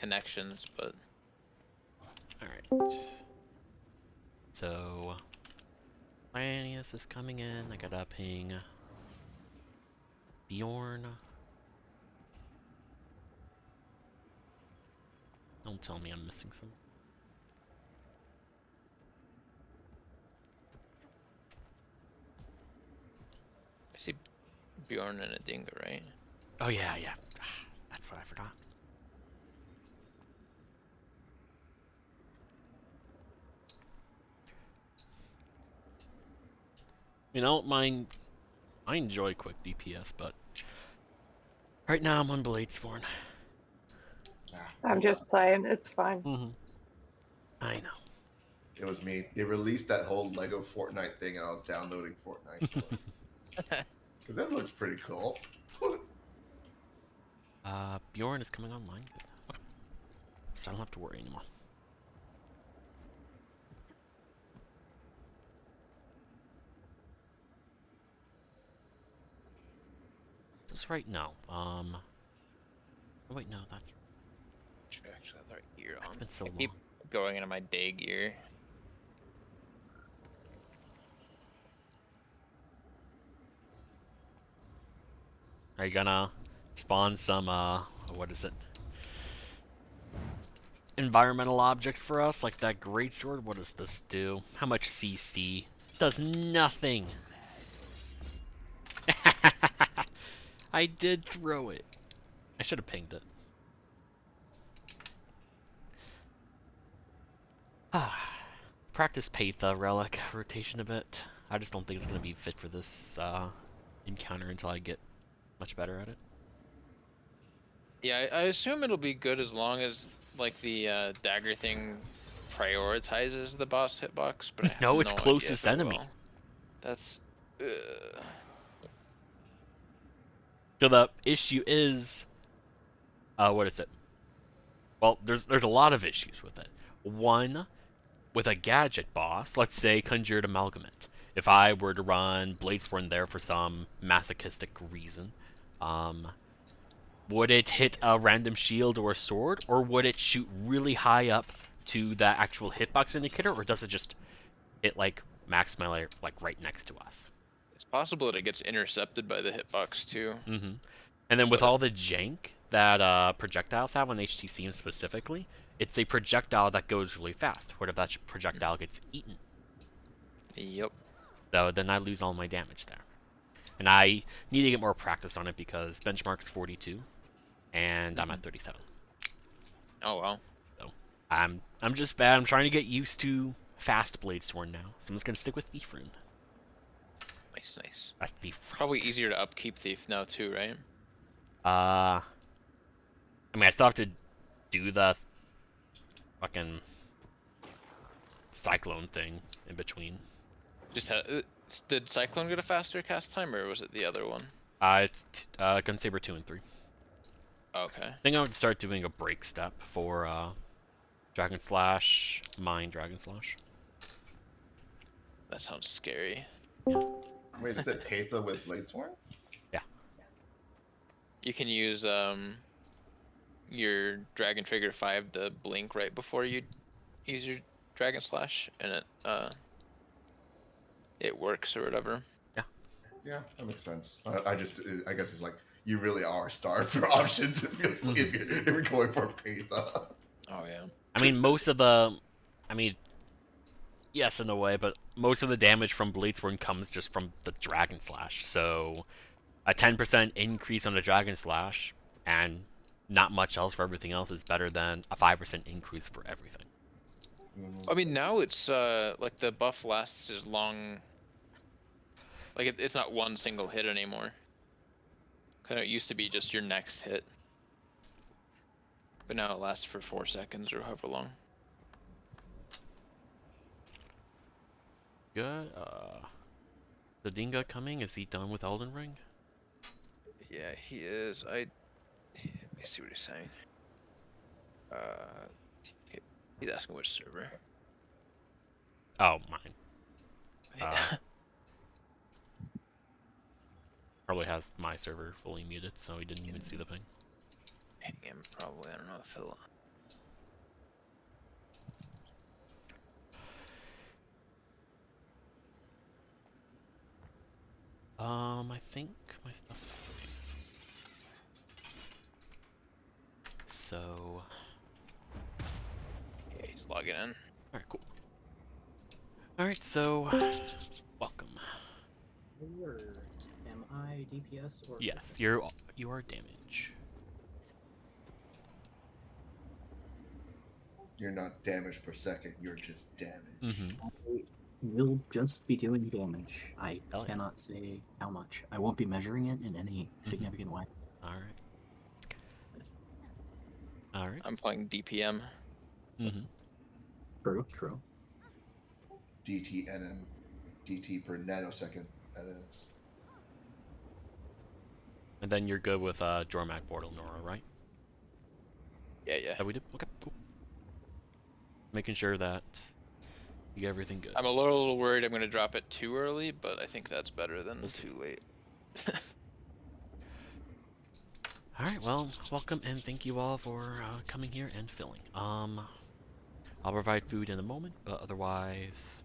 connections, but Alright. So Lanius is coming in. I gotta ping Bjorn. Don't tell me I'm missing some. I see Bjorn and a Dingo, right? Oh yeah, yeah. That's what I forgot. You know, I enjoy quick DPS, but right now I'm on Bladesworn. I'm just playing. It's fine. I know. It was me. They released that whole Lego Fortnite thing, and I was downloading Fortnite because that looks pretty cool. Bjorn is coming online. Okay. So I don't have to worry anymore. Just right now. Oh wait, no, that's Should actually have our gear on. it's been so I long. keep going into my day gear. Are you gonna spawn some what is it? Environmental objects for us, like that greatsword? What does this do? How much CC? Does nothing. I did throw it. I should have pinged it. Practice Patha relic rotation a bit. I just don't think it's gonna be fit for this encounter until I get much better at it. Yeah, I assume it'll be good as long as like the dagger thing prioritizes the boss hitbox, but I have No, no it's idea closest if it enemy. will. That's So the issue is, what is it? Well, there's a lot of issues with it. One, with a gadget boss, let's say Conjured Amalgamate. If I were to run Bladesworn there for some masochistic reason, would it hit a random shield or a sword, or would it shoot really high up to the actual hitbox indicator, or does it just hit like max melee like right next to us? it's possible that it gets intercepted by the hitbox too. And then with But all the jank that projectiles have on HTcm specifically, it's a projectile that goes really fast. What if that projectile gets eaten? yep. So then I lose all my damage there. And I need to get more practice on it because benchmark's 42, and I'm at 37. Oh well. So I'm just bad. I'm trying to get used to fast Bladesworn now, so I'm just gonna stick with Thief Rune. Nice, nice. That's Thief. Probably easier to upkeep Thief now too, right? I mean, I still have to do the fucking cyclone thing in between. Just had did Cyclone get a faster cast time, or was it the other one? It's Gunsaber 2 and 3. Okay. I think I would start doing a break step for Dragon Slash, Mine Dragon Slash. That sounds scary. Wait, is it Patha with Bladesworn? Yeah. You can use your Dragon Trigger 5 to blink right before you use your Dragon Slash, and it works or whatever. Yeah, that makes sense. I guess it's like you really are starved for options if you're going for Patha. Oh yeah. I mean, yes, in a way, but most of the damage from Bladesworn comes just from the Dragon Slash. So a 10% increase on the Dragon Slash and not much else for everything else is better than a 5% increase for everything. I mean, now it's like the buff lasts as long. Like it's not one single hit anymore. Kind of used to be just your next hit, but now it lasts for 4 seconds or however long. Good. The Dinga coming. Is he done with Elden Ring? Yeah, he is. Let me see what he's saying. He's asking which server. Oh, mine. Probably has my server fully muted, so he didn't even see the ping. Him probably. I don't know if he'll. think my stuff's free. So... Yeah, he's logging in. Alright, cool. Alright, so... welcome. Am I DPS or... Yes, you are damage. You're not damage per second, you're just damage. Mm-hmm. Will just be doing damage. I Hell yeah. cannot say how much. I won't be measuring it in any significant way. Alright. Alright. I'm playing DPM. Mm-hmm. True. DT per nanosecond. That is. And then you're good with Jormak Portal Nora, right? Yeah. That we did? Okay, cool. Making sure that you get everything good. I'm a little worried I'm going to drop it too early, but I think that's better than too late. Alright, well, welcome and thank you all for coming here and filling. I'll provide food in a moment, but otherwise,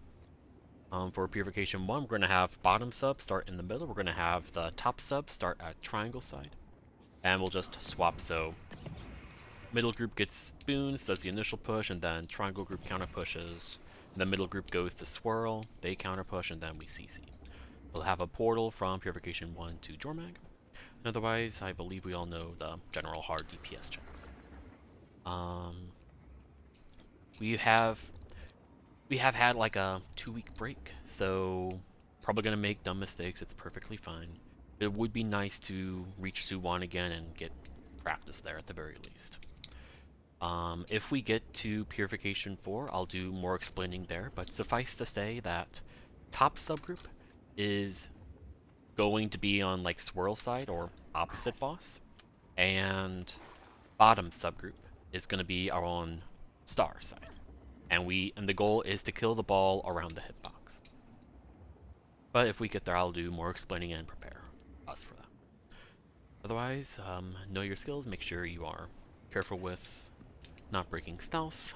for Purification 1, we're going to have bottom sub start in the middle. We're going to have the top sub start at triangle side. And we'll just swap, so middle group gets spoons, does the initial push, and then triangle group counter pushes. The middle group goes to swirl, they counter push, and then we CC. We'll have a portal from Purification 1 to Jormag. And otherwise, I believe we all know the general hard DPS checks. We have had like a 2-week break, so probably gonna make dumb mistakes. It's perfectly fine. It would be nice to reach Suwon again and get practice there at the very least. If we get to Purification 4, I'll do more explaining there, but suffice to say that top subgroup is going to be on like swirl side or opposite boss, and bottom subgroup is going to be our own star side. And the goal is to kill the ball around the hitbox. But if we get there, I'll do more explaining and prepare us for that. Otherwise, know your skills, make sure you are careful with not breaking stealth.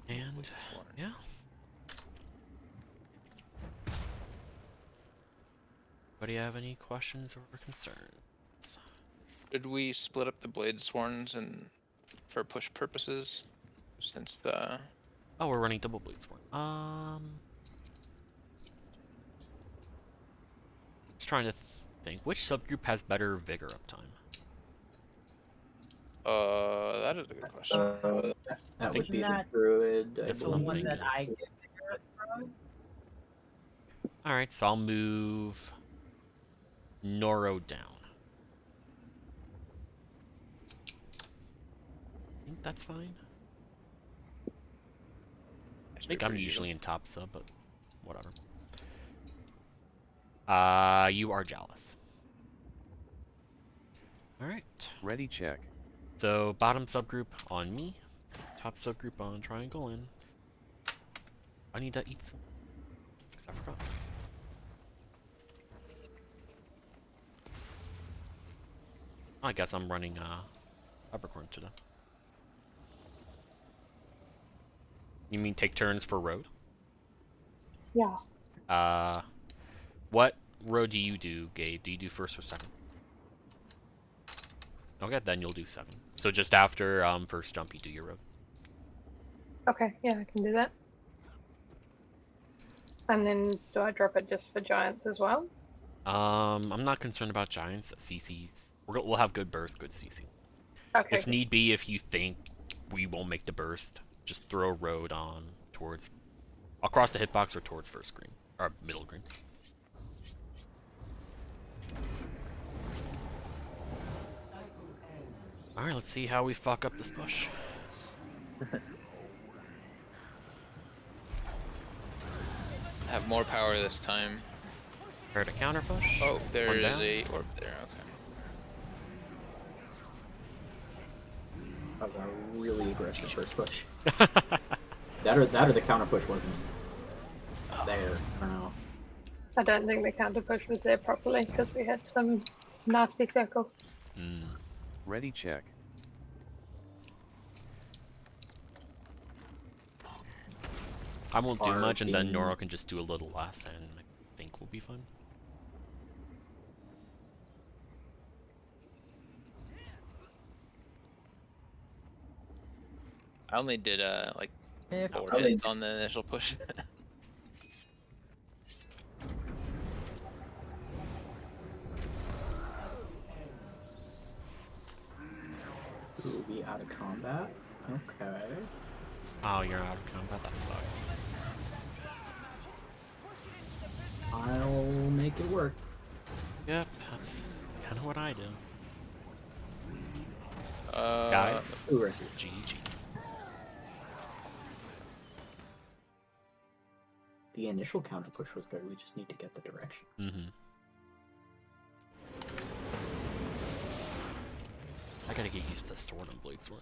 And yeah. Anybody have any questions or concerns? Did we split up the Blade Sworns and for push purposes? Since Oh, we're running double Blade Sworn. Just trying to think. Which subgroup has better vigor uptime? that is a good question. That would be the Isn't druid. I That's The what I'm believe. one that thinking. I get vigorous from? Alright, so I'll move Noro down. I think that's fine. I think I'm usually in top sub, but whatever. You are jealous. Alright. Ready check. So bottom subgroup on me, top subgroup on triangle, and I need to eat some. Because I forgot. I guess I'm running peppercorn today. You mean take turns for road? Yeah. What road do you do, Gabe? Do you do first or second? Okay, then you'll do second. So just after first jump, you do your road. Okay, yeah, I can do that. And then do I drop it just for giants as well? I'm not concerned about giants. CC's. We'll have good burst, good CC. Okay. If need be, if you think we won't make the burst, just throw a road on towards across the hitbox or towards first green or middle green. Alright, let's see how we fuck up this push. Have more power this time. Prepare to counter push. Oh, there One is down. a orb there. Okay. That was a really aggressive first push. That or the counter push wasn't there. I don't know. I don't think the counter push was there properly because we had some nasty circles. Ready check. I won't do are much, and then being- Noro can just do a little less, and I think will be fun. I only did like If 4 I- hits on the initial push. Ooh, be out of combat. Okay. Oh, you're out of combat. That sucks. I'll make it work. Yep, that's kind of what I do. Guys. Guys, Ooh, where is it? GG. The initial counter push was good. We just need to get the direction. Mm-hmm. I gotta get used to sword and blade sword.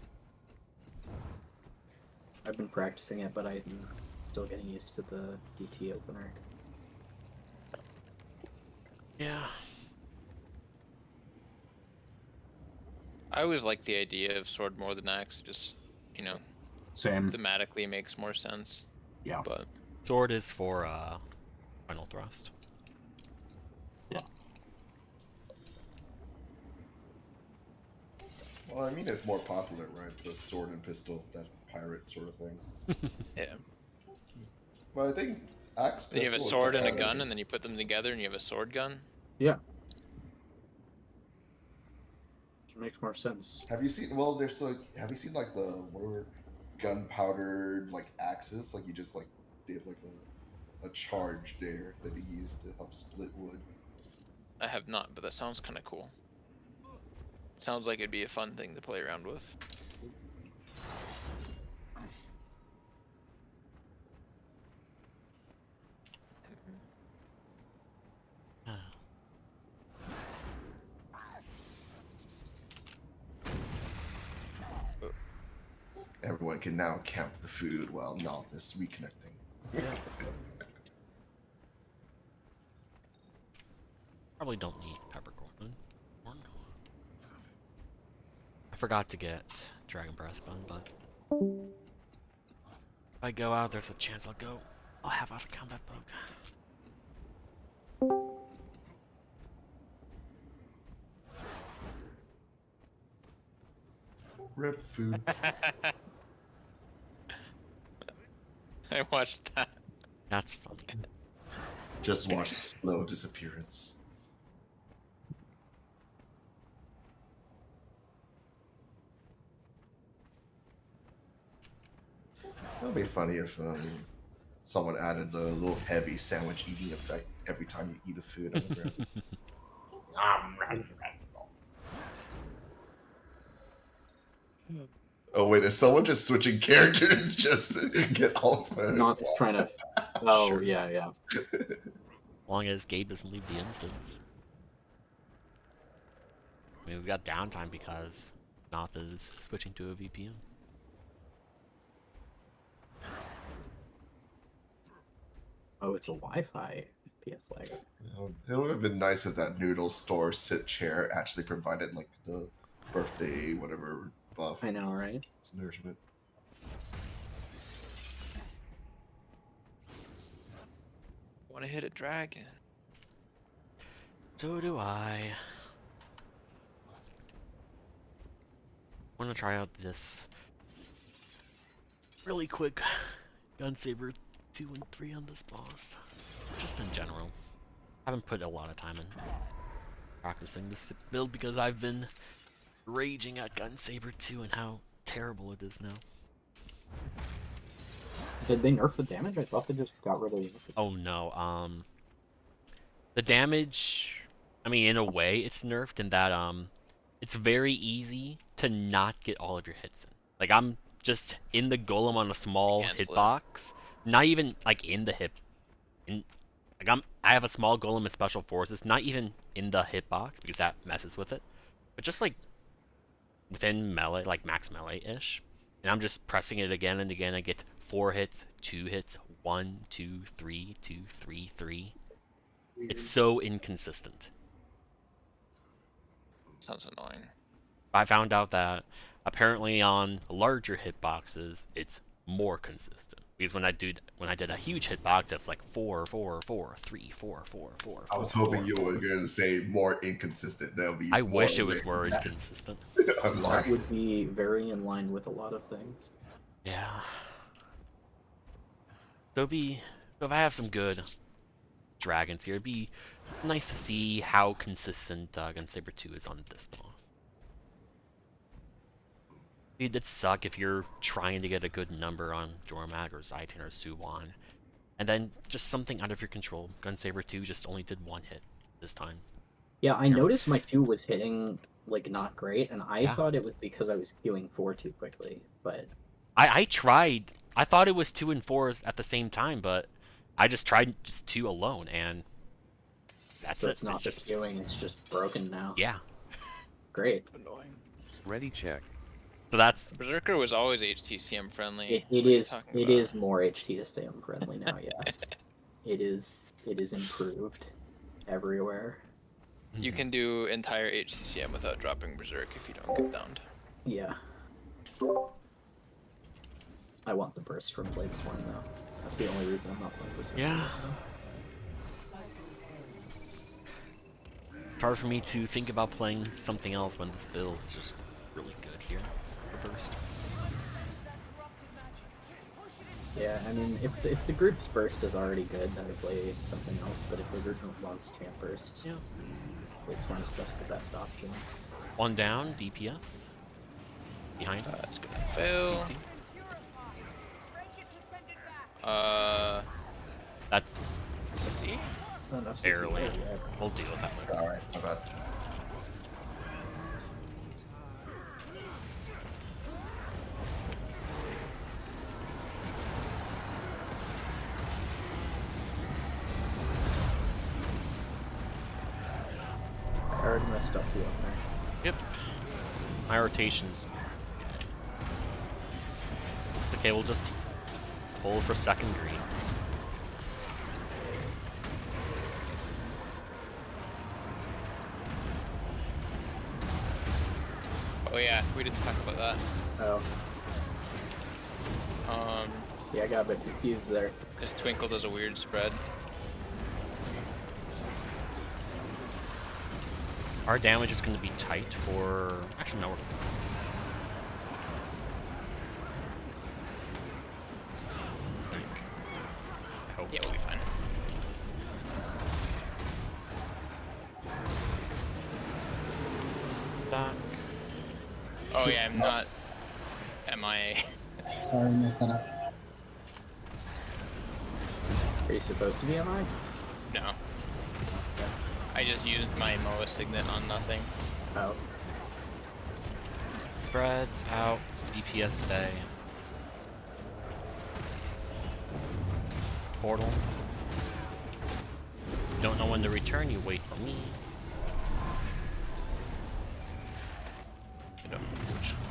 I've been practicing it, but I'm still getting used to the DT opener. Yeah. I always like the idea of sword more than axe. Just, you know, Same. thematically makes more sense. Yeah. But Sword is for final thrust. Well, I mean, it's more popular, right? The sword and pistol, that pirate sort of thing. yeah, But I think axe then you have a pistol is sword like and a gun, it's- and then you put them together, and you have a sword gun. Yeah. It makes more sense. Have you seen? Well, there's like. Have you seen like the whatever gunpowder like axes? Like you just like they have like a charge there that he used to help split wood. I have not, but that sounds kind of cool. Sounds like it'd be a fun thing to play around with. Everyone can now camp the food while Noth is reconnecting. Probably don't need peppercorn. I forgot to get Dragon Breath Bun, but if I go out, there's a chance I'll have out of combat bug. Rip food. I watched that. That's funny. Just watched a slow disappearance. It would be funny if someone added a little heavy sandwich eating effect every time you eat a food on the ground. Oh wait, is someone just switching characters just to get off? Not trying to. Oh, Sure. yeah. As long as Gabe doesn't leave the instance. I mean, we've got downtime because Noth is switching to a VPN. Oh, it's a Wi-Fi PS lag. It would have been nice if that noodle store sit chair actually provided like the birthday whatever buff. I know, right? It's nourishment. Want to hit a dragon? So do I. Want to try out this really quick Gunsaber 2 and 3 on this boss. Just in general. Haven't put a lot of time in practicing this build because I've been raging at Gunsaber 2 and how terrible it is now. Did they nerf the damage? I thought they just got rid of. Oh no, the damage, I mean, in a way it's nerfed in that it's very easy to not get all of your hits in. Like I'm just in the golem on a small Cancel it. hitbox, not even like in the hit, I have a small golem in special forces, not even in the hitbox because that messes with it, but just like within melee, like max melee-ish, and I'm just pressing it again and again. I get 4 hits, 2 hits, 1, 2, 3, 2, 3, 3. It's so inconsistent. Sounds annoying. I found out that apparently on larger hitboxes, it's more consistent. Because when I did a huge hitbox, that's like 4, 4, 4, 3, 4, 4, 4. I was hoping you were going to say more inconsistent. That'll be. I more wish it was amazing. more inconsistent. I'm That like, would be very in line with a lot of things. Yeah. So if I have some good dragons here, it'd be nice to see how consistent Gunsaber 2 is on this boss. It'd suck if you're trying to get a good number on Dormag or Zaitan or Suwon, and then just something out of your control. Gunsaber 2 just only did 1 hit this time. Yeah, I noticed my 2 was hitting, like, not great, and I Yeah. thought it was because I was queuing 4 too quickly, but... I tried. I thought it was 2 and 4 at the same time, but I just tried just 2 alone, and that's So it. it's not just queuing, it's just broken now. Yeah. Great. Annoying. Ready check. So that's Berserker was always HTcm friendly. It What are you is talking it about? is more HTcm friendly now, yes. It is improved everywhere. You can do entire HTcm without dropping Berserk if you don't get downed. Yeah. I want the burst from Bladestorm though. That's the only reason I'm not playing Berserk. Yeah. It's hard for me to think about playing something else when this build is just really good here for burst. Yeah, I mean, if the group's burst is already good, then I play something else. But if the group wants champ burst, Yeah. Bladestorm is just the best option. 1 down, DPS. Behind us. That's gonna fail. DC. That's CC? Oh, no, CC. barely. Oh, yeah. We'll deal with that later. all right, my bad. I already messed up the one there. Yep. My rotation's okay, we'll just hold for secondary. Oh yeah, we didn't talk about that. Oh, Um, yeah, I got a bit confused there. because Twinkle does a weird spread. Our damage is going to be tight for... Actually, no. I think. I hope. Yeah, we'll be fine. That. Oh yeah, I'm not MIA. Sorry, messed that up. Are you supposed to be MI? No. I just used my Moa Signet on nothing. Oh. Spreads out. DPS stay. Portal. You don't know when to return, you wait for me. I don't know which one.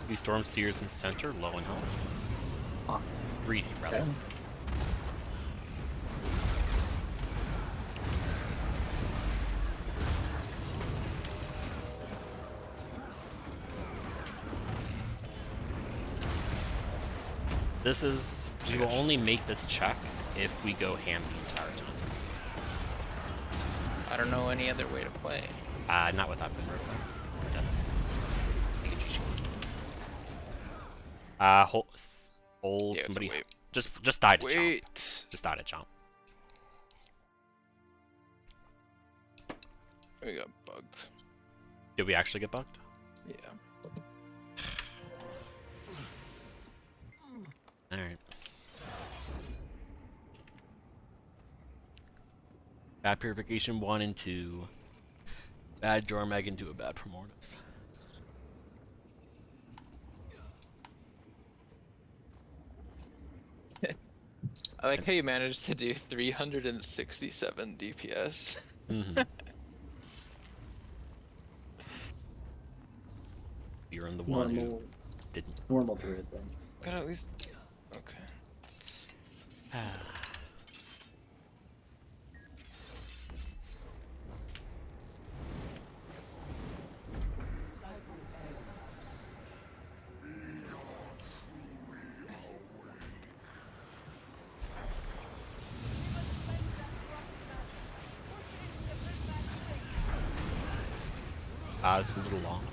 Two Storm Seers in center, low in health. Huh. Breezy, rather. Okay. This is... We will only make this check if we go ham the entire time. I don't know any other way to play. Not without the murder. Hold Yeah, it's a somebody. wait. Just die to chomp. Wait. Just die to chomp. We got bugged. Did we actually get bugged? Yeah. Alright. Bad Purification 1 and 2. Bad Dormag into a bad Primordius. I like how you managed to do 367 DPS. Mm-hmm. You're in the one who Normal, didn't. normal druid things. Gotta at least. Okay. It's a little long.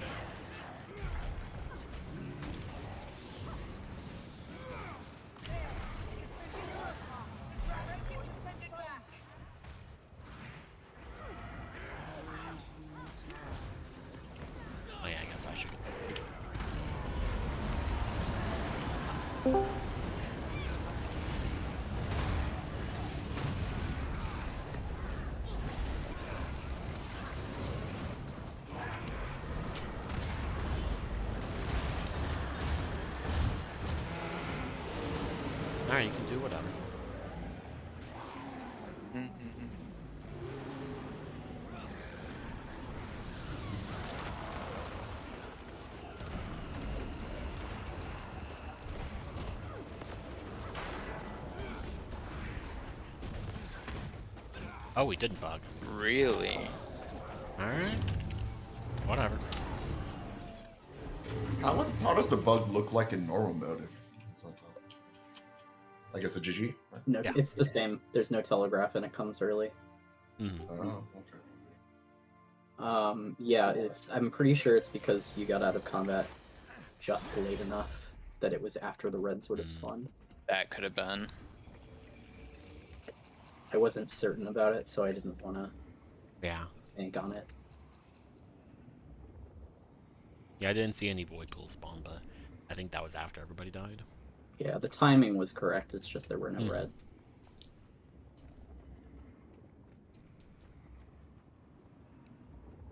Oh yeah, I guess I should. Alright, you can do whatever. Oh, we didn't bug. Really? Alright. Whatever. How does the bug look like in normal mode? If it's on top? I guess a GG. No, Yeah. it's the same. There's no telegraph and it comes early. Mm. Oh, okay. Yeah, I'm pretty sure it's because you got out of combat just late enough that it was after the reds would have spawned. That could have been. I wasn't certain about it, so I didn't want to Yeah. bank on it. Yeah, I didn't see any void ghouls spawn, but I think that was after everybody died. Yeah, the timing was correct, it's just there were no Mhm. reds.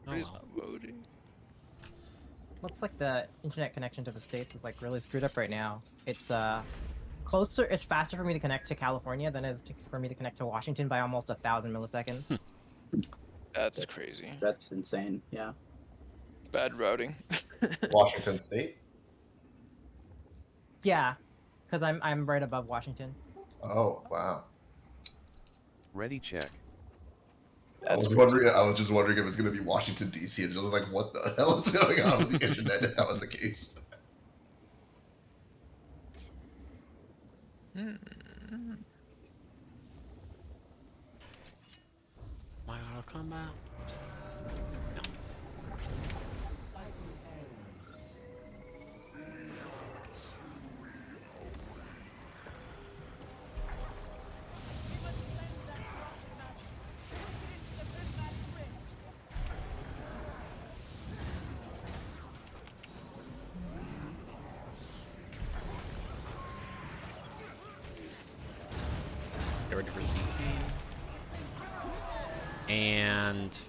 Oh He's well. not voting. Looks like the internet connection to the States is like really screwed up right now. It's closer, it's faster for me to connect to California than it is for me to connect to Washington by almost 1,000 milliseconds. That's crazy. That's insane, yeah. Bad routing. Washington State. Yeah, because I'm right above Washington. Oh wow. Ready check. I was just wondering if it's gonna be Washington DC, and just like, what the hell is going on with the internet if that was the case. My auto combat. No. Get ready for CC. And can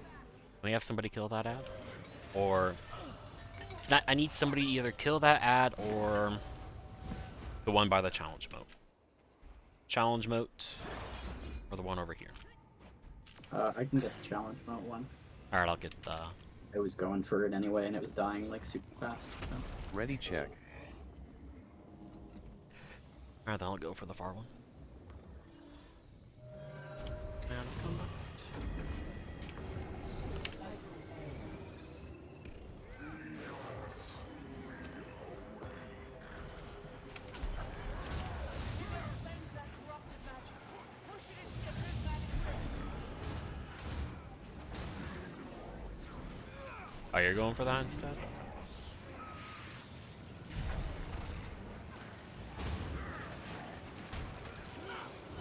we have somebody kill that ad? Or I need somebody to either kill that ad or the one by the challenge moat. Challenge moat or the one over here. I can get the challenge mode one. Alright, I'll get the... I was going for it anyway, and it was dying like super fast. So. Ready check. Alright, then I'll go for the far one. And combat. Oh, you're going for that instead?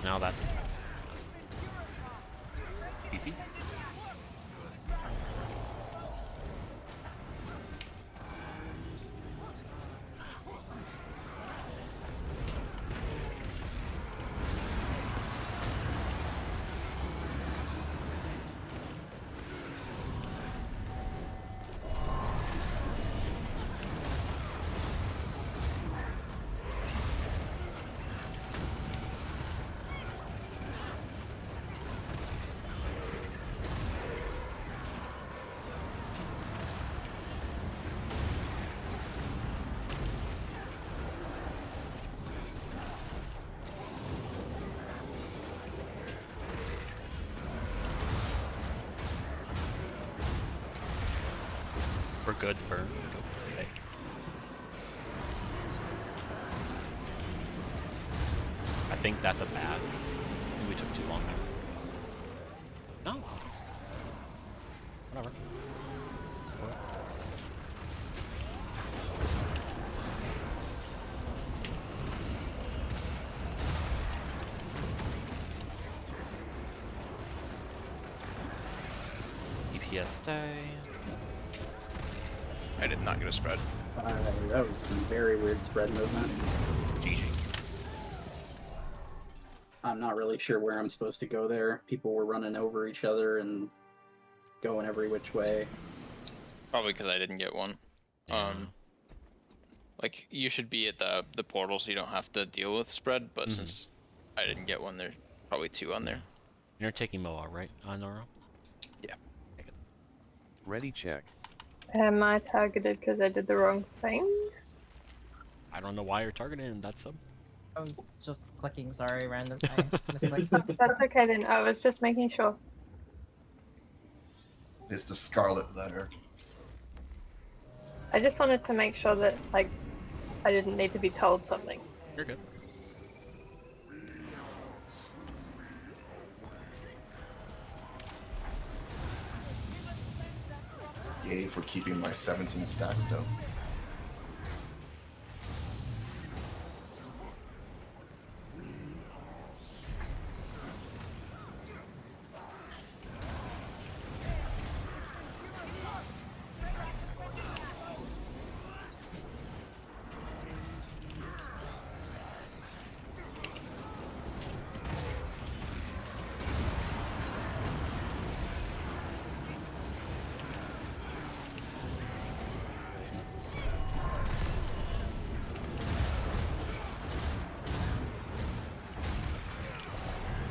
Now that... DC? We're good for today. I think that's a bad. I think we took too long there. No. Whatever. TS stay. I did not get a spread. That was some very weird spread movement. GG. I'm not really sure where I'm supposed to go there. People were running over each other and going every which way. Probably because I didn't get one. Like you should be at the portal so you don't have to deal with spread, but since I didn't get one, there's probably two on there. You're taking Moa, right, Nora? Yeah. Ready check. Am I targeted because I did the wrong thing? I don't know why you're targeting that sub. I'm just clicking, sorry, random. I misclicked. That's okay then. I was just making sure. It's the scarlet letter. I just wanted to make sure that, like, I didn't need to be told something. You're good. Yay for keeping my 17 stacks though.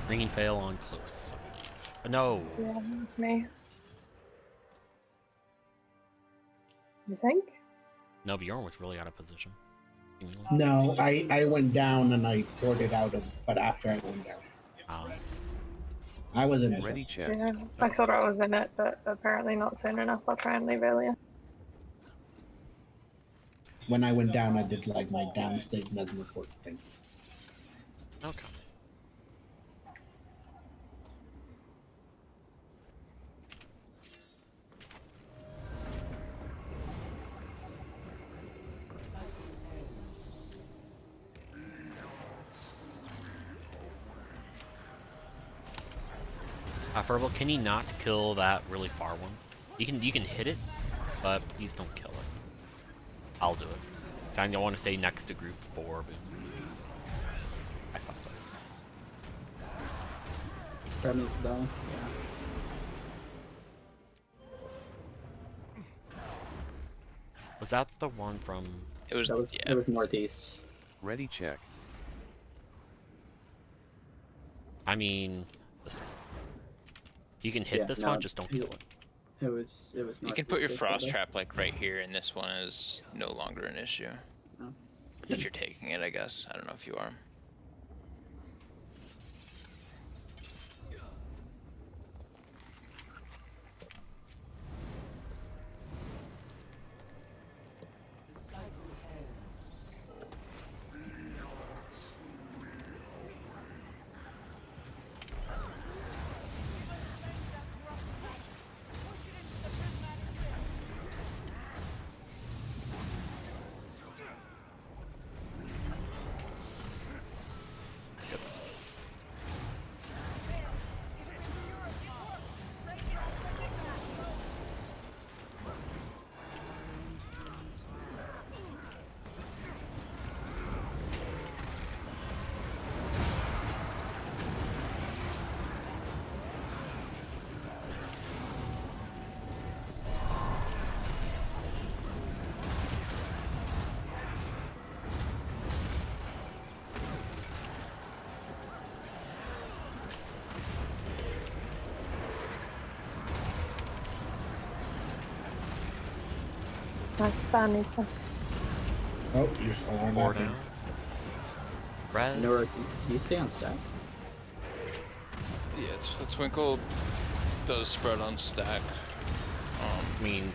Ringing fail on close, I believe. No! Yeah, that's me. You think? No, Bjorn was really out of position. Seemingly. No, I went down and I ported out of, but after I went down. I was in the Ready check. Yeah, I thought I was in it, but apparently not soon enough. I'll try and leave earlier. When I went down, I did like my downstate mesmer port thing. Okay. Purple, can you not kill that really far one? You can hit it, but please don't kill it. I'll do it. Sound, you'll want to stay next to group 4 booms. I thought so. Premise though, yeah. Was that the one from? It was. It was northeast. Ready check. I mean, this one. You can hit this one, just don't kill it. It was You can put your frost trap like right here, and this one is no longer an issue. Oh. If you're taking it, I guess. I don't know if you are. Nice down, Ethan. Oh, you're still on 4 that down. thing. Res. Nora, you stay on stack. Yeah, Twinkle does spread on stack. I mean,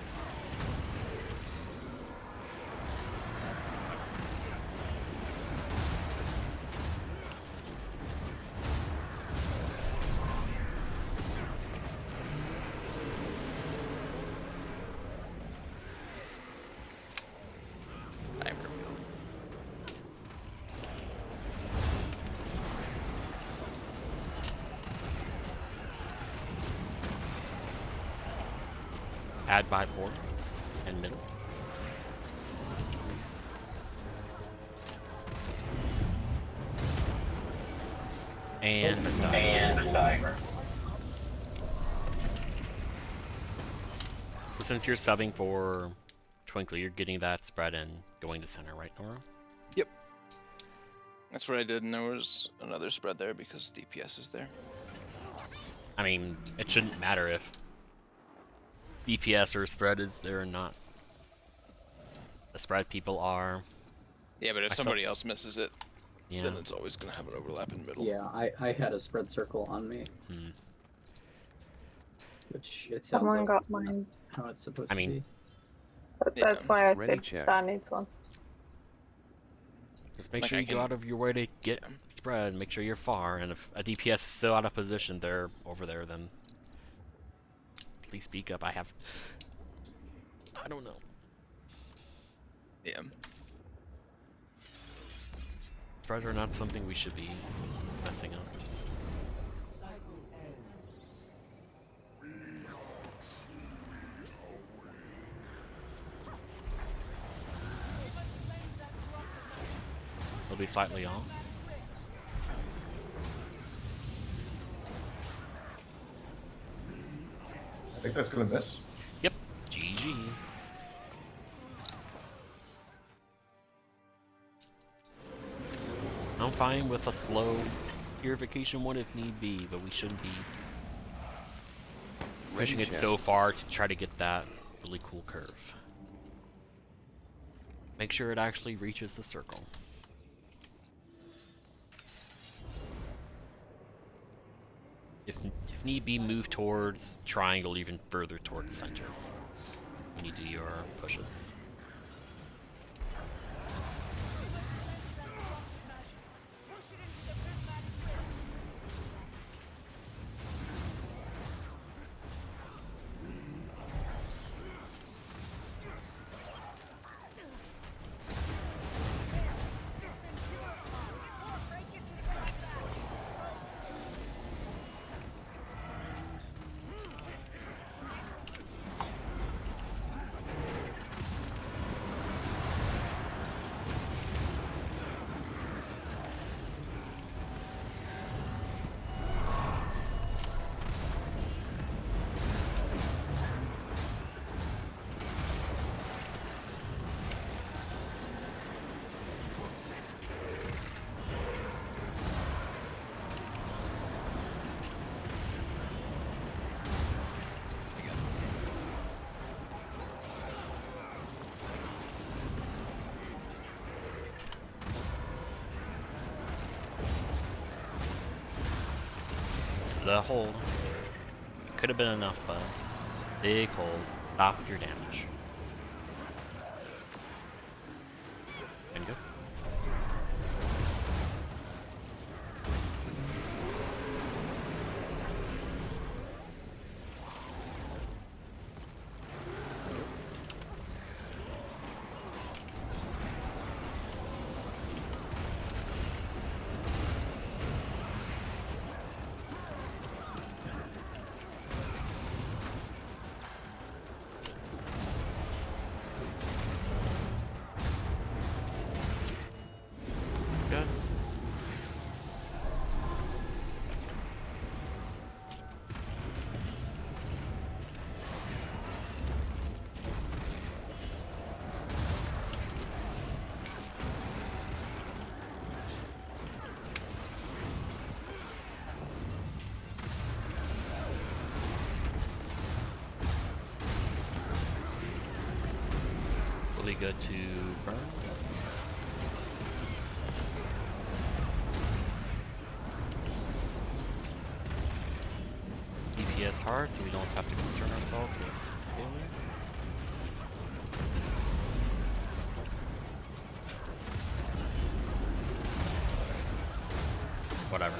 add by port and middle. And diagram. So since you're subbing for Twinkle, you're getting that spread and going to center, right, Nora? Yep. That's what I did, and there was another spread there because DPS is there. I mean, it shouldn't matter if DPS or spread is there or not. The spread people are. Yeah, but if somebody else misses it, Yeah. then it's always going to have an overlap in the middle. Yeah, I had a spread circle on me, which it sounds Someone like got is not mine. how it's supposed I to mean, be. That's why I Ready, said check. Dan needs one. Just make Like, sure I you go can- out of your way to get spread, make sure you're far, and if a DPS is still out of position, they're over there, then please speak up. I don't know. Yeah. Spreads are not something we should be messing up. They'll be slightly off. I think that's gonna miss. Yep. GG. I'm fine with a slow purification one if need be, but we shouldn't be pushing it check. so far to try to get that really cool curve. Make sure it actually reaches the circle. If need be, move towards triangle even further towards center when you do your pushes. The hold. Could have been enough, but big hold. Stop your damage. And go. Good. Really good to burn. DPS hard, so we don't have to concern ourselves with failure. Whatever.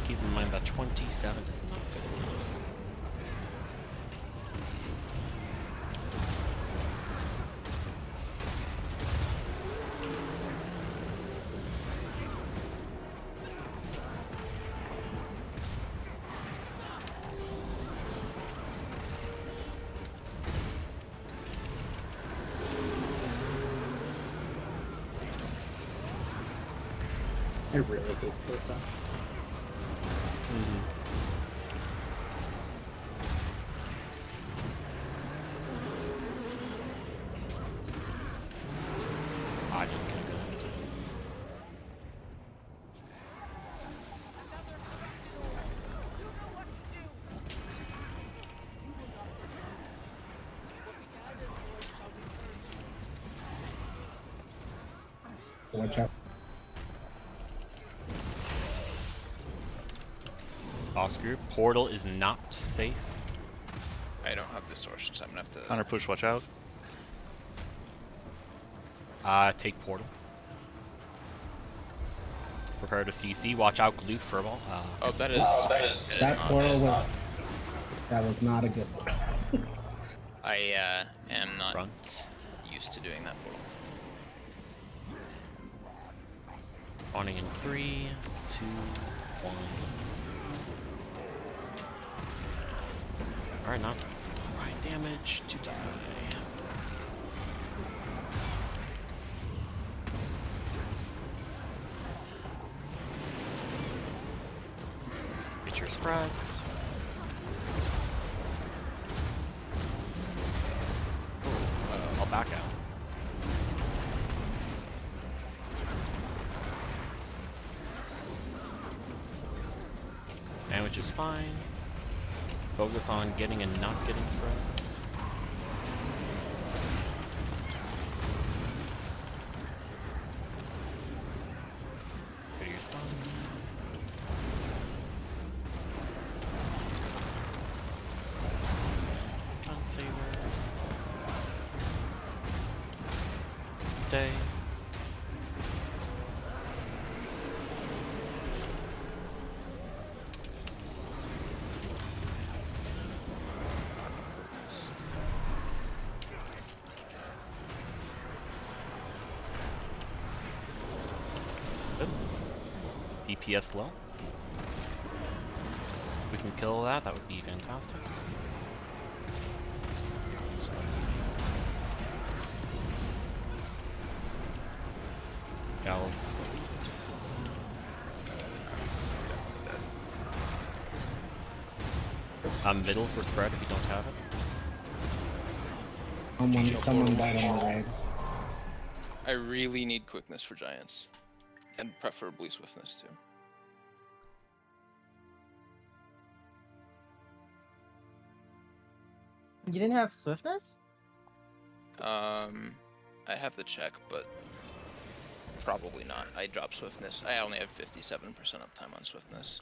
Keep in mind that 20 27 is not good enough. I really hate this stuff. I didn't get good. Watch out. Oscar, portal is not safe. I don't have distortion, so I'm gonna have to. Counter push, watch out. Take portal. Prepare to CC. Watch out, glute furball. Oh, that is. That portal was. That was not a good one. I am not Front. used to doing that portal. Spawning in 3, 2, 1. Alright, not right damage to die. Get your spreads. I'll back out. Damage is fine. Focus on getting and not getting spreads. Go to your spawns. Stun saver. Stay. DPS low. If we can kill that, that would be fantastic. Gals. Middle for spread if you don't have it. Someone died on the raid. I really need quickness for giants, and preferably swiftness too. You didn't have swiftness? I have to check, but probably not. I dropped swiftness. I only have 57% uptime on swiftness.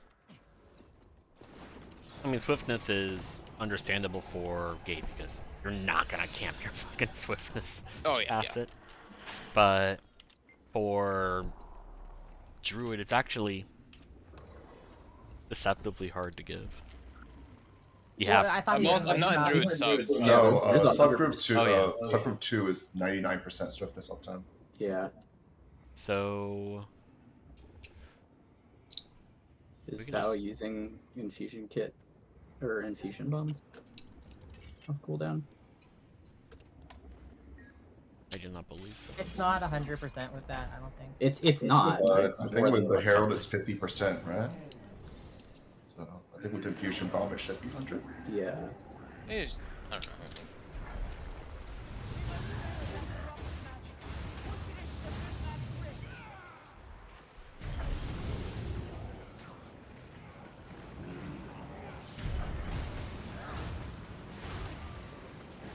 I mean, swiftness is understandable for Gate because you're not gonna camp your fucking swiftness asset. But for Druid, it's actually deceptively hard to give. You have. I thought I'm not in Druid subs. No, there's a subgroup 2. Oh, yeah. Subgroup 2 is 99% swiftness uptime. Yeah. So. Is We can Bao just- using infusion kit or infusion bomb off cooldown? I do not believe so. It's not 100% with that, I don't think. It's not. I think with the Herald it's 50%, right? So I think with infusion bomb it should be 100. Yeah. I don't know.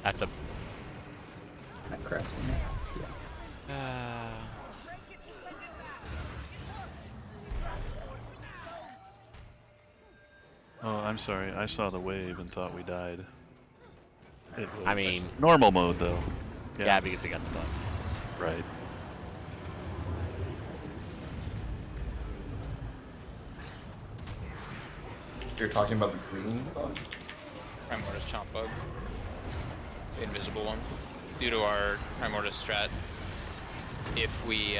That's a. That crap's in there. Yeah. Oh, I'm sorry. I saw the wave and thought we died. It was I mean- normal mode though. Yeah, because we got the buff. Right. You're talking about the green bug? Primordius chomp bug. The invisible one. Due to our Primordius strat, if we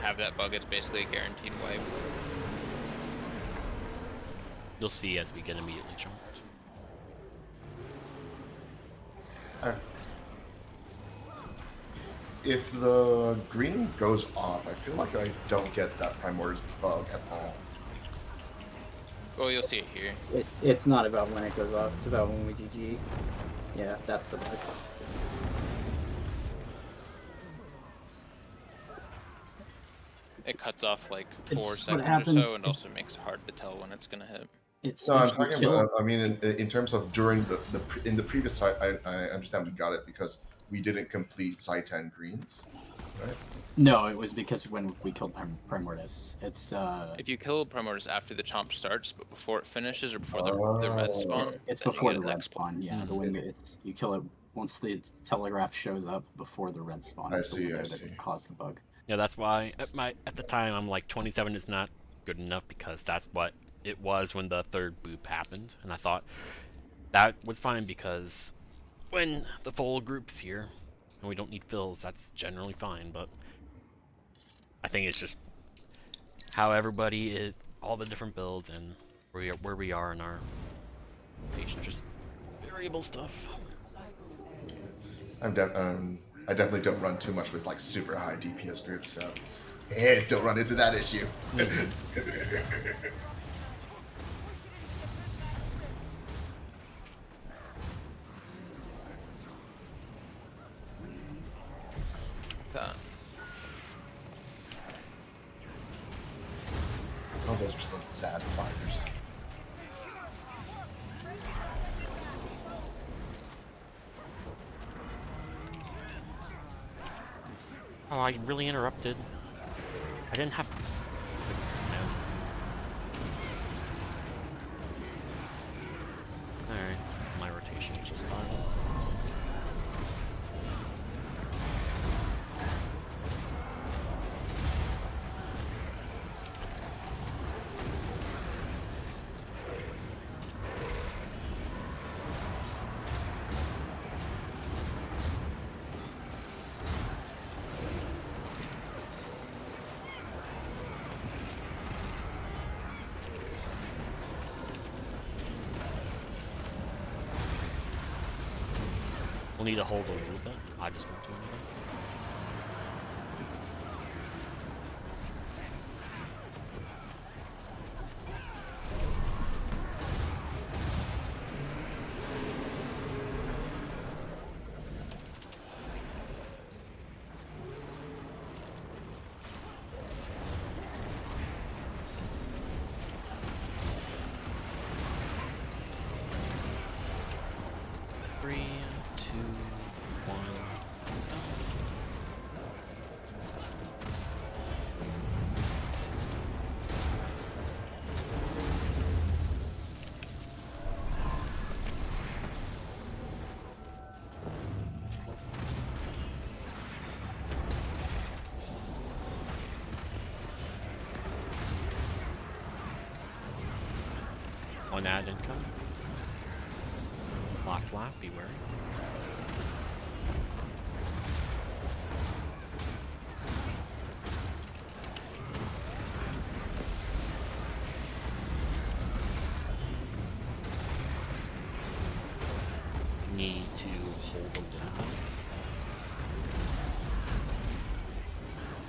have that bug, it's basically a guaranteed wipe. You'll see as we get immediately chomped. If the green goes off, I feel like I don't get that Primordius bug at all. Well, you'll see it here. It's not about when it goes off. It's about when we GG. Yeah, that's the bug. It cuts off like 4 It's what seconds or happens so, and if- also makes it hard to tell when it's gonna hit. It's No, I'm if you talking kill- about. I mean, in terms of during in the previous site, I understand we got it because we didn't complete site 10 greens, right? No, it was because when we killed Primordius, it's If you kill Primordius after the chomp starts, but before it finishes or before the red spawn, it's then you before get the it red next spawn. Yeah, the window. It's you kill it once the telegraph shows up before the red spawn. I It's the see, I window see. that caused the bug. Yeah, that's why at the time I'm like 27 is not good enough because that's what it was when the third boop happened, and I thought that was fine because when the full group's here and we don't need fills, that's generally fine. But I think it's just how everybody is, all the different builds, and where we are in our patient, just variable stuff. I definitely don't run too much with like super high DPS groups, so don't run into that issue. Oh, those are some sad fighters. Oh, I really interrupted. I didn't have. Alright, my rotation just started. We'll need to hold a little bit. I just won't do anything. One ad income. Last laugh, be wary. Need to hold a little bit.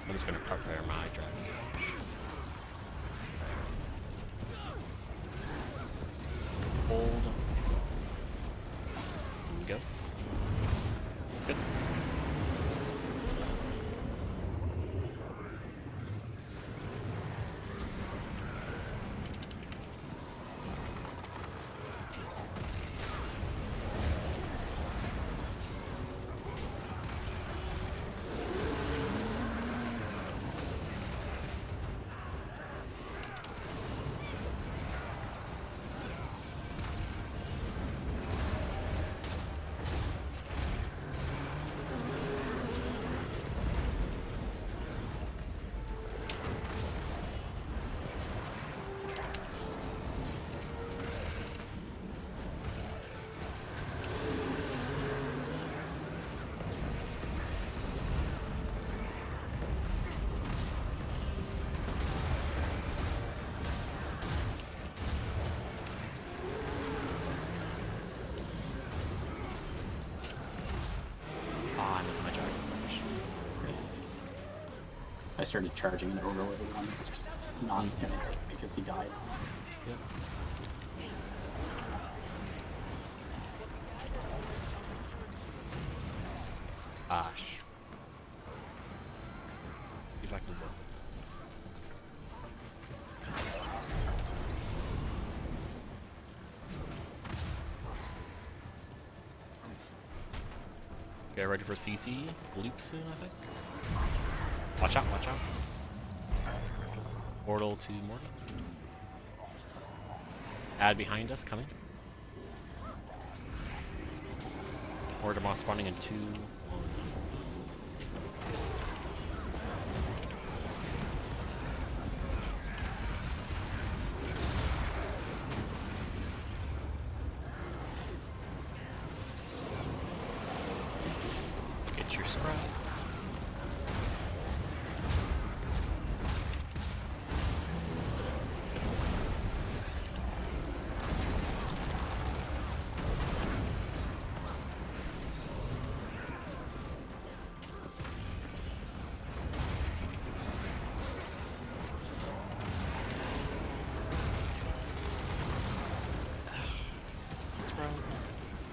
I'm just gonna prepare my dragon slash. Hold. And go. Good. I started charging and overloaded one. It was just not hitting because he died. Yep. Gosh. See if I can work with this. Okay, ready for CC? Loop soon, I think. Watch out, watch out. Portal to Morty. Ad behind us, coming. Mortimer spawning in 2, 1. Get your sprites. Sprites.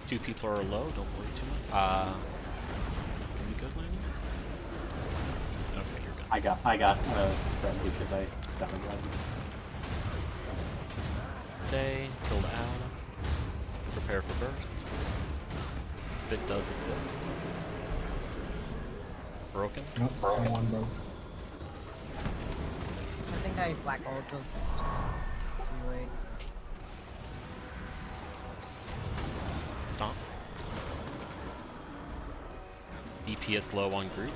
2 people are low, don't worry too much. Can we go landings? Okay, you're good. I got spread because I got a red. Stay, kill the ad. Prepare for burst. Spit does exist. Broken. Nope, someone broke. I think I black ult, but it's just too late. Stomp. DPS low on group.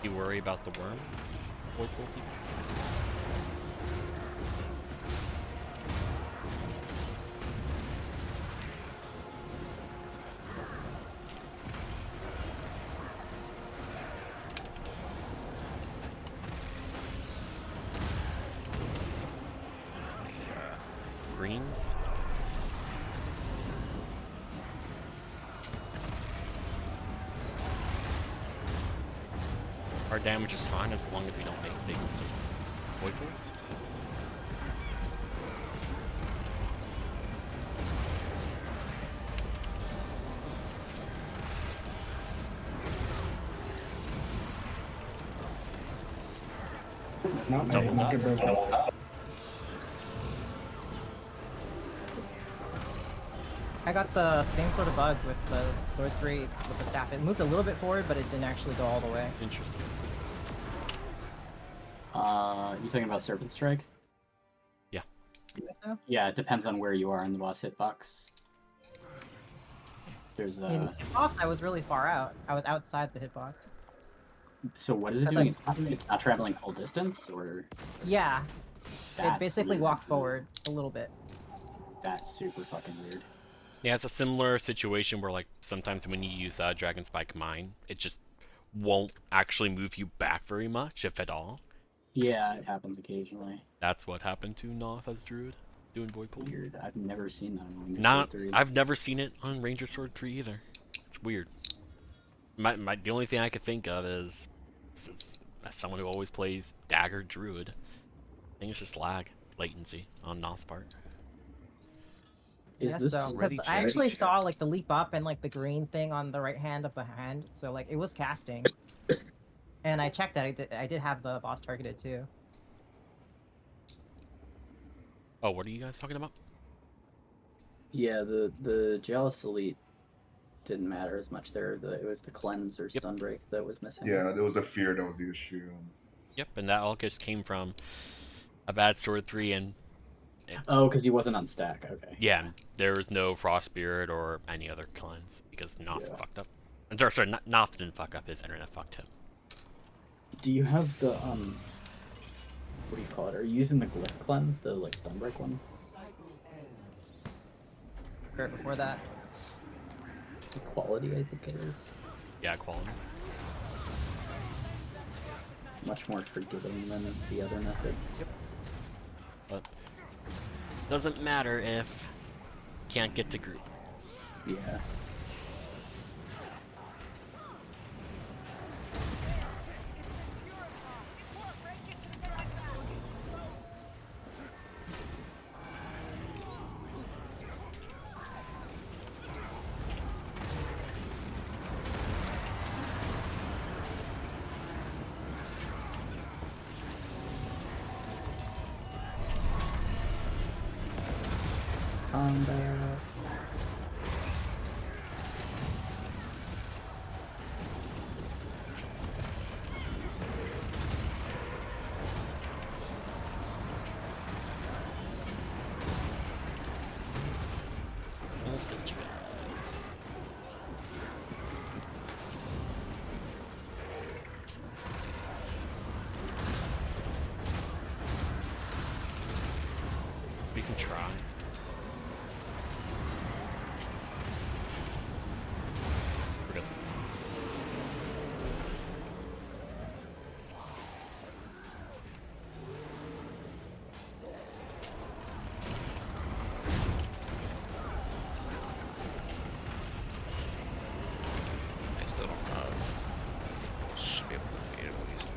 You worry about the worm? Void pool people? Greens. Our damage is fine as long as we don't make big mistakes. Void pools. No, Double not good, nuts. bro. I got the same sort of bug with the sword 3 with the staff. It moved a little bit forward, but it didn't actually go all the way. Interesting. You talking about Serpent Strike? Yeah. So, Yeah, it depends on where you are in the boss hitbox. There's in hitbox, I was really far out. I was outside the hitbox. So what is it doing? It's not traveling full distance, or Yeah, it that's basically weird. walked forward a little bit. That's super fucking weird. Yeah, it's a similar situation where, like, sometimes when you use Dragon Spike Mine, it just won't actually move you back very much, if at all. Yeah, it happens occasionally. That's what happened to Noth as Druid, doing Void Pool. Weird. I've never seen that on Ranger Not, Sword 3. I've never seen it on Ranger Sword 3 either. It's weird. The only thing I could think of is, as someone who always plays Dagger Druid, I think it's just lag, latency on Noth's part. Is Yes, this so ready because check? I actually Ready saw like the leap up and like the green thing on the right hand of the hand, so like it was casting. And I checked that I did have the boss targeted too. Oh, what are you guys talking about? Yeah, the Jealous Elite didn't matter as much there. It was the cleanse or Yep. stun break that was missing. Yeah, there was the fear that was the issue. Yep, and that all just came from a bad Sword 3 and Oh, because he wasn't on stack. Okay. yeah, there was no Frost Spirit or any other cleanse because Noth Yeah. fucked up. Or, sorry, Noth didn't fuck up, his internet fucked him. Do you have the what do you call it? Are you using the glyph cleanse, the like stun break one? Right before that. Quality, I think it is. Yeah, quality. Much more forgiving than the other methods. But doesn't matter if can't get to group. Yeah. combat. Let's get you guys. We can try. We're good. I still don't have. Should be able to beat it at least.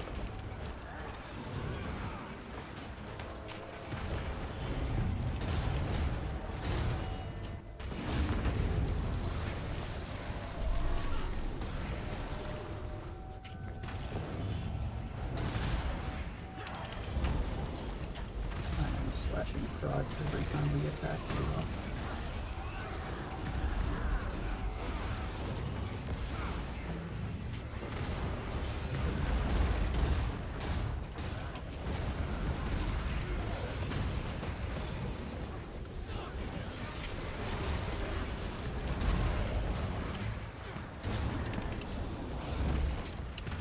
I'm slashing frog every time we get back to us.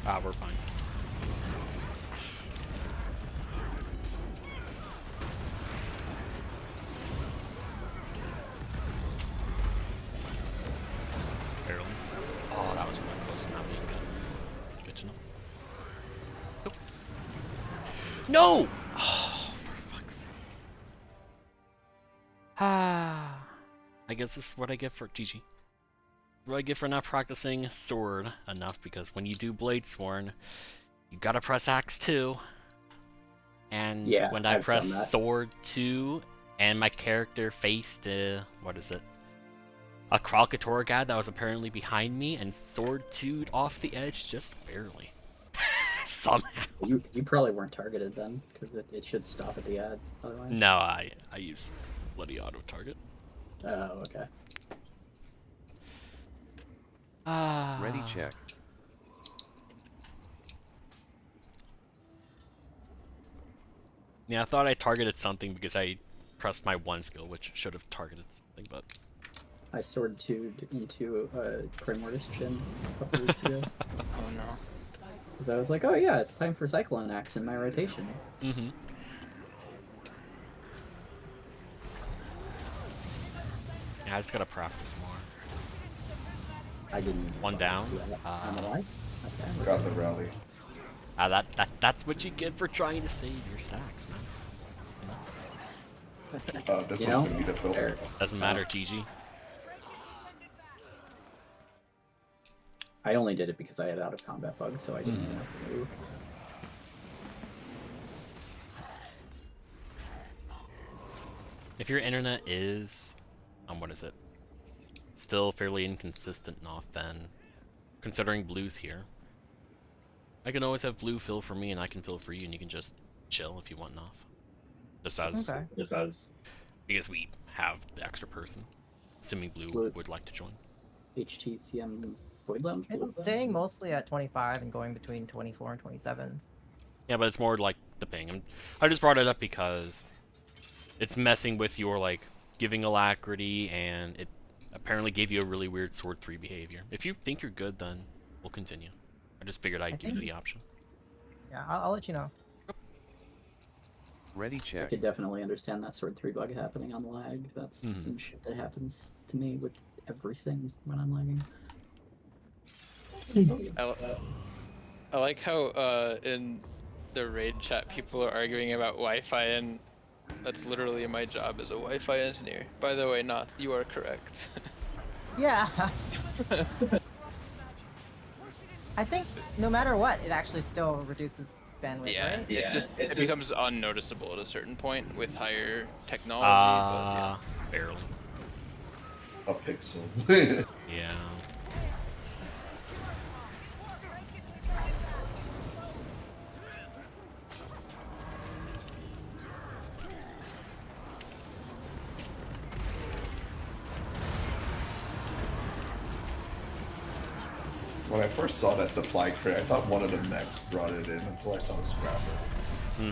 Ah, we're fine. Barely. Oh, that was really close to not being good. Good to know. Nope. No! Oh, for fuck's sake. Ah. I guess this is what I get for GG. What I get for not practicing sword enough, because when you do Blade Sworn, you gotta press Axe 2. And Yeah, when I I've press done that. Sword 2 and my character faced what is it? A Kralkator guy that was apparently behind me and Sword 2'd off the edge just barely. Somehow. You probably weren't targeted then, because it should stop at the ad otherwise. No, I use bloody auto target. Oh, okay. Ah. Ready check. Yeah, I thought I targeted something because I pressed my one skill, which should have targeted something, but I sword 2'd into Primordius Chin a couple weeks ago. Oh no. Because I was like, oh yeah, it's time for Cyclone Axe in my rotation. mm-hmm. Yeah, I just gotta practice more. I didn't. One down. I'm alive. Okay, Got the rally. That's what you get for trying to save your stacks, man. This You one's know, gonna be difficult. fair. Doesn't matter, GG. I only did it because I had out of combat bug, so I didn't even have to move. If your internet is, what is it? Still fairly inconsistent enough, then considering blue's here, I can always have blue fill for me and I can fill for you and you can just chill if you want enough. Just as because we have the extra person, assuming blue would like to join. HTcm Void Lounge? It's staying mostly at 25 and going between 24 and 27. Yeah, but it's more like the ping. I just brought it up because it's messing with your like giving alacrity, and it apparently gave you a really weird sword 3 behavior. If you think you're good, then we'll continue. I just figured I'd give you the option. Yeah, I'll let you know. Ready I check. could definitely understand that sword 3 bug happening on lag. That's some shit that happens to me with everything when I'm lagging. I like how in the raid chat people are arguing about Wi-Fi, and that's literally my job as a Wi-Fi engineer. By the way, not you are correct. Yeah. I think no matter what, it actually still reduces bandwidth, Yeah, right? it becomes unnoticeable at a certain point with higher technology. Barely. A pixel. Yeah. When I first saw that supply crate, I thought one of the mechs brought it in until I saw the scrapper. Mm-hmm.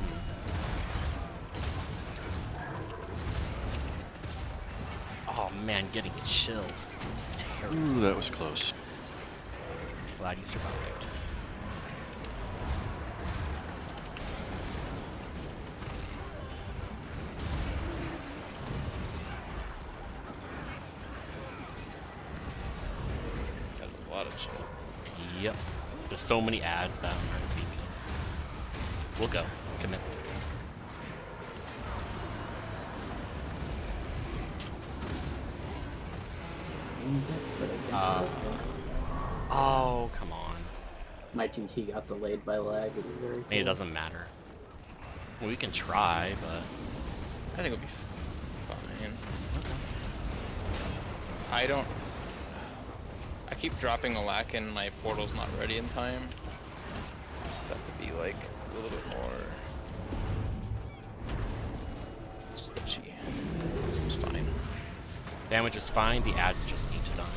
Oh man, getting it chilled. It's terrible. Ooh, that was close. Glad you survived. That was a lot of shit. Yep. There's so many ads that I'm trying to beat me. We'll go. Commit. Oh, come on. My GT got delayed by lag. It was very cool. I mean, it doesn't matter. We can try, but... I think it'll be fine. Okay. I keep dropping a lack and my portal's not ready in time. That could be like a little bit more sketchy. It's fine. Damage is fine, the ads just need to die.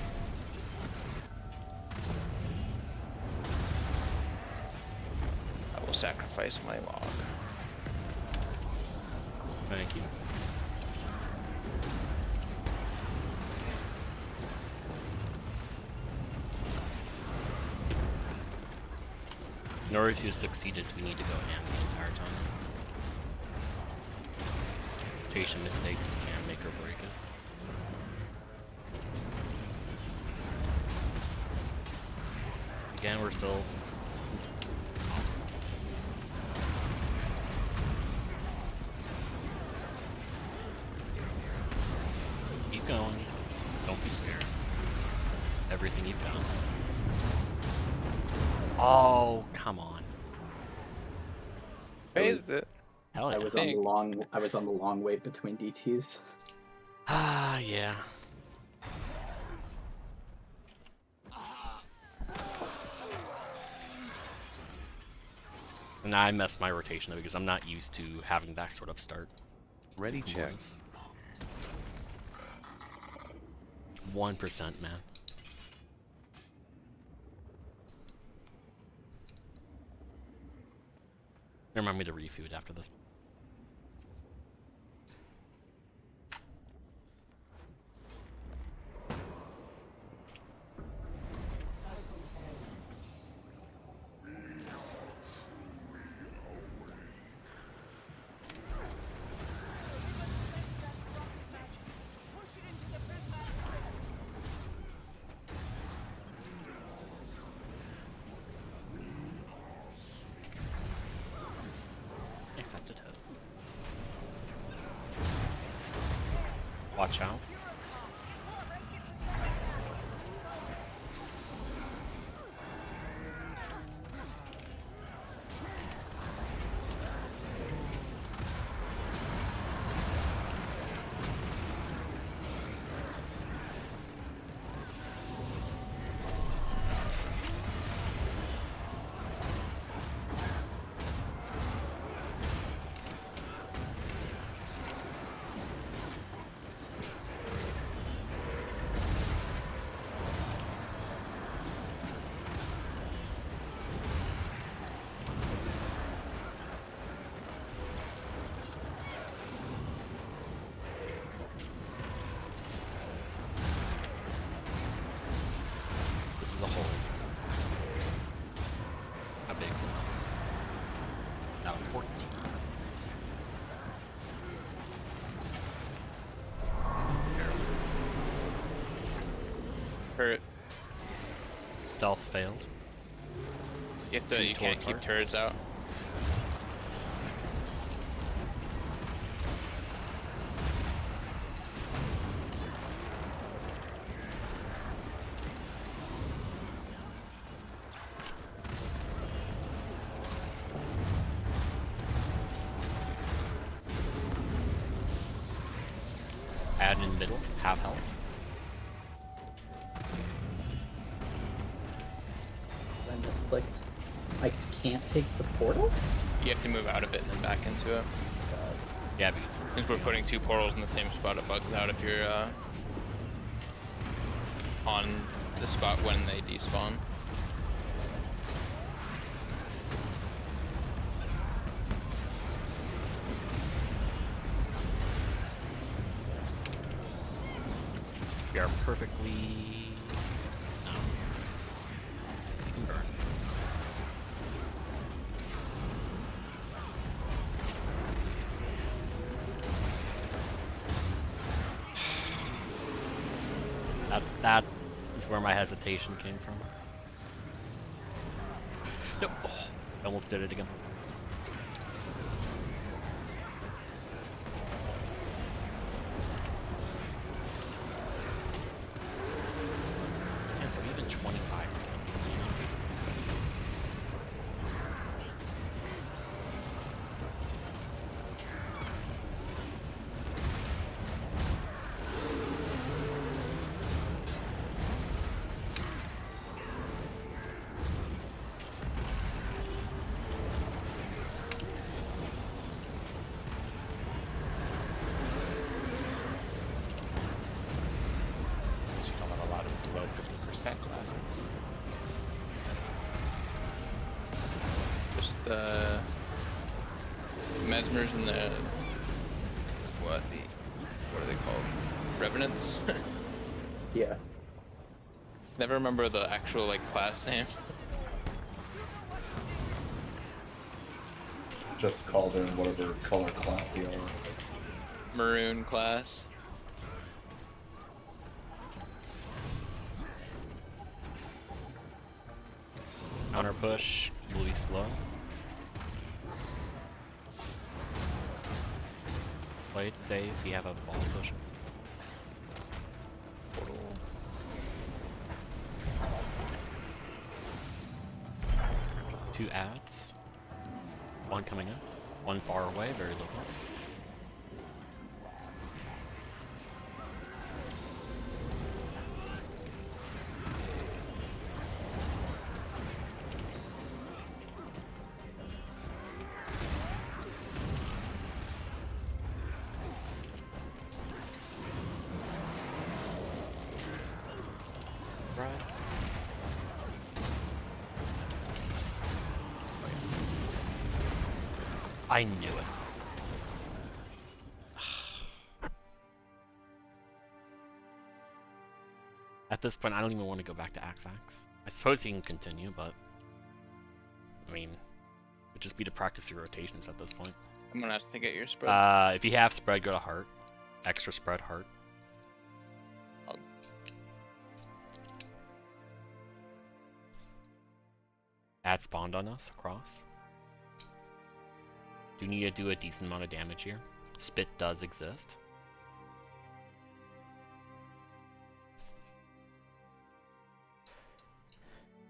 I will sacrifice my log. Thank you. In order to succeed is we need to go ham the entire time. Rotation mistakes can make or break it. Again, we're still... It's possible. Keep going. Don't be scared. Everything you've done. Oh, come on. Phased it. Hell yeah. I was on the long wait between DTs. Ah, yeah. And I messed my rotation up because I'm not used to having that sort of start. Ready check. 1%, man. Remind me to refood after this. Accepted hope. Watch out. This is a hole. How big? That was 14. Hurt. Stealth failed. You can't keep turrets out. Add in middle, have health. I misclicked. I can't take the portal? You have to move out of it and then back into it. Yeah, because Since we're putting two portals in the same spot, it bugs out if you're on the spot when they despawn. are perfectly... No. You can burn. That is where my hesitation came from. Nope. Oh, I almost did it again. So even 25%. You don't have a lot of below 50% classes. Just the mesmers and the what are they called? Revenants? Yeah. Never remember the actual like class name. Just call them whatever color class they are. Maroon class. Counter push, really slow. Play it safe, you have a ball push. Portal. Two ads. One coming in. One far away, very low. I knew it. At this point, I don't even want to go back to Axe. I suppose he can continue, but I mean, it'd just be to practice your rotations at this point. I'm gonna have to get your spread. If you have spread, go to Heart. Extra spread Heart. Add spawned on us across. Do need to do a decent amount of damage here. Spit does exist.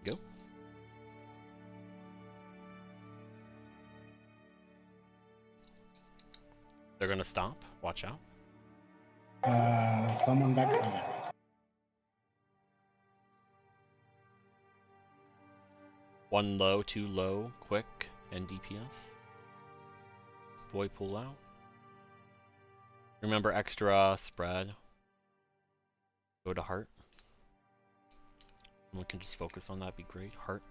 Go. They're gonna stomp. Watch out. Someone back there. One low, two low, quick, and DPS. Boy pull out. Remember extra spread. Go to Heart. Someone can just focus on that, be great. Heart.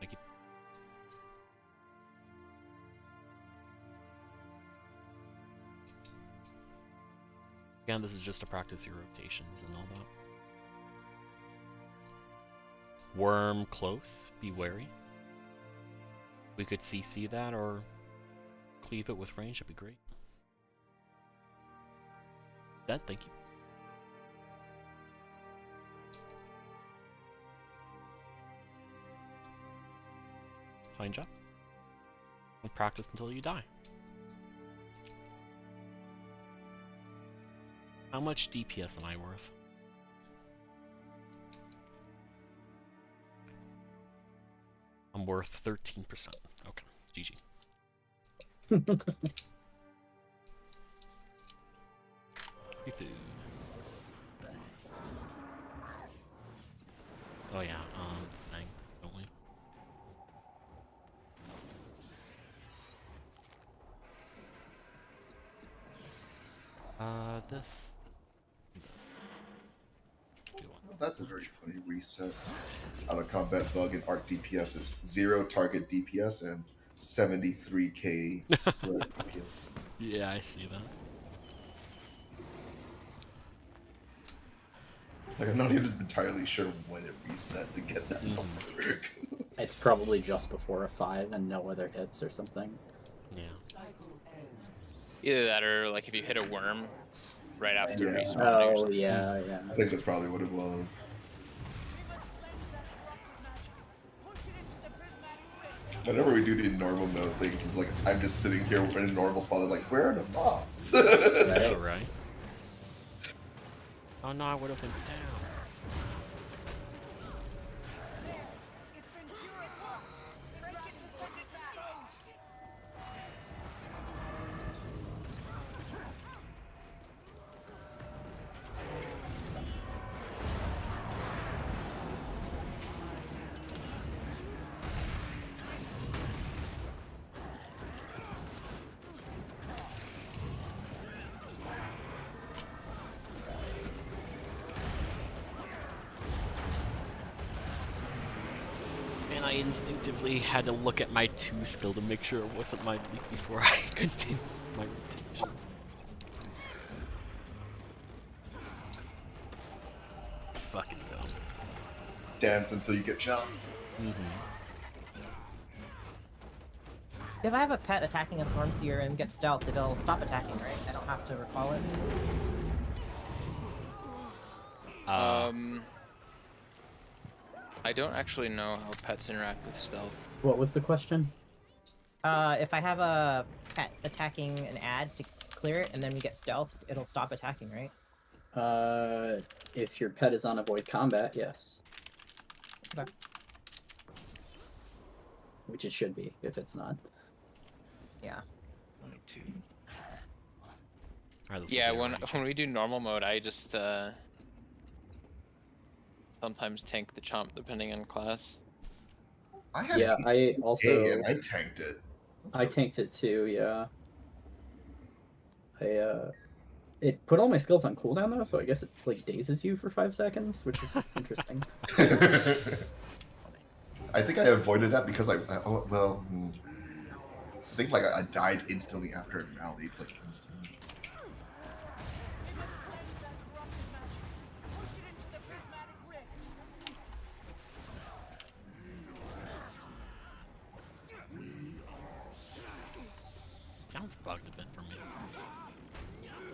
Thank you. Again, this is just to practice your rotations and all that. Worm close, be wary. We could CC that or cleave it with range, that'd be great. Dead, thank you. Fine job. And practice until you die. How much DPS am I worth? I'm worth 13%. Okay, GG. Free food. Oh yeah, thing, don't we? This. That's a very funny reset. Out of combat bug in arc DPS is 0 target DPS and 73k spread DPS. Yeah, I see that. It's like I'm not even entirely sure when it reset to get that number. It's probably just before a 5 and no other hits or something. Yeah. Either that or like if you hit a worm right after Yeah. respawning or Oh, something. yeah, yeah. I think that's probably what it was. Whenever we do these normal mode things, it's like I'm just sitting here in a normal spot. I'm like, where are the mobs? Right. Right. Oh no, I would have been down. And I instinctively had to look at my 2 skill to make sure it wasn't my leak before I continued my rotation. Fucking dumb. Dance until you get jumped. If I have a pet attacking a Storm Seer and gets stealth, it'll stop attacking, right? I don't have to recall it. I don't actually know how pets interact with stealth. What was the question? If I have a pet attacking an ad to clear it and then we get stealth, it'll stop attacking, right? If your pet is on avoid combat, yes. Okay. Which it should be, if it's not. Yeah. Only 2. Alright, Yeah, when we do normal mode, I just sometimes tank the chomp depending on class. I had Yeah, I also and I tanked it. I tanked it too, yeah. It put all my skills on cooldown though, so I guess it like dazes you for 5 seconds, which is interesting. I think I avoided that because I think like I died instantly after it rallied, like instantly. Sounds bugged a bit for me.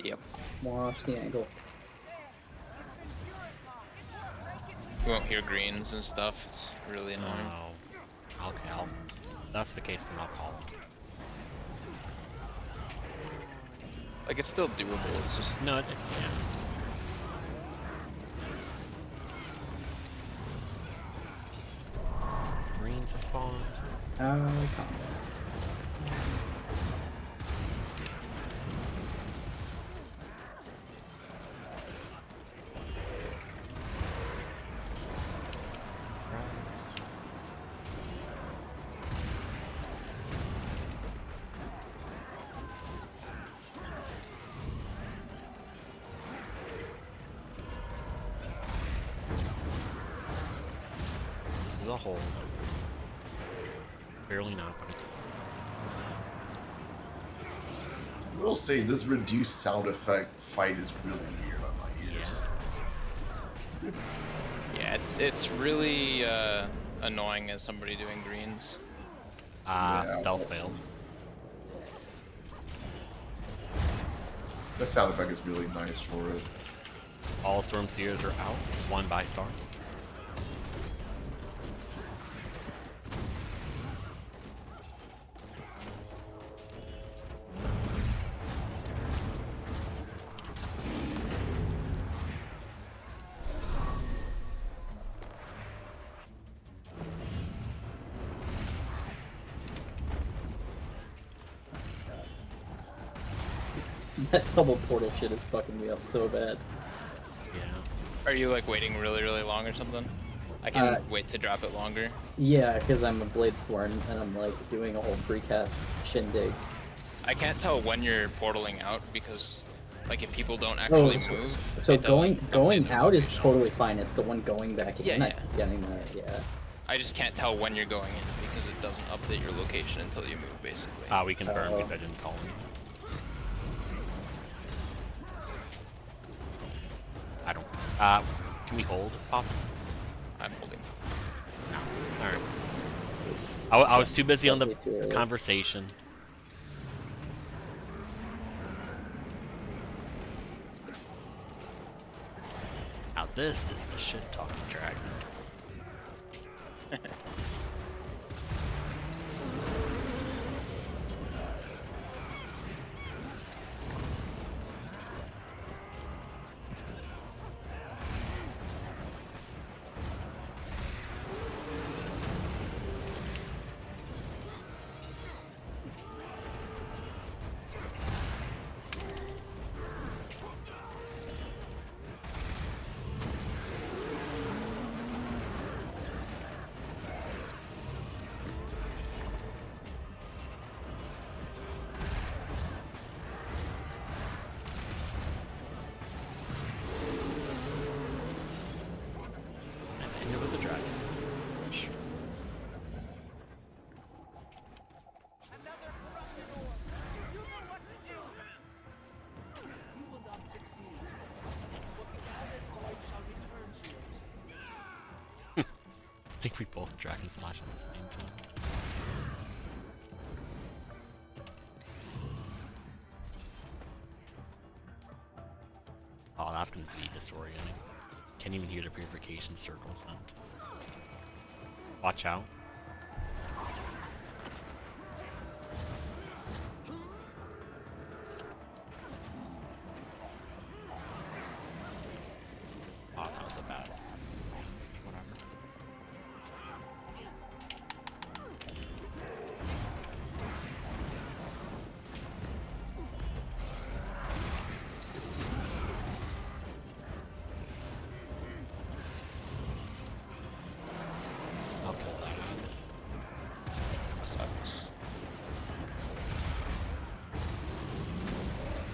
Yep. Watch the angle. You won't hear greens and stuff. It's really annoying. Oh. Okay, if that's the case, then I'll call him. Like it's still doable. It's just No, yeah. Greens have spawned. Combat. Rats. This is a hold. Barely not, but it is. I will say this reduced sound effect fight is really weird on my ears. yeah, it's really annoying as somebody doing greens. Yeah, Stealth failed. The sound effect is really nice for it. All Storm Seers are out. 1 by star. That double portal shit is fucking me up so bad. Yeah. Are you like waiting really long or something? I can wait to drop it longer. Yeah, because I'm a Blade Sworn and I'm like doing a whole precast shindig. I can't tell when you're portaling out because like if people don't actually move. So it doesn't come going into out is location. totally fine. It's the one going back in. Yeah, I'm yeah. not getting that. Yeah. I just can't tell when you're going in because it doesn't update your location until you move basically. We confirmed because I didn't call him. I don't. Can Can we hold if possible? I'm holding. No. Alright. It's I was too busy on the probably too early. conversation. Now this is the shit-talking dragon. Nice hit with the dragon. Push. I think we both dragon slash at the same time. Oh, that's gonna be disorienting. Can't even hear the purification circle sound. Watch out. Oh, that was a bad. Whatever. I'll kill that. Sucks.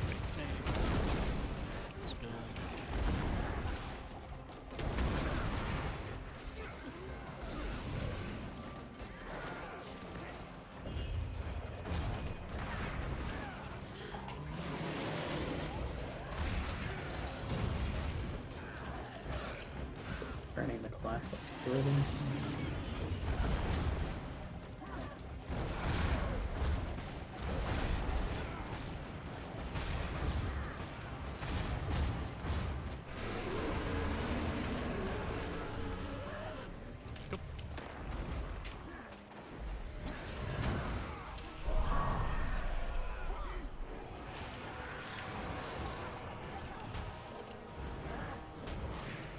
Great save. Let's go. Turning the class up further. Let's go.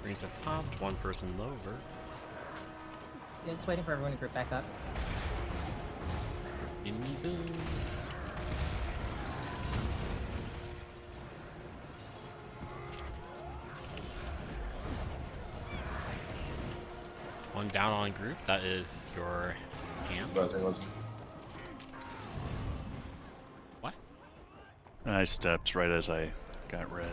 Rings have popped, one person lower. Yeah, just waiting for everyone to group back up. Give me boots. One down on group, that is your hand. What? I stepped right as I got res.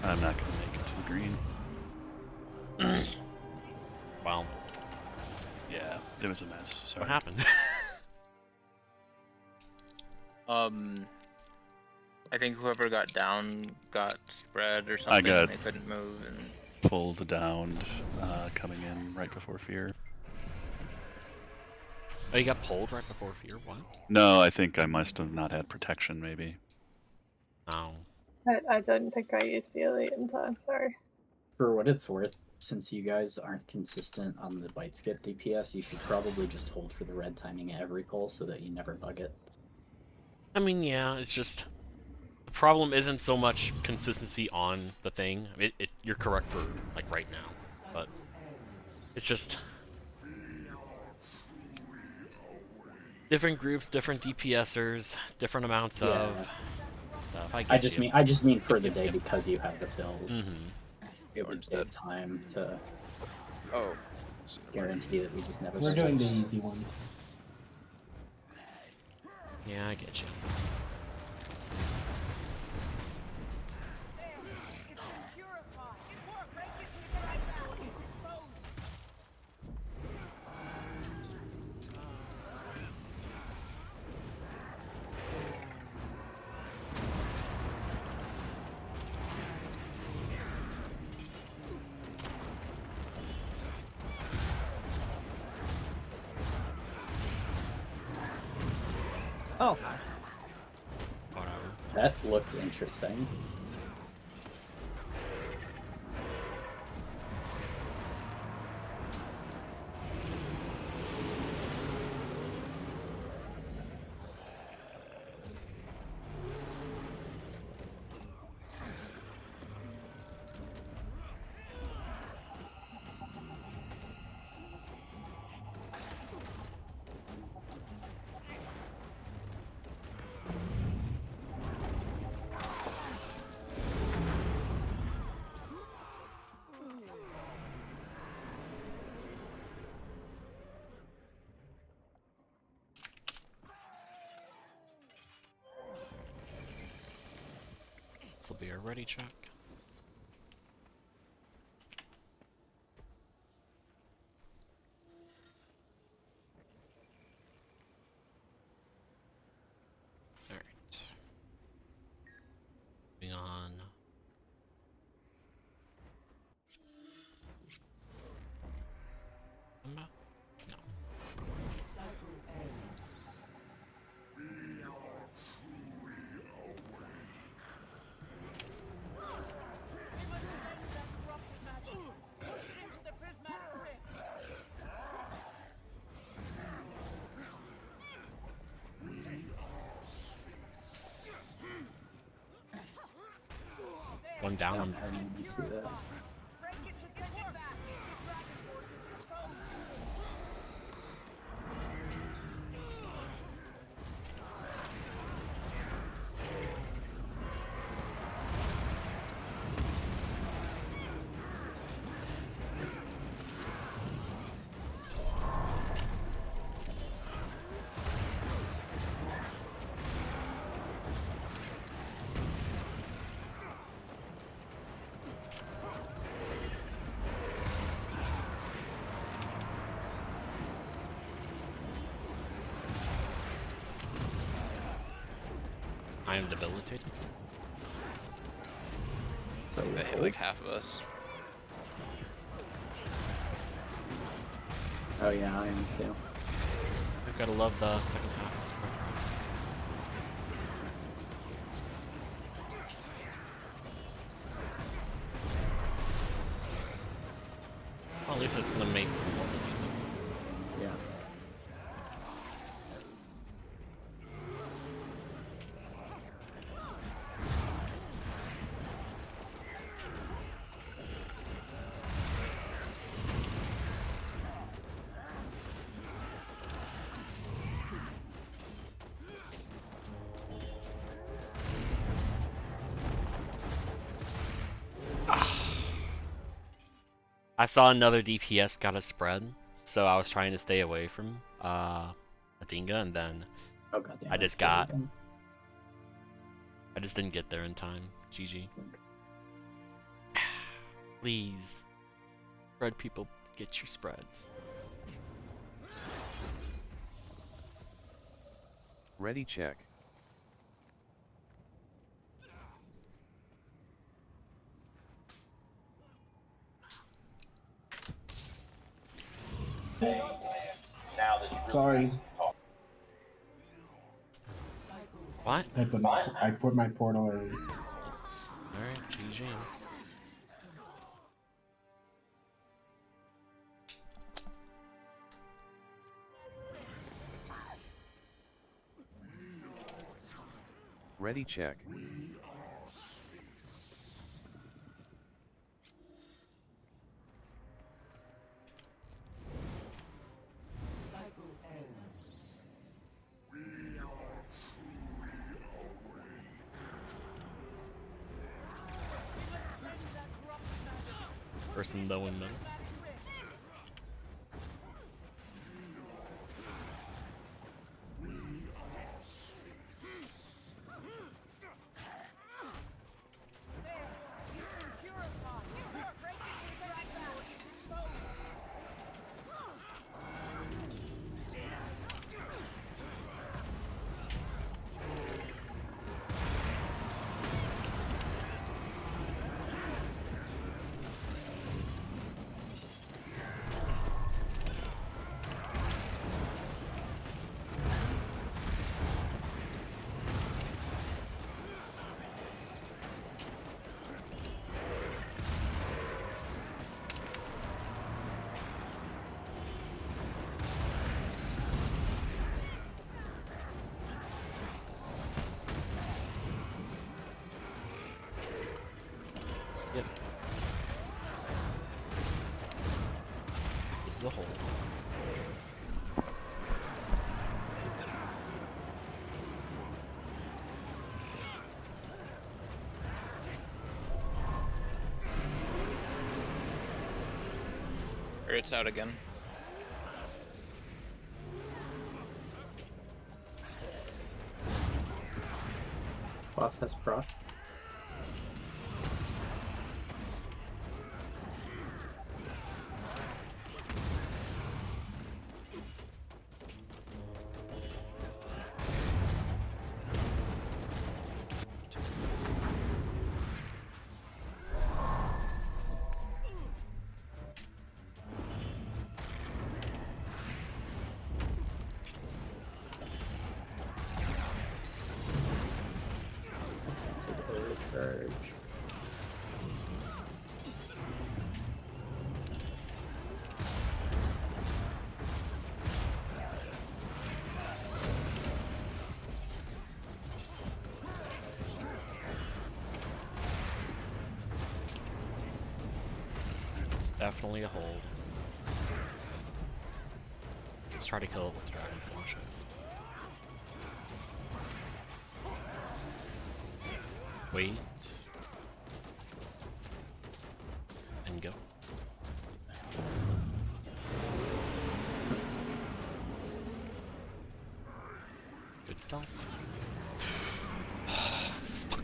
I'm not gonna make it to the green. Wow. Yeah, it was a mess. Sorry. What happened? I think whoever got down got spread or something. I got- and they couldn't move, and Pulled down, coming in right before fear. Oh, you got pulled right before fear? What? No, I think I must have not had protection, maybe. Oh. I don't think I used the elite in time, sorry. For what it's worth, since you guys aren't consistent on the bite skip DPS, you should probably just hold for the red timing at every pull so that you never bug it. I mean, yeah, it's just the problem isn't so much consistency on the thing. I mean, you're correct for like right now, but it's just different groups, different DPSers, different amounts of stuff. I just mean for the day Yep. because you have the fills. Mm-hmm. It would take time to oh, guarantee that we just never. We're bug doing it. the easy ones. Yeah, I get you. Oh, okay. Whatever. That looked interesting. This will be a ready check. Alright. Moving on. No. One down. I didn't even see that. I am debilitated. So I hit like half of us. Oh yeah, I am too. I've gotta love the second half of Spread. Well, at least it's gonna make more this season. Yeah. I saw another DPS got a spread, so I was trying to stay away from Adinga, and then Oh goddamn. I just got. I just didn't get there in time. GG. Please, spread people, get your spreads. Ready check. Sorry, What? I put my portal early. Alright, GG. Ready check. Person though in middle. It's out again. Boss has proc. That's an early charge. It's definitely a hold. Let's try to kill it with Dragon Slashes. Wait. And go. Good stuff. Fuck.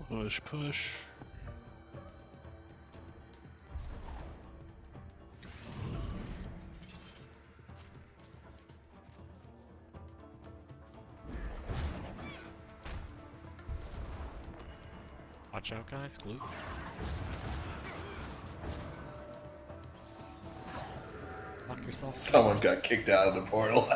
Push, push. Watch out, guys. Glue. Lock yourself. Someone got kicked out of the portal.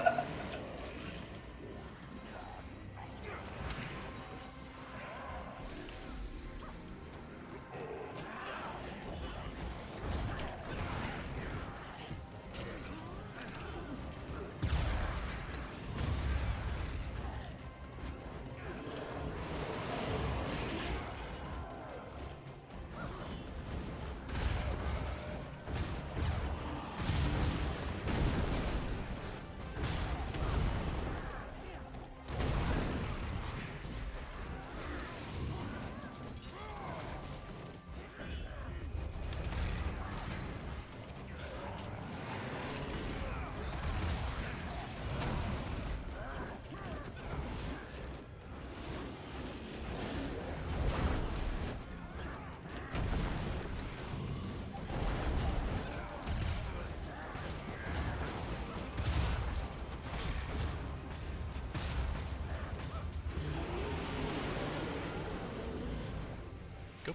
Go.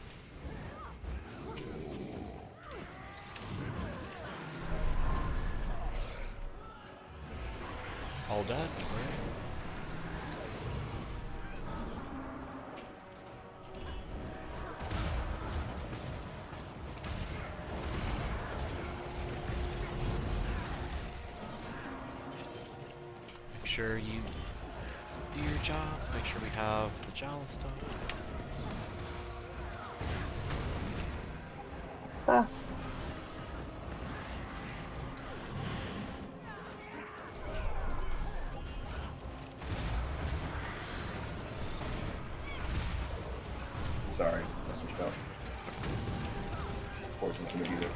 All dead. Great. Make sure you do your jobs. Make sure we have the Jowl stuff. Ah, Sorry, I switched out. Poison's gonna be there.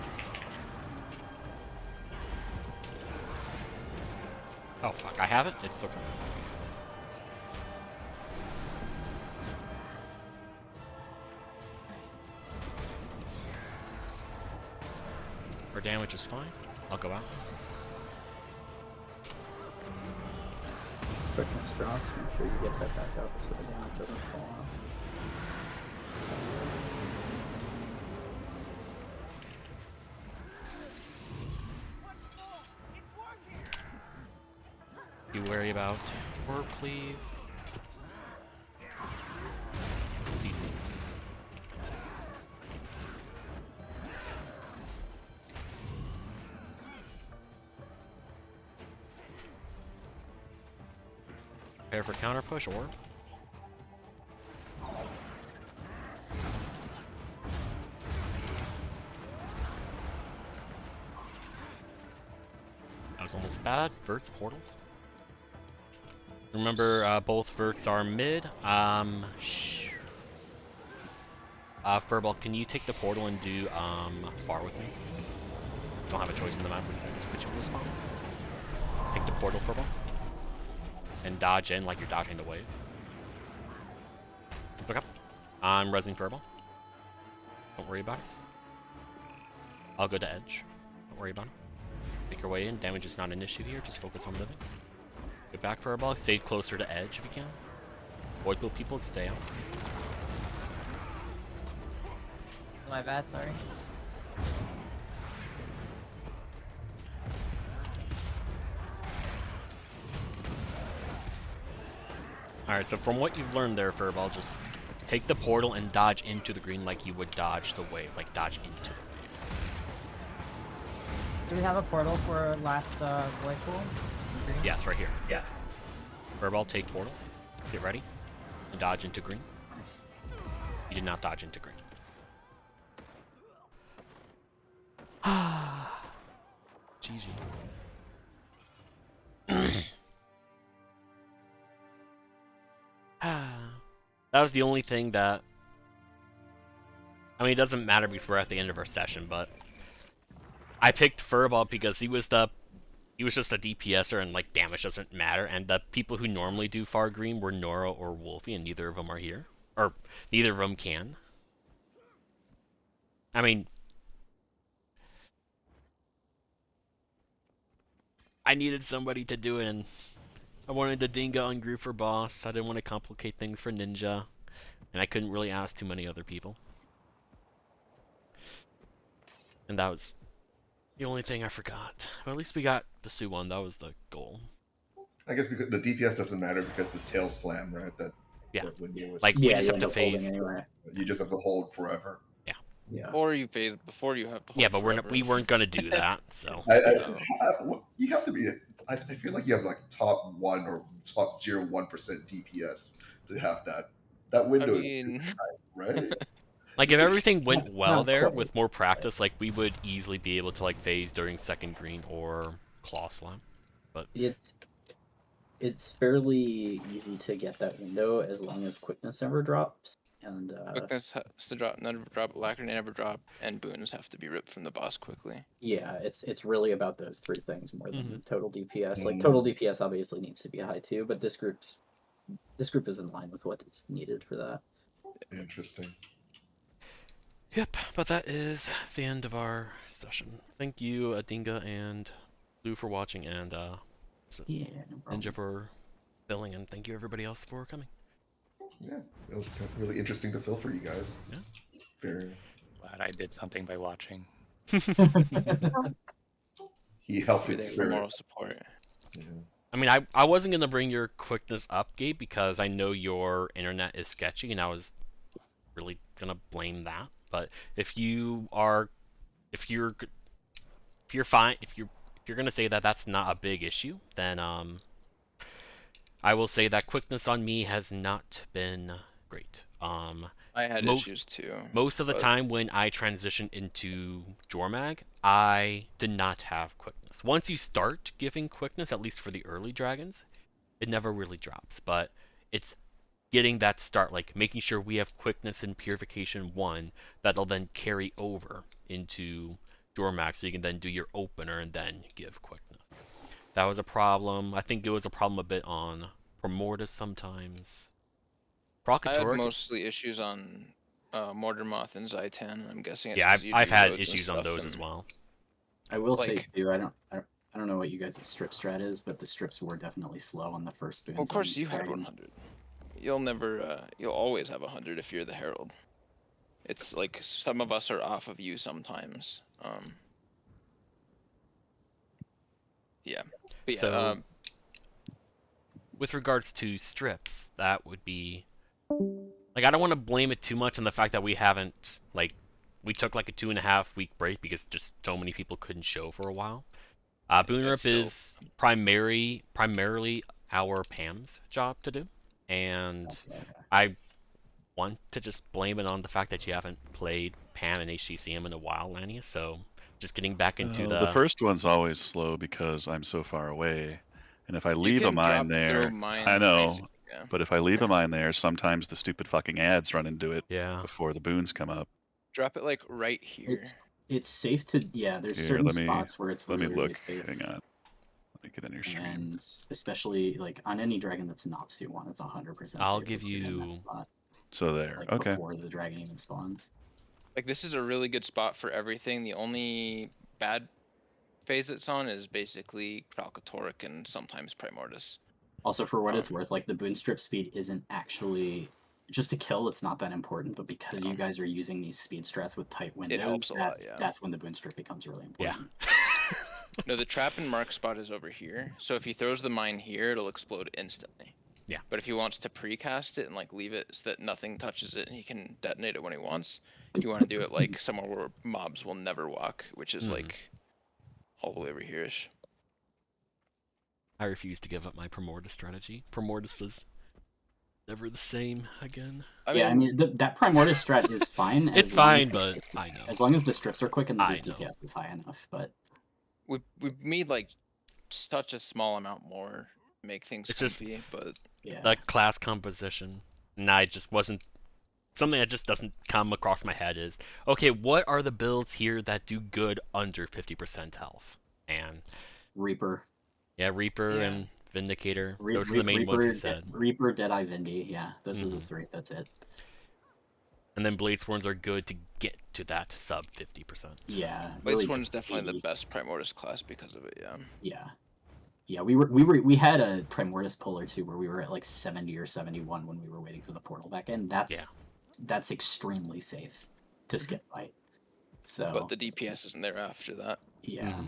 Oh fuck, I have it? It's okay. Our damage is fine. I'll go out. Quickness drops, make sure you get that back up so the damage doesn't fall off. You worry about Warp Cleave. CC. Prepare for counter push or that was almost bad. Verts, portals. Remember, both verts are mid. Furball, can you take the portal and do bar with me? Don't have a choice in the map. Just put you in the spawn. Take the portal, Furball. And dodge in like you're dodging the wave. Look up. I'm resing Furball. Don't worry about it. I'll go to edge. Don't worry about it. Make your way in. Damage is not an issue here. Just focus on living. Get back Furball. Stay closer to edge if you can. Void pool people, stay out. My bad, sorry. Alright, so from what you've learned there, Furball, just take the portal and dodge into the green like you would dodge the wave, like dodge into the wave. Do we have a portal for last void pool? Green? Yes, right here. Yeah. Furball, take portal. Get ready. And dodge into green. You did not dodge into green. GG. That was the only thing that... I mean, it doesn't matter because we're at the end of our session, but... I picked Furball because he was just a DPSer and, like, damage doesn't matter, and the people who normally do far green were Nora or Wolfie, and neither of them are here. Or, neither of them can. I mean... I needed somebody to do it, and I wanted the Dinga ungroup for boss. I didn't want to complicate things for Ninja, and I couldn't really ask too many other people. And that was the only thing I forgot. But at least we got the Sue one. That was the goal. I guess because the DPS doesn't matter because the tail slam, right? That window was like just, we just have to phase. Anyway. You just have to hold forever. Yeah. Or you phase before you have to hold. Yeah, but forever. we weren't gonna do that. So you have to be. I feel like you have like top 1 or top 0.1% DPS to have that. That window is tight, right? Like if everything went well Not there quite. with more practice, like we would easily be able to like phase during second green or claw slam. But It's fairly easy to get that window as long as quickness never drops. And Quickness has to drop, never drop, Alacrity never drop, and boons have to be ripped from the boss quickly. yeah, it's really about those 3 things more than total DPS. Like Mhm. total DPS obviously needs to be high too, but this group is in line with what is needed for that. Interesting. yep, but that is the end of our session. Thank you, Adinga and Lou for watching, and Yeah, no problem. Ninja for filling, and thank you everybody else for coming. Yeah, it was really interesting to fill for you guys. Yeah. Very. Glad I did something by watching. He helped You're in there for spirit. moral support. Yeah. I mean, I wasn't gonna bring your quickness up, Gabe, because I know your internet is sketchy, and I was really gonna blame that. But if you're fine, if you're gonna say that that's not a big issue, then I will say that quickness on me has not been great. I had issues too. Most of the but time when I transitioned into Jormag, I did not have quickness. Once you start giving quickness, at least for the early dragons, it never really drops. But it's getting that start, like making sure we have quickness in Purification 1 that'll then carry over into Jormag, so you can then do your opener and then give quickness. That was a problem. I think it was a problem a bit on Promortis sometimes. I had Prockatoric, mostly issues on Mortar Moth and Zaitan. I'm guessing it's yeah, 'cause you I've do had roads and issues on stuff those as and- well. I will say Like- too, I don't know what you guys' strip strat is, but the strips were definitely slow on the first boons. Well, of course on you had Dragon. 100. You'll never, you'll always have 100 if you're the Herald. It's like some of us are off of you sometimes. Yeah. But yeah, So- With regards to strips, that would be like, I don't want to blame it too much on the fact that we haven't, like, we took like a 2.5 week break because just so many people couldn't show for a while. Boon It's Rip still- is primarily our Pam's job to do, and Okay. I want to just blame it on the fact that you haven't played Pam and HTcm in a while, Lanny. So just getting back into The first one's always slow because I'm so far away, and if I you leave a can mine drop there, through mines I know, basically, yeah. but if I leave a mine there, sometimes the stupid fucking ads run into it yeah. before the boons come up. Drop it like right here. It's safe to there's Here, certain let me- spots where it's Let me really, really look. safe. Hang on. Let me get in your stream. And especially like on any dragon that's not C1, it's 100%. I'll safe to give put it in that you- spot, So there. like Okay. before the dragon even spawns. Like this is a really good spot for everything. The only bad phase it's on is basically Kralkatoric and sometimes Primordius. Also, for what it's worth, like the boon strip speed isn't actually just to kill. It's not that important, but because you guys are using these speed strats with tight windows, helps a lot, yeah. that's when the boon strip becomes really Yeah. important. No, the trap and mark spot is over here. So if he throws the mine here, it'll explode instantly. Yeah. But if he wants to precast it and like leave it so that nothing touches it and he can detonate it when he wants, you want to do it like somewhere where mobs will never walk, which is Mhm. like all the way over here-ish. I refuse to give up my Primordius strategy. Primordius is never the same again. I mean that Primordius strat is fine. It's as long as fine, the but strips- I know. as long as the strips are quick and the I boot know. DPS is high enough. But We've made like such a small amount more to make things It's just- comfy, but yeah, The class composition, and I just wasn't something that just doesn't come across my head is, okay, what are the builds here that do good under 50% health? And Reaper, yeah, Reaper Yeah. and Vindicator, Re- those are the main Reaper, ones you said. Reaper, Deadeye, Vindy. Yeah, those are the Mhm. three. That's it. And then Bladesworns are good to get to that sub 50%. Yeah, Blade really Sworn's just definitely the 80. best Primordius class because of it, yeah. Yeah. We had a Primordius pull or two where we were at like 70 or 71 when we were waiting for the portal back in. That's extremely safe to skip fight. So But the DPS isn't there after that. yeah. Mhm.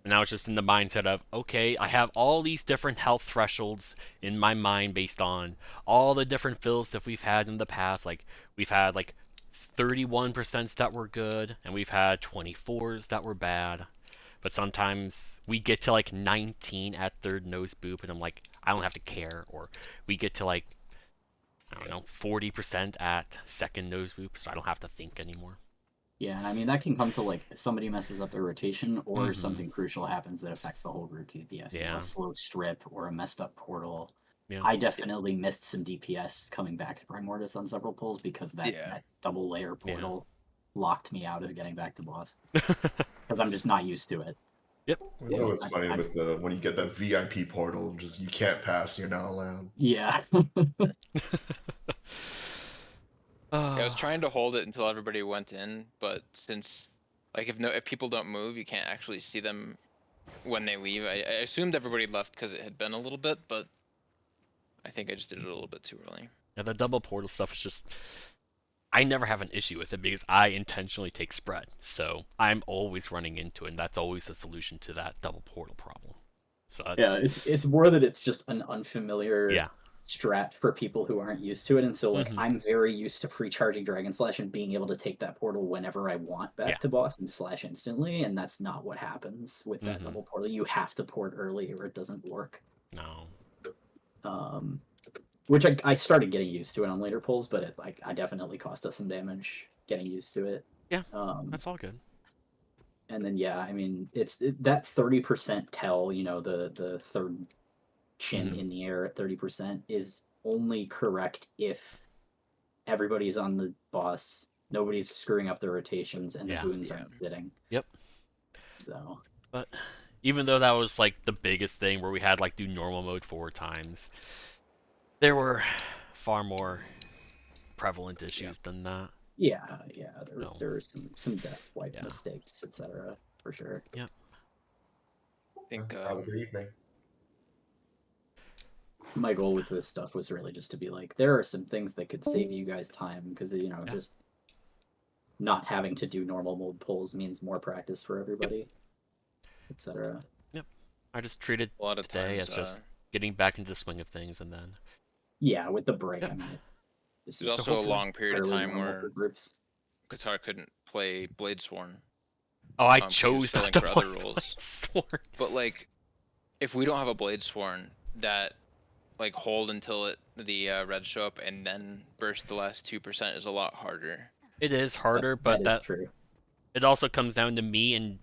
And now it's just in the mindset of, okay, I have all these different health thresholds in my mind based on all the different fills that we've had in the past. Like, we've had like 31% that were good, and we've had 24s that were bad. But sometimes we get to like 19 at third nose boop, and I'm like, I don't have to care. Or we get to like, I don't know, 40% at second nose boop, so I don't have to think anymore. Yeah, and I mean that can come to like somebody messes up their rotation or Mhm. something crucial happens that affects the whole route to DPS. You know, Yeah. a slow strip or a messed up portal. Yeah. I definitely missed some DPS coming back to Primordius on several pulls because that, Yeah. that double layer Yeah. portal locked me out of getting back to boss because I'm just not used to it. Yep. It's always funny with the when you get that VIP portal, just you can't pass, you're not allowed. Yeah. Yeah, I was trying to hold it until everybody went in, but since like if people don't move, you can't actually see them when they leave. I assumed everybody left because it had been a little bit, but I think I just did it a little bit too early. Yeah, the double portal stuff is just, I never have an issue with it because I intentionally take spread. So I'm always running into it, and that's always the solution to that double portal problem. So Yeah, it's more that it's just an unfamiliar yeah. strat for people who aren't used to it, and so like Mhm. I'm very used to pre-charging Dragon Slash and being able to take that portal whenever I want back Yeah. to boss and slash instantly, and that's not what happens with that Mhm. double portal. You have to port early or it doesn't work. No. Which I started getting used to it on later pulls, but it like I definitely cost us some damage getting used to it. Yeah, Um, that's all good. and then yeah, I mean that 30% tell, you know, the third chin Mhm. in the air at 30% is only correct if everybody's on the boss, nobody's screwing up their rotations, and Yeah. the boons Yeah. aren't sitting. Yep. So But Even though that was like the biggest thing where we had like do normal mode 4 times, there were far more prevalent issues than that. Yeah, No. there were some death wipe Yeah. mistakes, etc. For sure. Yep. I think Have a good evening. My goal with this stuff was really just to be like, there are some things that could save you guys time, because you know, just not having to do normal mode pulls means more practice for everybody, etc. Yep. I just treated a lot of today times, as just getting back into the swing of things, and then Yeah, with the break, Yeah. I mean, this there's is also a this is long period of fairly time normal where for groups. Qatar couldn't play Bladesworn. oh, I He was chose filling not to for play other roles. Bladesworn. But like, if we don't have a Bladesworn that like hold until the reds show up and then burst the last 2% is a lot harder. It is harder, That but is true. it also comes down to me and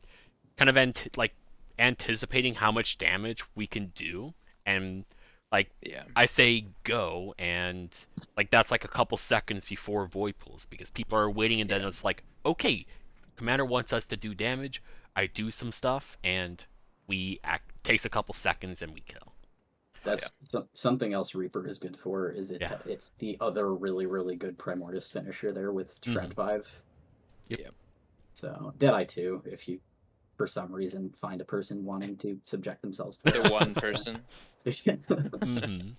kind of anticipating how much damage we can do, and like Yeah. I say go, and like that's like a couple seconds before void pulls because people are waiting, and then it's like, okay, commander wants us to do damage. I do some stuff, and takes a couple seconds, and we kill. That's something else Reaper is good for. Is it's the other really good Primordius finisher there with Trent Vive. Yep. So Deadeye 2, if you for some reason find a person wanting to subject themselves to The that. one person. Mm-hmm.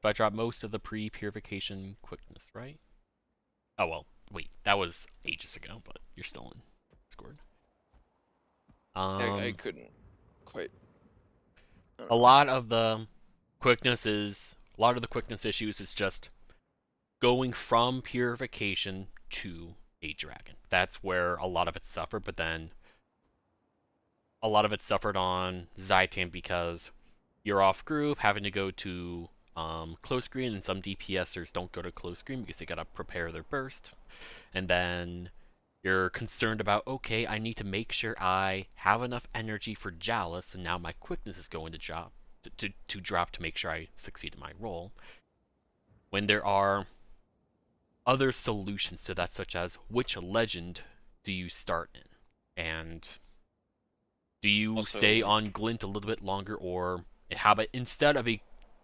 But I dropped most of the pre-purification quickness, right? Oh well, wait, that was ages ago, but you're still in Discord. I couldn't quite. A lot of the quickness issues is just going from purification to a dragon. That's where a lot of it suffered, but then a lot of it suffered on Zytan because you're off group, having to go to close screen, and some DPSers don't go to close screen because they gotta prepare their burst. And then you're concerned about, okay, I need to make sure I have enough energy for Chalice, so now my quickness is going to drop to drop to make sure I succeed in my role. When there are other solutions to that, such as which legend do you start in, and do you Also, stay on Glint a little bit longer, or how about instead of a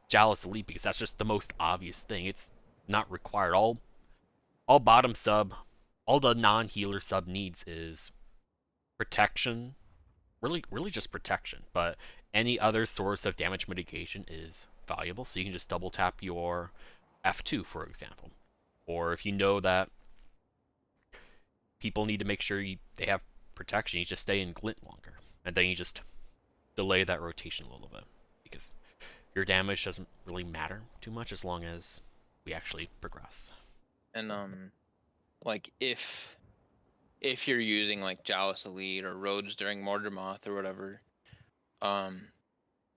Chalice Elite, because that's just the most obvious thing. It's not required. All bottom sub, all the non-healer sub needs is protection. Really just protection. But any other source of damage mitigation is valuable. So you can just double tap your F2, for example. Or if you know that people need to make sure they have protection, you just stay in Glint longer. And then you just delay that rotation a little bit. Because your damage doesn't really matter too much as long as we actually progress. And like if you're using like Chalice Elite or Rhodes during Mortarmoth or whatever,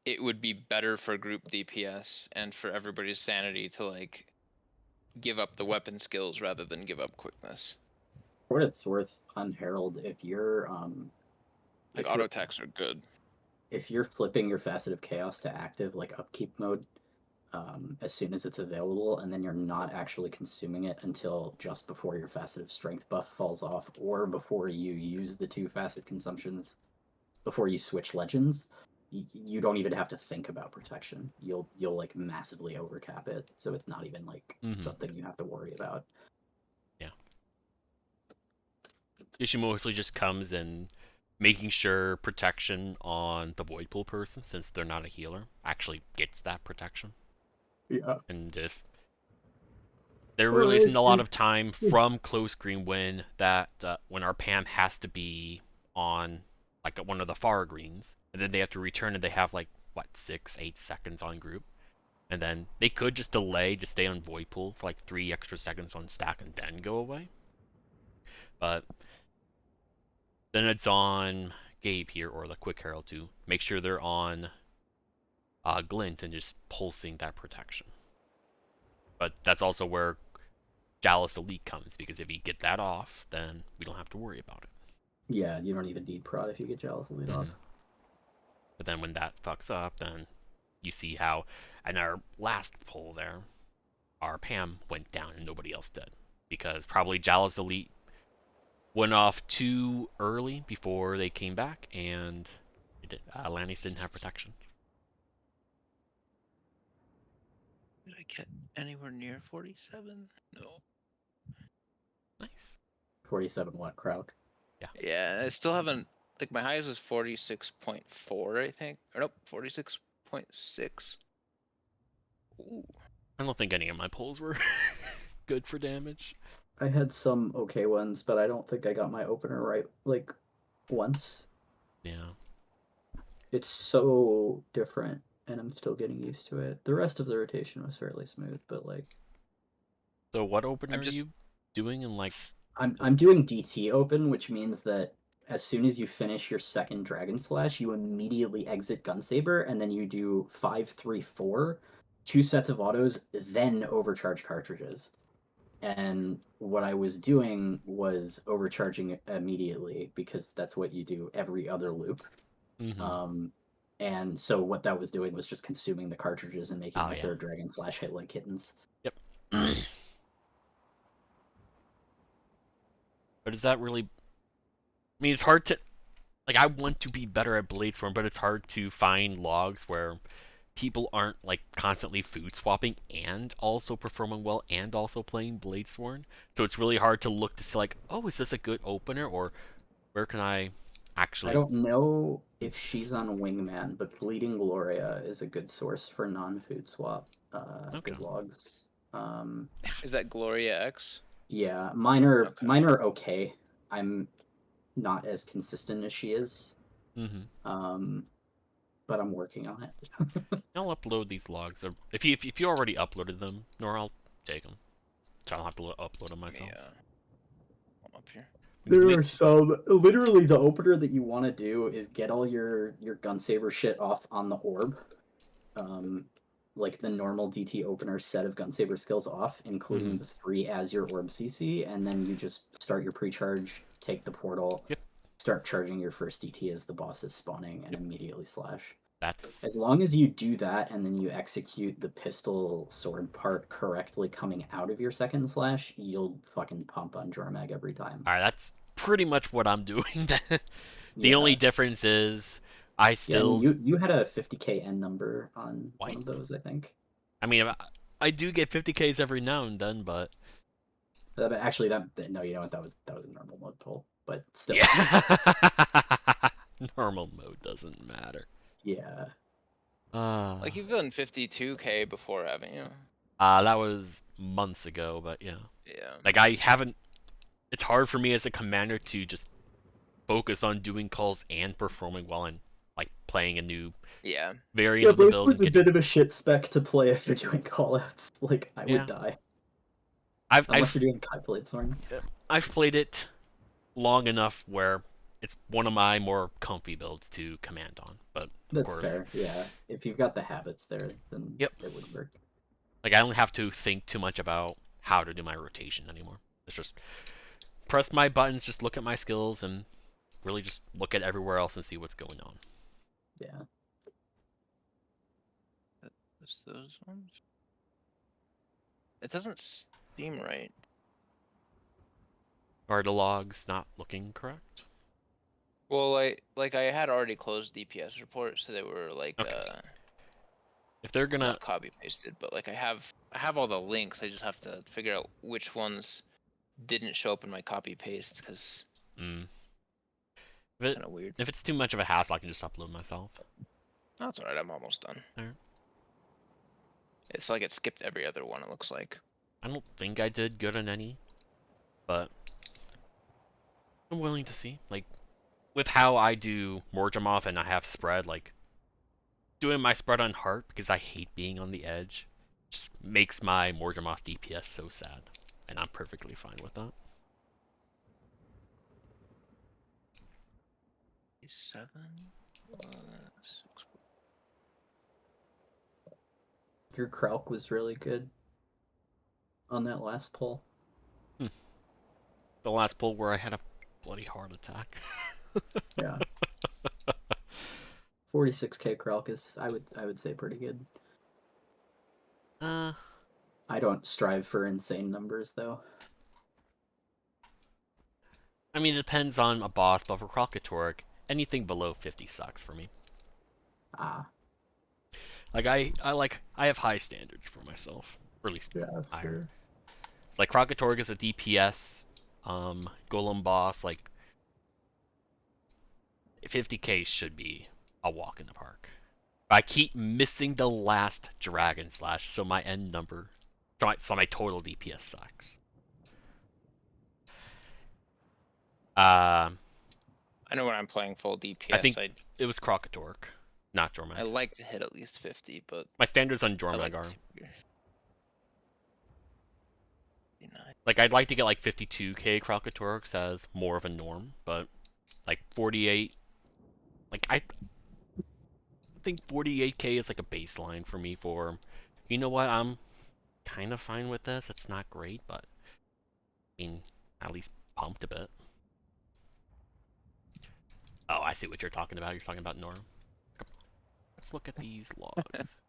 it would be better for group DPS and for everybody's sanity to like give up the weapon skills rather than give up quickness. For what it's worth, on Herald, if you're like auto attacks are good. If you're flipping your Facet of Chaos to active, like upkeep mode, as soon as it's available, and then you're not actually consuming it until just before your Facet of Strength buff falls off, or before you use the 2 facet consumptions, before you switch legends, you don't even have to think about protection. You'll like massively overcap it, so it's not even like something you have to worry about. Yeah. Issue mostly just comes in making sure protection on the Void Pool person, since they're not a healer, actually gets that protection. Yeah. And if there really isn't a lot of time from close screen when our Pam has to be on like one of the far greens, and then they have to return, and they have like what 6-8 seconds on group, and then they could just delay, just stay on Void Pool for like 3 extra seconds on stack and then go away. But then it's on Gabe here or the QuitarHero to make sure they're on Glint and just pulsing that protection. But that's also where Chalice Elite comes, because if you get that off, then we don't have to worry about it. Yeah, you don't even need prod if you get Chalice Elite off. But then when that fucks up, then you see how, in our last pull there, our Pam went down and nobody else did. Because probably Chalice Elite went off too early before they came back, and Lannis didn't have protection. Did I get anywhere near 47? No. Nice. 47 what, Krauk? Yeah, I still haven't. Like my highest was 46.4, I think. Or nope, 46.6. Ooh. I don't think any of my pulls were good for damage. I had some okay ones, but I don't think I got my opener right, like, once. Yeah. It's so different, and I'm still getting used to it. The rest of the rotation was fairly smooth, but, like... So what opener are you doing in, like... I'm doing DT open, which means that as soon as you finish your second Dragon Slash, you immediately exit Gunsaber, and then you do 5-3-4, 2 sets of autos, then overcharge cartridges. And what I was doing was overcharging immediately, because that's what you do every other loop. Mm-hmm. And so what that was doing was just consuming the cartridges and making my third Dragon Slash hit like kittens. Yep. But is that really... I mean, it's hard to... Like, I want to be better at Bladestorm, but it's hard to find logs where people aren't, like, constantly food swapping and also performing well and also playing Bladesworn. So it's really hard to look to see, like, oh, is this a good opener, or where can I actually... I don't know if she's on Wingman, but Bleeding Gloria is a good source for non-food swap good logs. Is that Gloria X? Yeah, mine are okay. I'm not as consistent as she is. Mm-hmm. But I'm working on it. I'll upload these logs. If you already uploaded them, Nor I'll take them. So I'll have to upload them myself. Yeah. I'm up here. There are some. Literally, the opener that you want to do is get all your Gunsaber shit off on the orb. Like the normal DT opener set of Gunsaber skills off, including the 3 as your orb CC, and then you just start your pre-charge, take the portal, start charging your first DT as the boss is spawning, and immediately slash. As long as you do that, and then you execute the pistol sword part correctly coming out of your second slash, you'll fucking pump on Jormag every time. Alright, that's pretty much what I'm doing. The only difference is I still... Yeah, you had a 50k N number on one of those, I think. I mean, I do get 50Ks every now and then, but... Actually, no, you know what, that was a normal mode pull, but still. Yeah. Normal mode doesn't matter. Yeah. Like you've done 52k before, haven't you? That was months ago, but yeah. Yeah. Like I haven't... It's hard for me as a commander to just focus on doing calls and performing well and like playing a new variant of the build. Blazebird's a bit of a shit spec to play if you're doing callouts. Like I would die. Unless you're doing Kai Bladesworn. I've played it long enough where it's one of my more comfy builds to command on, but that's fair. Yeah, if you've got the habits there, then it would work. Like I don't have to think too much about how to do my rotation anymore. It's just press my buttons, just look at my skills, and really just look at everywhere else and see what's going on. Yeah. It's those ones. It doesn't seem right. Are the logs not looking correct? Well, I had already closed DPS reports, so they were like if they're gonna not copy pasted, but like I have all the links. I just have to figure out which ones didn't show up in my copy paste because kind of weird. If it's too much of a hassle, I can just upload myself. That's alright. I'm almost done. Alright. It's like it skipped every other one. It looks like. I don't think I did good on any, but I'm willing to see. Like with how I do Morjamoth and I have spread, like doing my spread on Heart because I hate being on the edge just makes my Morjamoth DPS so sad, and I'm perfectly fine with that. 7 Your Krauk was really good on that last pull. The last pull where I had a bloody heart attack. Yeah. 46k Krauk is, I would say, pretty good. I don't strive for insane numbers though. I mean, it depends on a boss, but for Kralkatorg, anything below 50 sucks for me. Ah, Like I have high standards for myself, or at least yeah, that's higher. fair. Like Krokatorg is a DPS, Golem boss. Like 50k should be a walk in the park. I keep missing the last Dragon Slash, so my end number, so my total DPS sucks. I know when I'm playing full DPS, I think it was Krokatorg, not Jormag. I like to hit at least 50, but my standards on I Jormag like are to... like I'd like to get like 52k Krokatorg as more of a norm, but like 48, like I think 48k is like a baseline for me for, you know what, I'm kind of fine with this. It's not great, but I mean, at least pumped a bit. Oh, I see what you're talking about. You're talking about norm. Let's look at these logs.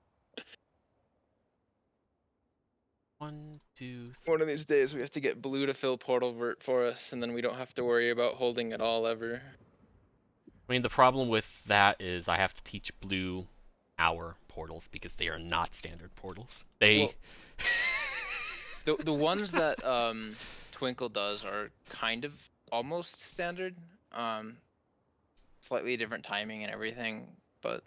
1, 2, 3. One of these days we have to get Blue to fill Portal Vert for us, and then we don't have to worry about holding it all ever. I mean, the problem with that is I have to teach Blue our portals because they are not standard portals. They... Well, the ones that Twinkle does are kind of almost standard. Slightly different timing and everything, but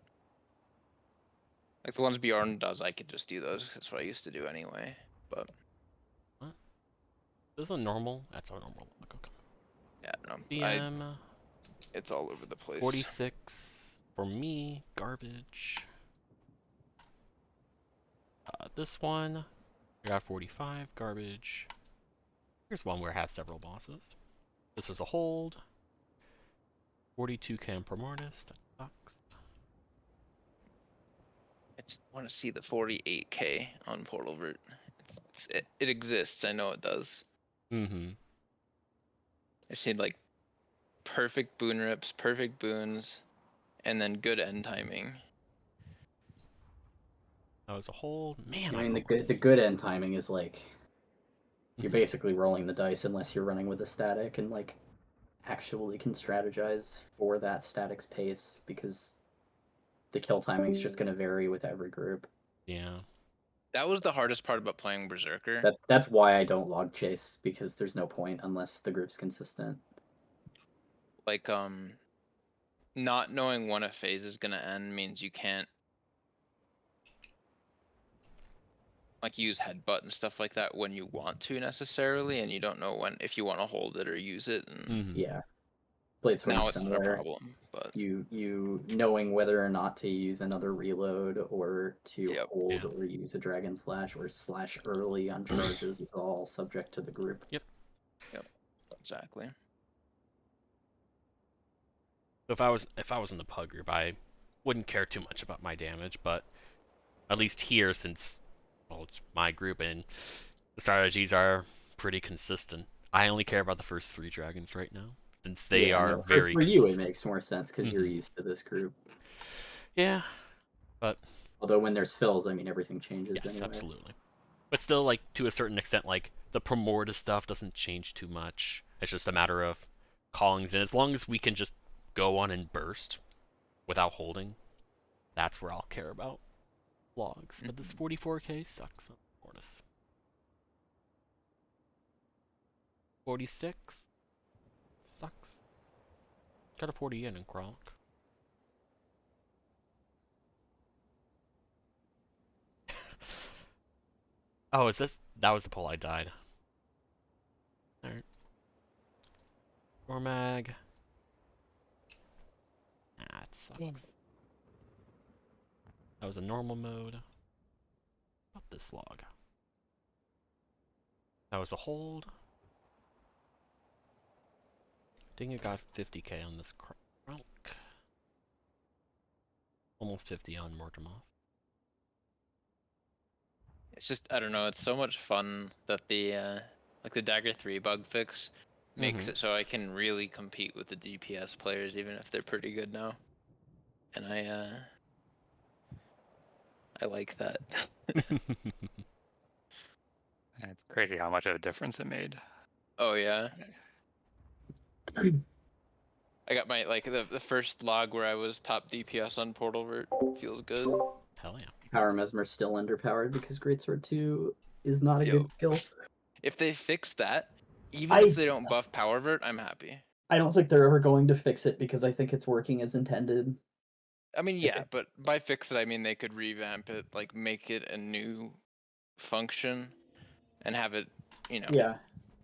like the ones Bjorn does, I could just do those. That's what I used to do anyway. But what? This is a normal. That's a normal log. Okay. Yeah, no. It's all over the place. 46 for me. Garbage. This one, I got 45. Garbage. Here's one where I have several bosses. This is a hold. 42k on Primordius. That sucks. I just want to see the 48k on Portal Vert. It exists. I know it does. Mm-hmm. I just need like perfect boon rips, perfect boons, and then good end timing. That was a hold. Man, I mean, the good end timing is like you're Mhm. basically rolling the dice unless you're running with a static and like actually can strategize for that static's pace, because the kill timing is just going to vary with every group. Yeah. That was the hardest part about playing Berserker. That's why I don't log chase, because there's no point unless the group's consistent. Like not knowing when a phase is gonna end means you can't like use headbutt and stuff like that when you want to necessarily, and you don't know when, if you want to hold it or use it. And Yeah. Blade Sword now is it's not a similar. problem, but You knowing whether or not to use another reload or to hold Yeah. or use a Dragon Slash or slash early on charges is all subject to the group. Yep. Exactly. So if I was in the pug group, I wouldn't care too much about my damage, but at least here, since well, it's my group and the strategies are pretty consistent, I only care about the first 3 dragons right now, since they are no, very for you it makes more sense because you're Mhm. used to this group. Yeah, but although when there's fills, I mean, everything changes yes, anyway. absolutely. But still, like, to a certain extent, like, the Primordius stuff doesn't change too much. It's just a matter of callings, and as long as we can just go on and burst without holding, that's where I'll care about logs. But this 44k sucks on Primordius. 46 sucks. Got a 40 in Kralk. Oh, is this? That was the pull I died. Alright. Gormag. Ah, it sucks. That was a normal mode. What this log? That was a hold. I think it got 50k on this Kralk. Almost 50 on Mortimer. It's just, I don't know, it's so much fun that the like the Dagger 3 bug fix makes it so I can really compete with the DPS players even if they're pretty good now. And I like that. It's crazy how much of a difference it made. Oh yeah. I got my like the first log where I was top DPS on Portal Vert. Feels good. Hell yeah. Power Mesmer's still underpowered because Greatsword 2 is not a Yo. good skill. If they fix that, even if they don't buff Power Vert, I'm happy. I don't think they're ever going to fix it because I think it's working as intended. I mean, yeah, but by fix it, I mean they could revamp it, like make it a new function, and have it, you know, Yeah.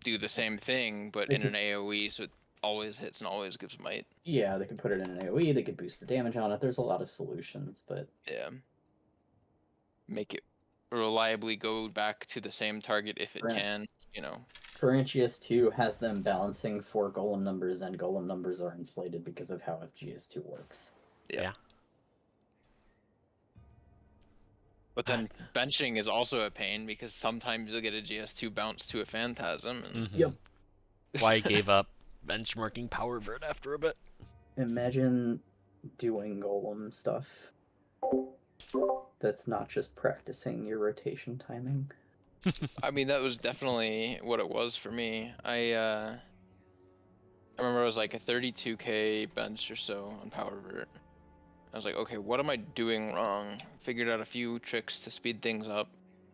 do the same thing, but They in could- an AOE, so it always hits and always gives might. Yeah, they could put it in an AoE, they could boost the damage on it. There's a lot of solutions, but Yeah. Make it reliably go back to the same target if it Right. can, you know. current GS2 has them balancing for golem numbers, and golem numbers are inflated because of how GS2 works. Yeah. But then benching is also a pain because sometimes you'll get a GS2 bounce to a Phantasm. And... Yep. Why I gave up benchmarking Power Vert after a bit. Imagine doing golem stuff that's not just practicing your rotation timing. I mean, that was definitely what it was for me. I remember it was like a 32k bench or so on Power Vert. I was like, okay, what am I doing wrong? Figured out a few tricks to speed things up.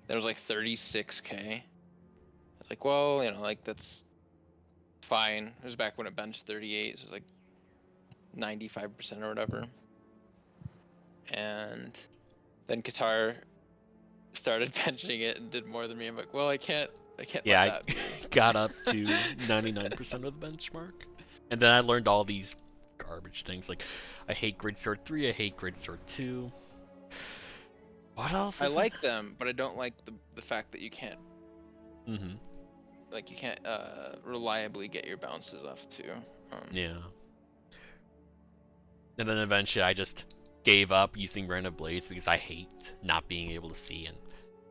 Then it was like 36k. I was like, well, you know, like that's fine. It was back when it benched 38, so it was like 95% or whatever. And then Qatar started benching it and did more than me. I'm like, well, I can't Yeah, let that be. I got up to 99% of the benchmark. And then I learned all these garbage things, like I hate Greatsword 3, I hate Greatsword 2. What else? I like them, but I don't like the fact that you can't like you can't reliably get your bounces off too. Yeah. And then eventually I just gave up using random blades because I hate not being able to see, and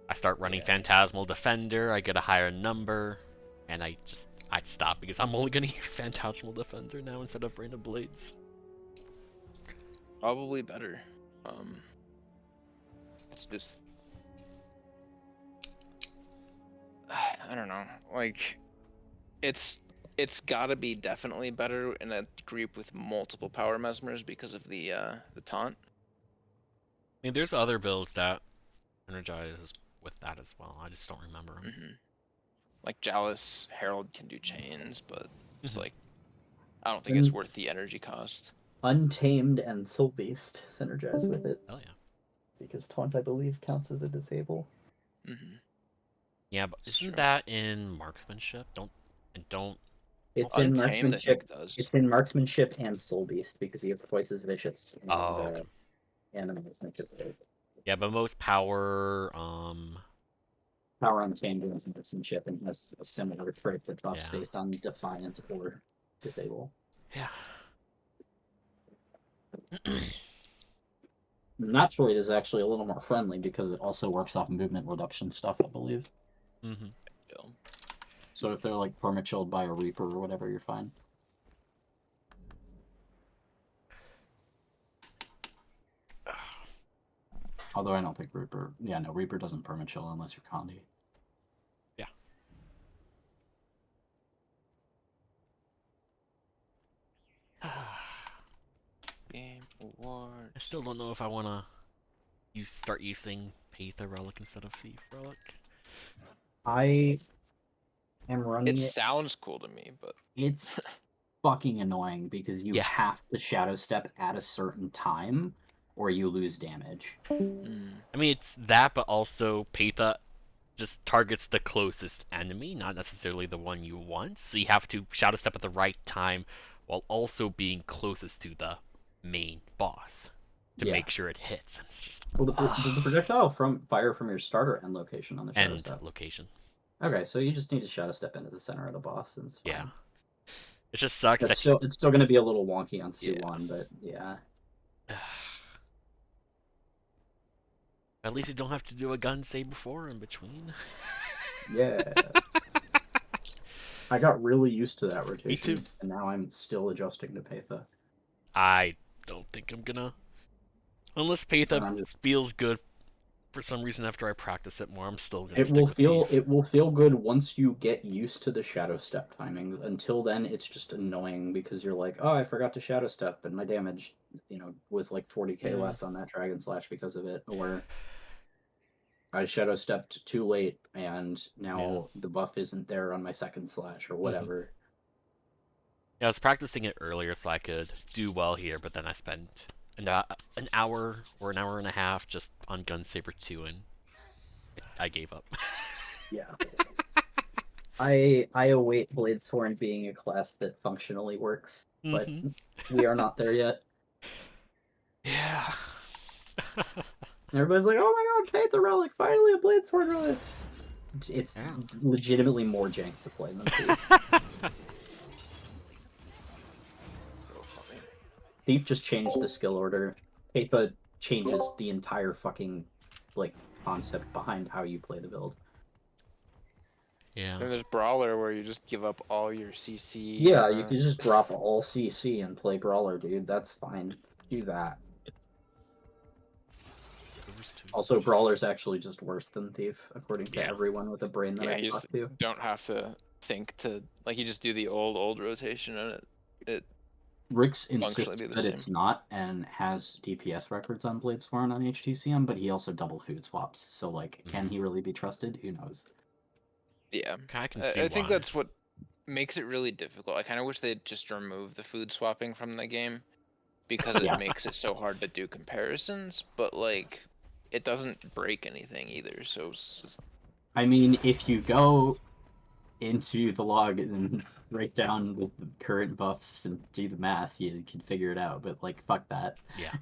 I start running Phantasmal Defender, I get a higher number, and I stop because I'm only gonna use Phantasmal Defender now instead of random blades. Probably better. It's just I don't know. Like it's gotta be definitely better in a group with multiple power mesmers because of the taunt. I mean, there's other builds that energize with that as well. I just don't remember them. Like Chalice Herald can do chains, but it's like I don't think it's worth the energy cost. Untamed and Soul Beast synergize with it. Oh yeah. Because Taunt, I believe, counts as a disable. Yeah, but isn't that in marksmanship? It's in marksmanship. It's in marksmanship and Soul Beast because you have twice as vicious. And, okay. Animal. Yeah, but most power Power Untamed is marksmanship and has a similar trait that buffs based on Defiant or Disable. Yeah. Naturally, it is actually a little more friendly because it also works off movement reduction stuff, I believe. So if they're like perma-chilled by a Reaper or whatever, you're fine. Although I don't think Reaper... Yeah, no, Reaper doesn't perma-chill unless you're Condi. Yeah. Game award. I still don't know if I want to start using Paetha Relic instead of Thief Relic. I am running it. It sounds cool to me, but... It's fucking annoying because you have to Shadow Step at a certain time or you lose damage. I mean, it's that, but also Paetha just targets the closest enemy, not necessarily the one you want. So you have to Shadow Step at the right time while also being closest to the main boss to make sure it hits. And it's just, well, does the projectile fire from your starter end location on the Shadow end Step? location. Okay, so you just need to Shadow Step into the center of the boss, and it's fine. Yeah. It just sucks. It's still going to be a little wonky on C1, but yeah. At least you don't have to do a gun save before in between. Yeah. I got really used to that rotation. Me too. And now I'm still adjusting to Paetha. I don't think I'm gonna. Unless Paetha feels good for some reason, after I practice it more, I'm still gonna It stick will with feel Thief. it will feel good once you get used to the shadow step timings. Until then, it's just annoying because you're like, oh, I forgot to shadow step, and my damage, was like 40k Mm. less on that Dragon Slash because of it, or I shadow stepped too late and now the buff isn't there on my second slash or whatever. Yeah, I was practicing it earlier so I could do well here, but then I spent an hour or an hour and a half just on Gunsaber 2 and I gave up. Yeah. I await Bladesworn being a class that functionally works, but we are not there yet. Yeah. Everybody's like, "Oh my god, Fate the Relic! Finally a Bladesworn release!" It's legitimately more jank to play than Thief. Thief just changed the skill order. Faitha changes the entire fucking concept behind how you play the build. Yeah. And there's Brawler where you just give up all your CC. Yeah, you can just drop all CC and play Brawler, dude. That's fine. Do that. Also, Brawler's actually just worse than Thief, according to everyone with a brain that I you talk just to. don't have to think to you just do the old rotation and it Rix functionally insists be the that same. it's not and has DPS records on Bladesworn on HTcm, but he also double food swaps. So can he really be trusted? Who knows? Yeah, I can see I think why. that's what makes it really difficult. I kind of wish they'd just remove the food swapping from the game because it makes it so hard to do comparisons. But it doesn't break anything either. So I mean, if you go into the log and write down the current buffs and do the math, you can figure it out. But fuck that. Yeah.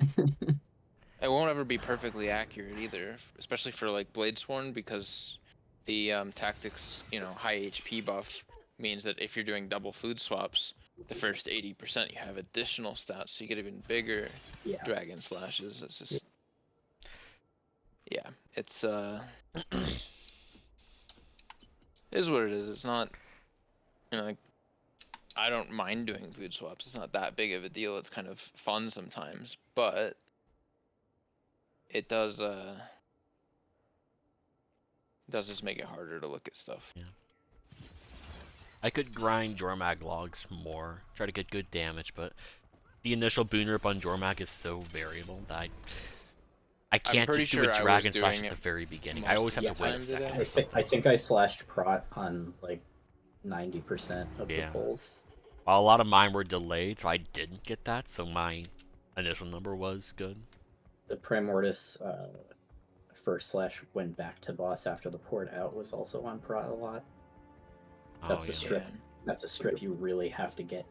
It won't ever be perfectly accurate either, especially for Bladesworn, because the tactics, high HP buff means that if you're doing double food swaps, the first 80% you have additional stats, so you get even bigger dragon slashes. It's just, it's it is what it is. It's not, I don't mind doing food swaps. It's not that big of a deal. It's kind of fun sometimes, but it does just make it harder to look at stuff. Yeah. I could grind Jormag logs more, try to get good damage, but the initial boon rip on Jormag is so variable that I can't just do a Dragon Slash at the very beginning. I always have to wait a second. I think I slashed Prot on 90% of the pulls. Well, a lot of mine were delayed, so I didn't get that, so my initial number was good. The Primordius first slash went back to boss after the port out was also on Prot a lot. That's a strip. That's a strip you really have to get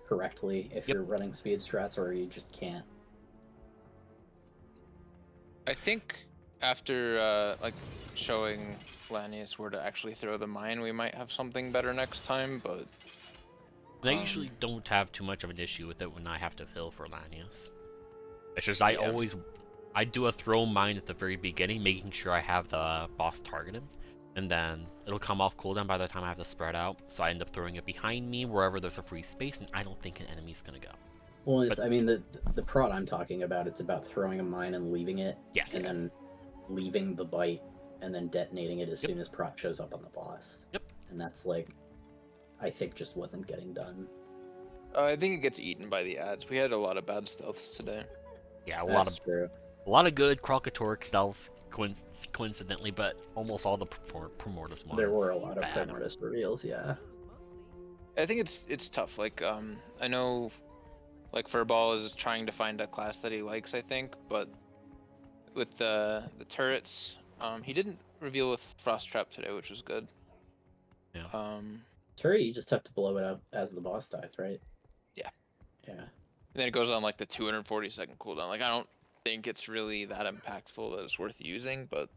correctly if you're running speed strats, or you just can't. I think after showing Lanius where to actually throw the mine, we might have something better next time, but I usually don't have too much of an issue with it when I have to fill for Lanius. It's just I do a throw mine at the very beginning, making sure I have the boss targeted, and then it'll come off cooldown by the time I have to spread out, so I end up throwing it behind me wherever there's a free space, and I don't think an enemy's gonna go. Well, I mean, the prod I'm talking about, it's about throwing a mine and leaving it, and then leaving the bite, and then detonating it as soon as prot shows up on the boss. And that's I think just wasn't getting done. I think it gets eaten by the ads. We had a lot of bad stealths today. Yeah, a lot of good Kralkatork stealth, coincidentally, but almost all the Primordius ones. There were a lot of Primordius reveals, yeah. I think it's tough. I know, Furball is trying to find a class that he likes, I think, but with the turrets, he didn't reveal with Frost Trap today, which was good. Yeah. Turret, you just have to blow it up as the boss dies, right? Yeah. Yeah. And then it goes on the 240-second cooldown. I don't think it's really that impactful that it's worth using, but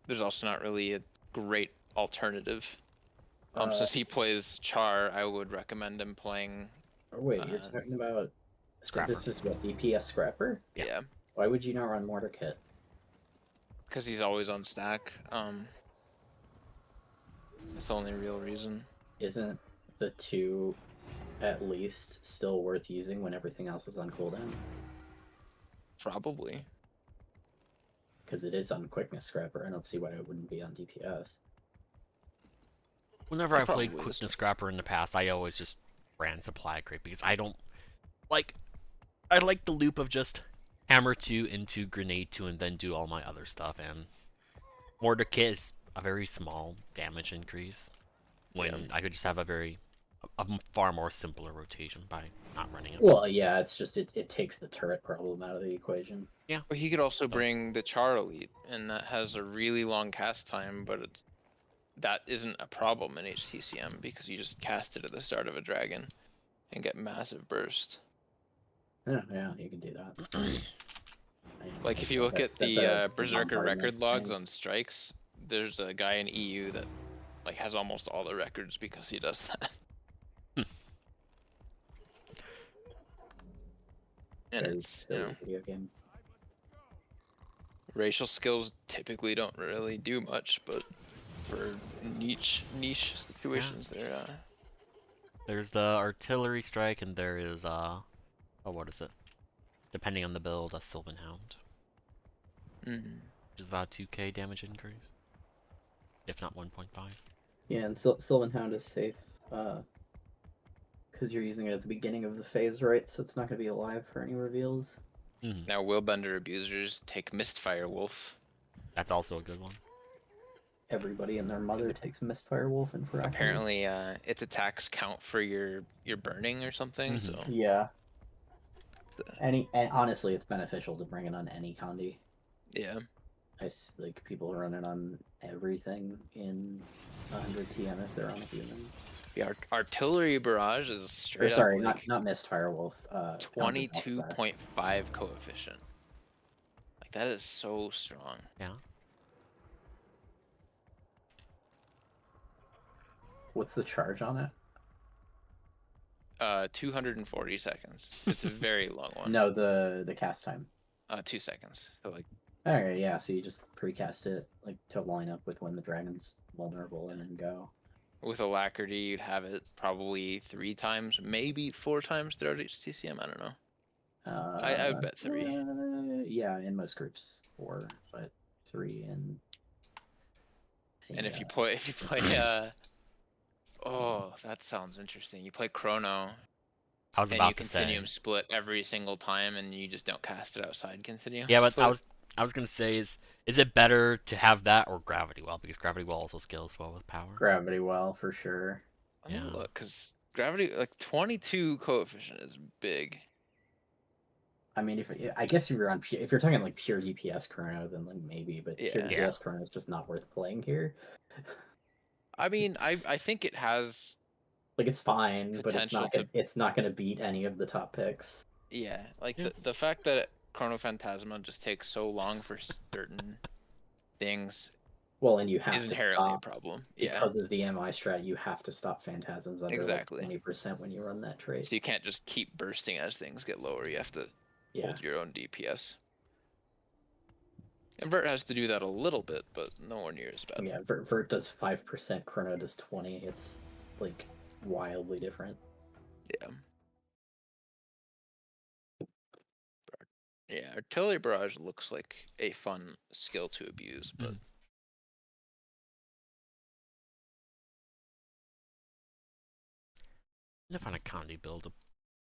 there's also not really a great alternative. Since he plays Char, I would recommend him playing. Oh wait, you're talking about Scrapper. So this is what DPS Scrapper? Yeah. Why would you not run Mortar Kit? Because he's always on stack. That's the only real reason. Isn't the 2 at least still worth using when everything else is on cooldown? Probably. because it is on Quickness Scrapper. I don't see why it wouldn't be on DPS. Whenever It I played probably is. Quickness Scrapper in the past, I always just ran supply crate because I don't like. I like the loop of just hammer 2 into grenade 2 and then do all my other stuff. And mortar kit is a very small damage increase when I could just have a far more simpler rotation by not running it. Well, yeah, it's just it takes the turret problem out of the equation. Yeah. But he could also bring the Char Elite, and that has a really long cast time, but that isn't a problem in HTcm because you just cast it at the start of a dragon and get massive burst. Yeah, you can do that. Like if you look at the Berserker record logs on strikes, there's a guy in EU that like has almost all the records because he does that. And it's, you know, video game. racial skills typically don't really do much, but for niche situations, There's the artillery strike, and there is what is it? Depending on the build, a Sylvan Hound. Which is about 2k damage increase, if not 1.5. Yeah, and Sylvan Hound is safe, because you're using it at the beginning of the phase, right? So it's not going to be alive for any reveals. Now Willbender abusers take Mistfire Wolf. That's also a good one. Everybody and their mother takes Mistfire Wolf and for apparently its attacks count for your burning or something. So yeah. And honestly, it's beneficial to bring it on any Condi. Yeah. Like people run it on everything in 100 CM if they're on a human. Yeah, artillery barrage is straight up. Sorry, like not Mistfire Wolf. 22.5 coefficient. Like that is so strong. Yeah. What's the charge on it? 240 seconds. It's a very long one. No, the cast time. 2 seconds. So like. Alright, yeah. So you just precast it like to line up with when the dragon's vulnerable and then go. With Alacrity, you'd have it probably 3 times, maybe 4 times throughout HTcm. I don't know. I bet 3. Yeah, in most groups 4, but 3 in. And if you play, oh, that sounds interesting. You play Chrono. I was and about you to say. Continuum split every single time, and you just don't cast it outside Continuum. Yeah, but split. I was gonna say is it better to have that or Gravity Well, because Gravity Well also scales well with power. Gravity Well for sure. Yeah. Look, because Gravity, like 22 coefficient is big. I mean, I guess if you're talking like pure DPS Chrono, then like maybe, but pure DPS Chrono is just not worth playing here. I mean, I think it has. Like it's fine, but it's not gonna beat any of the top picks. Yeah, like the fact that Chrono Phantasma just takes so long for certain things. Well, and you have is to inherently stop a problem. because of the MI strat. You have to stop Phantasms under exactly 20% when you run that trait. So you can't just keep bursting as things get lower. You have to hold your own DPS. And Vert has to do that a little bit, but nowhere near as bad. Yeah, Vert does 5%, Chrono does 20. It's like wildly different. Yeah. Yeah, Artillery Barrage looks like a fun skill to abuse, but I need to find a Condi build to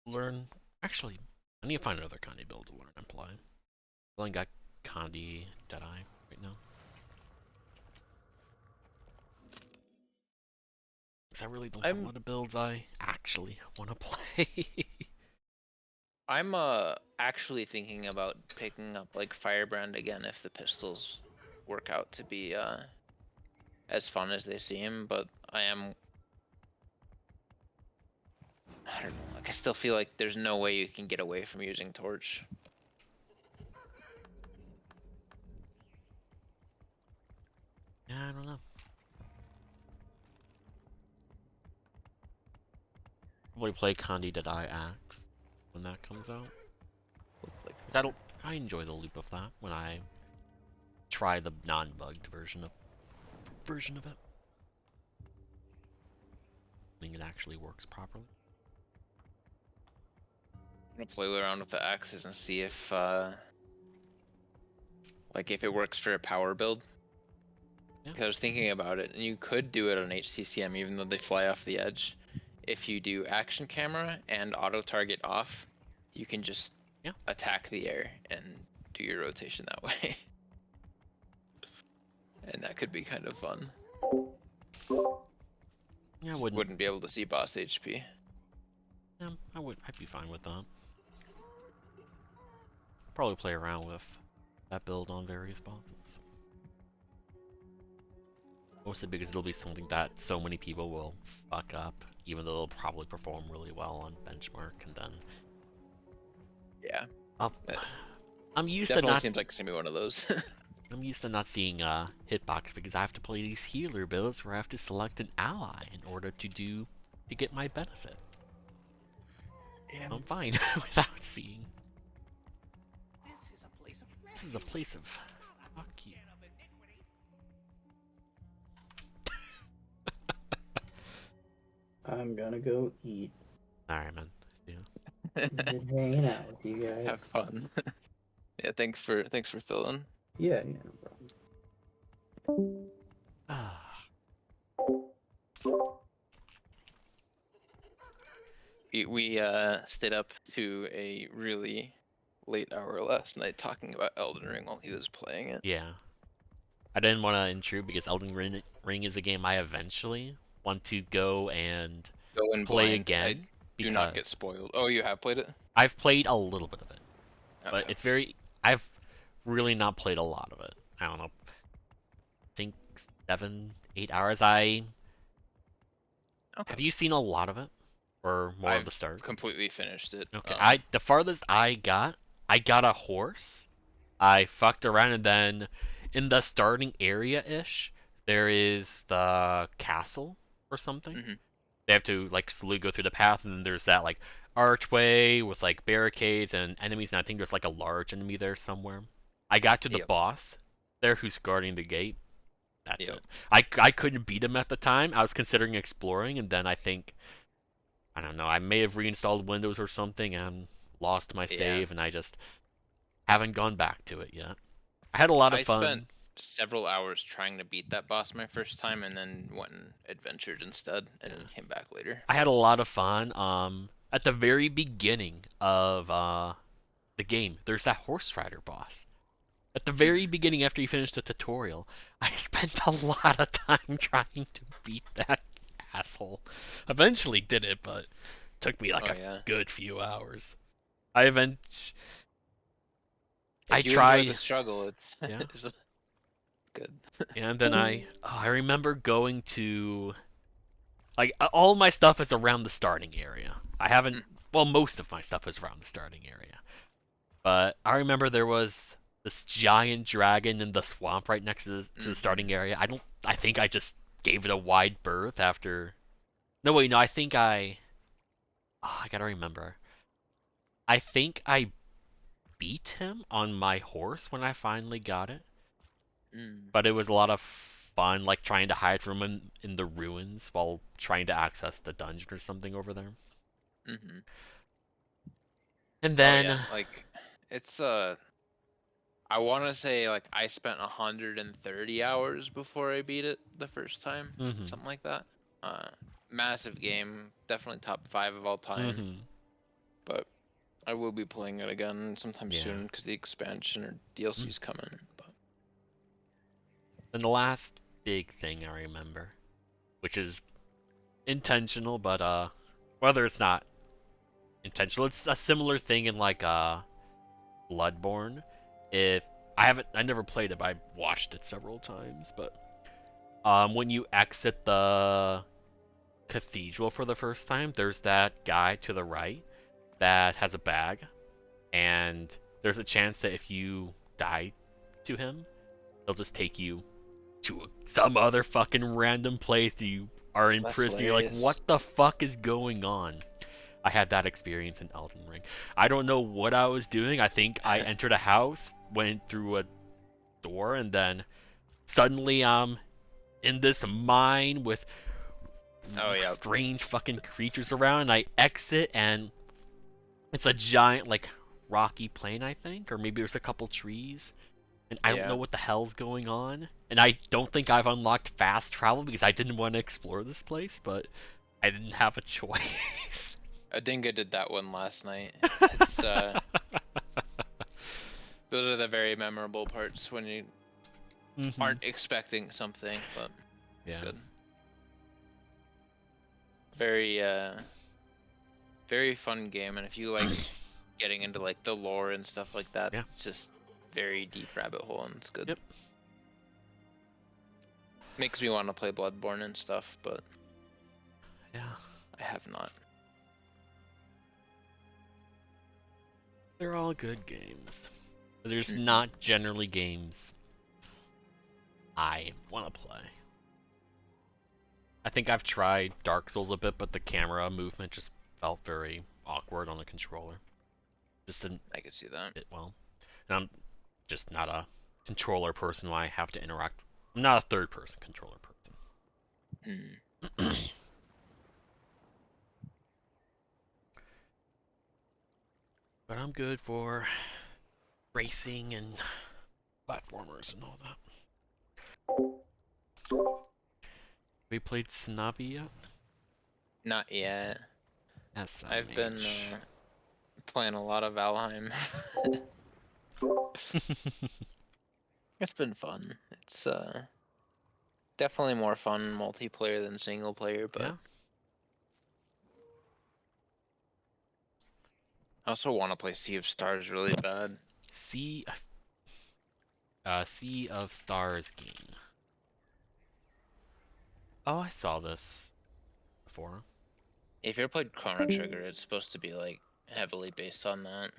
learn. Actually, I need to find another Condi build to learn and play. I've only got Condi Deadeye right now. Because I really don't have a lot of builds I actually want to play. I'm actually thinking about picking up like Firebrand again if the pistols work out to be as fun as they seem, but I don't know, like I still feel like there's no way you can get away from using Torch. Yeah, I don't know. Probably play Condi Deadeye Axe when that comes out. I enjoy the loop of that when I try the non-bugged version of it. I think it actually works properly. I'm gonna play around with the axes and see if Like if it works for a power build. Yeah. Because I was thinking about it, and you could do it on HTcm even though they fly off the edge. If you do action camera and auto target off, you can just attack the air and do your rotation that way. And that could be kind of fun. Yeah, I wouldn't be able to see boss HP. Yeah, I'd be fine with that. Probably play around with that build on various bosses. Mostly because it'll be something that so many people will fuck up, even though they'll probably perform really well on benchmark, and then yeah, I'm used definitely to not. Seems like it's gonna be one of those. I'm used to not seeing hitbox because I have to play these healer builds where I have to select an ally in order to get my benefit. Yeah. I'm fine without seeing. This is a place of fuck you. I'm gonna go eat. Alright, man. Yeah. Good hanging out with you guys. Have fun. Yeah, thanks for filling. Yeah, no problem. We stayed up to a really late hour last night talking about Elden Ring while he was playing it. Yeah. I didn't want to intrude because Elden Ring is a game I eventually want to go and play blind. again. Do not get spoiled. Oh, you have played it? I've played a little bit of it. Okay. But I've really not played a lot of it. I don't know. I think 7, 8 hours. Okay. Have you seen a lot of it? Or more of the start? Completely finished it. Okay. The farthest I got a horse. I fucked around, and then in the starting area-ish, there is the castle or something. Mm-hmm. They have to like slowly go through the path, and then there's that like archway with like barricades and enemies, and I think there's like a large enemy there somewhere. I got to the boss there who's guarding the gate. That's it. I couldn't beat him at the time. I was considering exploring, and then I don't know, I may have reinstalled Windows or something and lost my save, and I just haven't gone back to it yet. I had a lot of fun. I spent several hours trying to beat that boss my first time, and then went and adventured instead, and then came back later. I had a lot of fun. At the very beginning of the game, there's that horse rider boss. At the very beginning, after you finish the tutorial, I spent a lot of time trying to beat that asshole. Eventually did it, but took me like a good few hours. I tried the struggle. It's yeah. It's good. And then I remember going to like all my stuff is around the starting area. I haven't most of my stuff is around the starting area. But I remember there was this giant dragon in the swamp right next to the starting area. I think I just gave it a wide berth after. No wait, no, I think I gotta remember. I think I beat him on my horse when I finally got it. But it was a lot of fun, like trying to hide from him in the ruins while trying to access the dungeon or something over there. Mm-hmm. And then, like, it's I want to say like I spent 130 hours before I beat it the first time, something like that. Massive game, definitely top 5 of all time. But I will be playing it again sometime soon because the expansion or DLC's coming. But then the last big thing I remember, which is intentional, but whether it's not intentional, it's a similar thing in like Bloodborne. I never played it, but I watched it several times. But when you exit the cathedral for the first time, there's that guy to the right that has a bag, and there's a chance that if you die to him, he'll just take you to some other fucking random place. You are in prison. You're like, what the fuck is going on? I had that experience in Elden Ring. I don't know what I was doing. I think I entered a house, went through a door, and then suddenly I'm in this mine with strange fucking creatures around, and I exit, and it's a giant, like, rocky plain, I think, or maybe there's a couple trees, and I don't know what the hell's going on. And I don't think I've unlocked fast travel because I didn't want to explore this place, but I didn't have a choice. Adinga did that one last night. It's those are the very memorable parts when you aren't expecting something, but it's good. Very very fun game, and if you like getting into like the lore and stuff like that, it's just very deep rabbit hole and it's good. Yep. Makes me want to play Bloodborne and stuff, but yeah, I have not. They're all good games. There's not generally games I want to play. I think I've tried Dark Souls a bit, but the camera movement just felt very awkward on the controller. Just didn't. I can see that. Fit well. And I'm just not a controller person when I have to interact. I'm not a third-person controller person. But I'm good for racing and platformers and all that. We played Snabi yet? Not yet. SMH. I've been playing a lot of Valheim. It's been fun. It's definitely more fun multiplayer than single player, but yeah. I also want to play Sea of Stars really bad. Sea of Stars game. Oh, I saw this before. If you ever played Chrono Trigger, it's supposed to be like heavily based on that.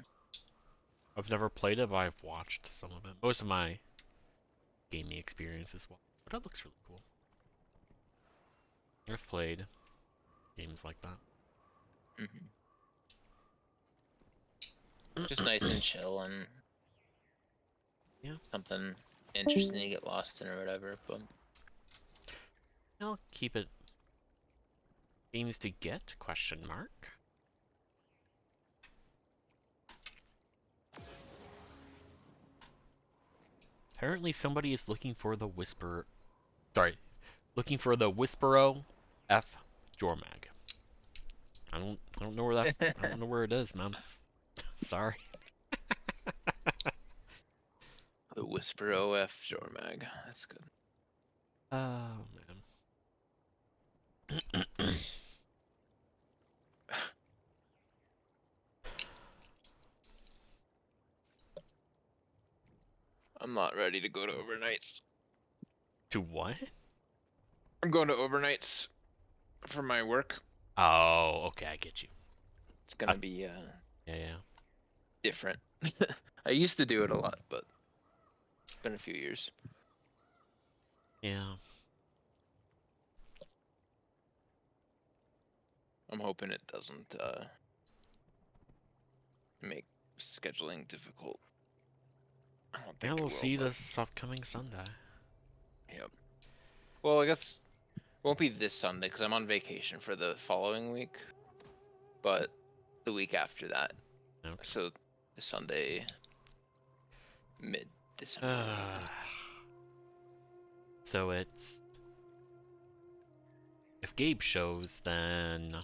I've never played it, but I've watched some of it. Most of my gaming experience as well. But that looks really cool. I've played games like that. Just nice and chill and something interesting to get lost in or whatever. But I'll keep it. Games to get? Question mark. Apparently somebody is looking for the Whisper. Sorry, looking for the Whispero F Jormag. I don't know where that. I don't know where it is, man. Sorry. the Whisper OF Jormag. That's good. Oh man. I'm not ready to go to overnights. To what? I'm going to overnights for my work. Oh, okay, I get you. It's gonna be yeah. different. I used to do it a lot, but it's been a few years. Yeah. I'm hoping it doesn't make scheduling difficult. I don't think We'll it will, see but... this upcoming Sunday. Yep. Well, I guess it won't be this Sunday because I'm on vacation for the following week, but the week after that. Okay. So the Sunday, mid-December. So it's... If Gabe shows, then...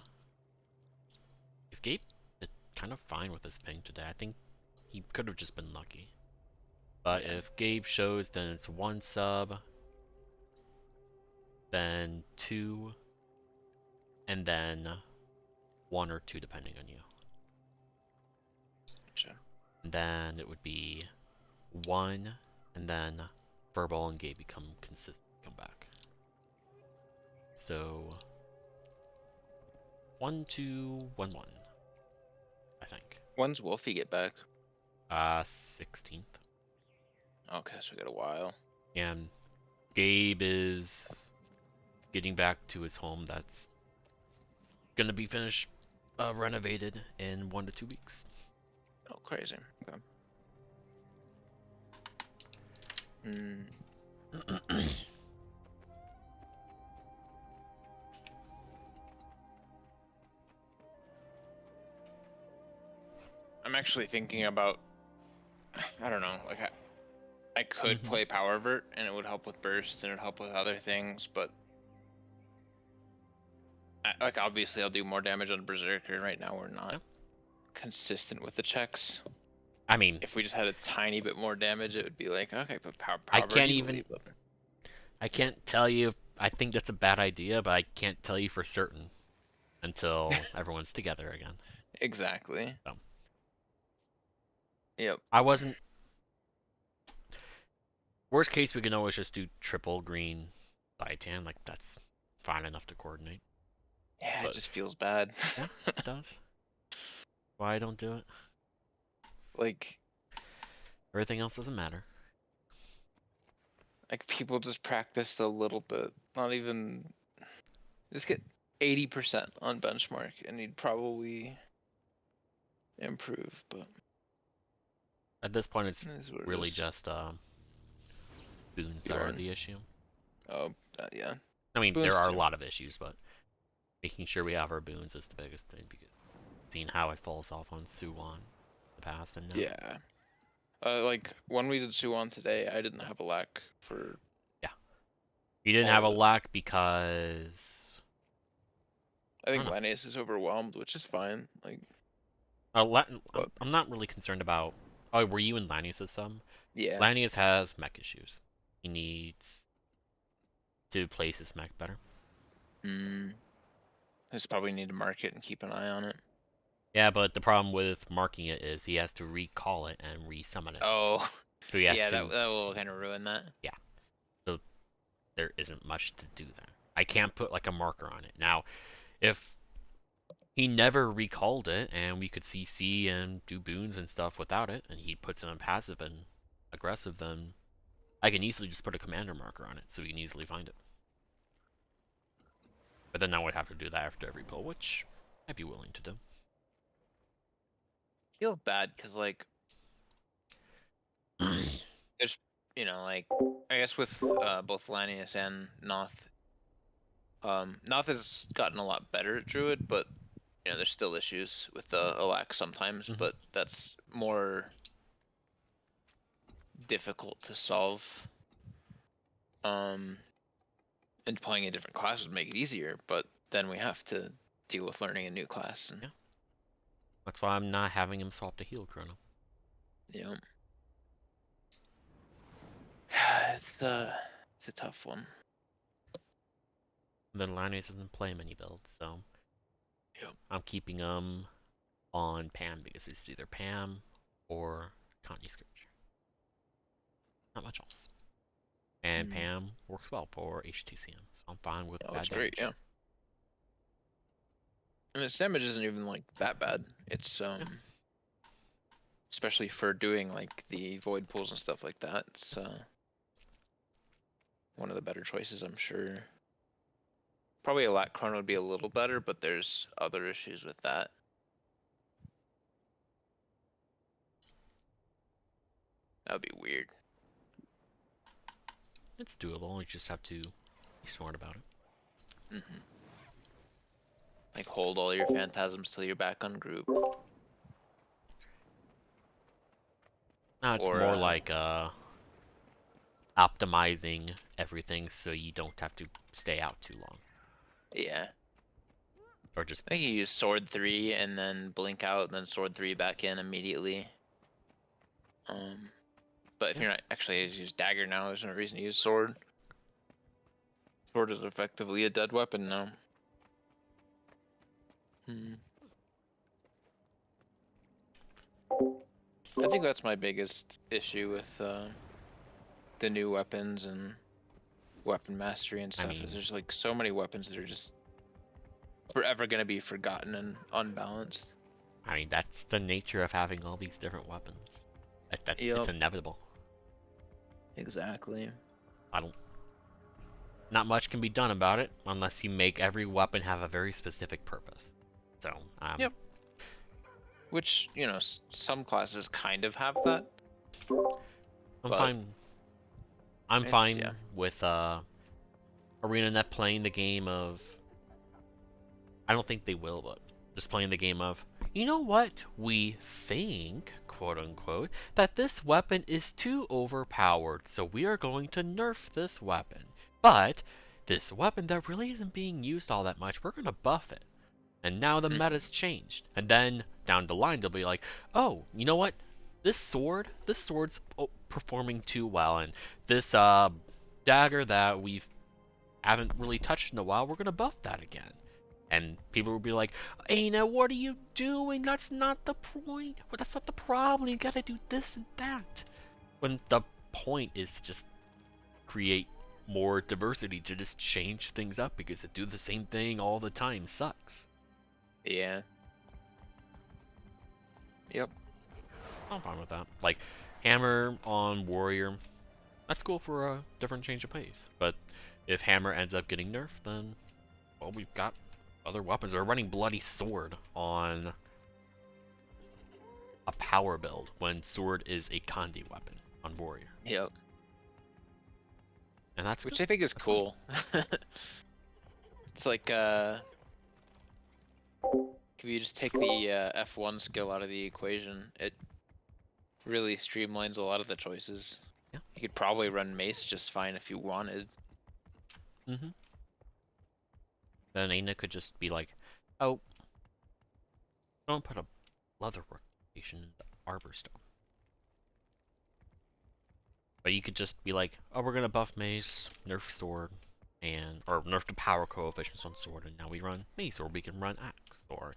Is Gabe kind of fine with his ping today? I think he could have just been lucky. But if Gabe shows, then it's 1 sub, then 2, and then 1 or 2 depending on you. Gotcha. And then it would be 1, and then Furball and Gabe become consistent, come back. So 1, 2, 1, 1. I think. When's Wolfie get back? 16th. Okay, so we got a while. And Gabe is getting back to his home that's gonna be finished, renovated in 1 to 2 weeks. Oh, crazy. Okay. I'm actually thinking about, I don't know, like I could play Power Vert, and it would help with burst, and it would help with other things, but like obviously I'll do more damage on Berserker, and right now we're not consistent with the checks. I mean, if we just had a tiny bit more damage, it would be like, okay, but Power I Vert can't easily, even. but... I can't tell you. I think that's a bad idea, but I can't tell you for certain until everyone's together again. Exactly. So. Yep. I wasn't. Worst case, we can always just do triple green Titan. Like, that's fine enough to coordinate. Yeah, but... it just feels bad. Yeah, it does. Why I don't do it? Like, everything else doesn't matter. Like, people just practiced a little bit. Not even... Just get 80% on benchmark, and you'd probably improve, but... At this point, it's really just boons that are the issue. Oh, yeah. I mean, boons there are a lot of issues, but making sure we have our boons is the biggest thing, because seeing how it falls off on Suwon in the past and now. Yeah. Like, when we did Suwon today, I didn't have a lack for... Yeah. You didn't have a lack because... I think Lanius is overwhelmed, which is fine. Like... I'm not really concerned about... Oh, were you in Lanius' sum? Yeah. Lanius has mech issues. He needs to place his mech better. Just probably need to mark it and keep an eye on it. Yeah, but the problem with marking it is he has to recall it and resummon it. Oh. So he has yeah, to... that will kind of ruin that. Yeah. So there isn't much to do there. I can't put like a marker on it. Now, if he never recalled it and we could CC and do boons and stuff without it, and he puts it on passive and aggressive, then I can easily just put a commander marker on it so we can easily find it. But then I would have to do that after every pull, which I'd be willing to do. Feels bad because, like, there's, you know, like, I guess with both Lanius and Noth, Noth has gotten a lot better at Druid, but, you know, there's still issues with the Alack sometimes, but that's more difficult to solve. And playing a different class would make it easier, but then we have to deal with learning a new class. And... Yeah. That's why I'm not having him swap to heal Chrono. Yeah. It's a tough one. And then Lanius doesn't play many builds, so yep. I'm keeping him on Pam because it's either Pam or Conti Scourge. Not much else. And Pam works well for HTcm, so I'm fine with that. That's great, yeah. And its damage isn't even like that bad. It's especially for doing like the void pools and stuff like that. It's one of the better choices, I'm sure. Probably a lot Chrono would be a little better, but there's other issues with that. That would be weird. It's doable, you just have to be smart about it. Like, hold all your phantasms till you're back on group. No, it's more like optimizing everything so you don't have to stay out too long. Yeah. Or just... I think you use Sword 3 and then blink out and then Sword 3 back in immediately. But if you're not actually use Dagger now, there's no reason to use Sword. Sword is effectively a dead weapon now. I think that's my biggest issue with the new weapons and weapon mastery and stuff. Is there's like so many weapons that are just forever gonna be forgotten and unbalanced. I mean, that's the nature of having all these different weapons. It's inevitable. Exactly. Not much can be done about it unless you make every weapon have a very specific purpose. So, yep. Which, you know, some classes kind of have that. I'm fine with ArenaNet playing the game of... I don't think they will, but just playing the game of, you know what? We think, quote unquote, that this weapon is too overpowered, so we are going to nerf this weapon. But this weapon that really isn't being used all that much, we're going to buff it. And now the meta's changed. And then down the line, they'll be like, oh, you know what? This sword's performing too well, and this dagger that we haven't really touched in a while, we're going to buff that again. And people will be like, Aina, what are you doing? That's not the point. That's not the problem. You gotta do this and that. When the point is to just create more diversity, to just change things up, because to do the same thing all the time sucks. Yeah. Yep. I'm fine with that. Like, Hammer on Warrior, that's cool for a different change of pace. But if Hammer ends up getting nerfed, then, well, we've got other weapons. We're running Bloody Sword on a power build when Sword is a Kandi weapon on Warrior. Yep. And that's Which I think is cool. It's like if you just take the F1 skill out of the equation, it really streamlines a lot of the choices. Yeah. You could probably run Mace just fine if you wanted. Mm-hmm. Then Aina could just be like, oh, don't put a leather rotation in the Arbor Stone. But you could just be like, oh, we're gonna buff Mace, nerf Sword, or nerf the power coefficients on Sword, and now we run Mace, or we can run Axe, or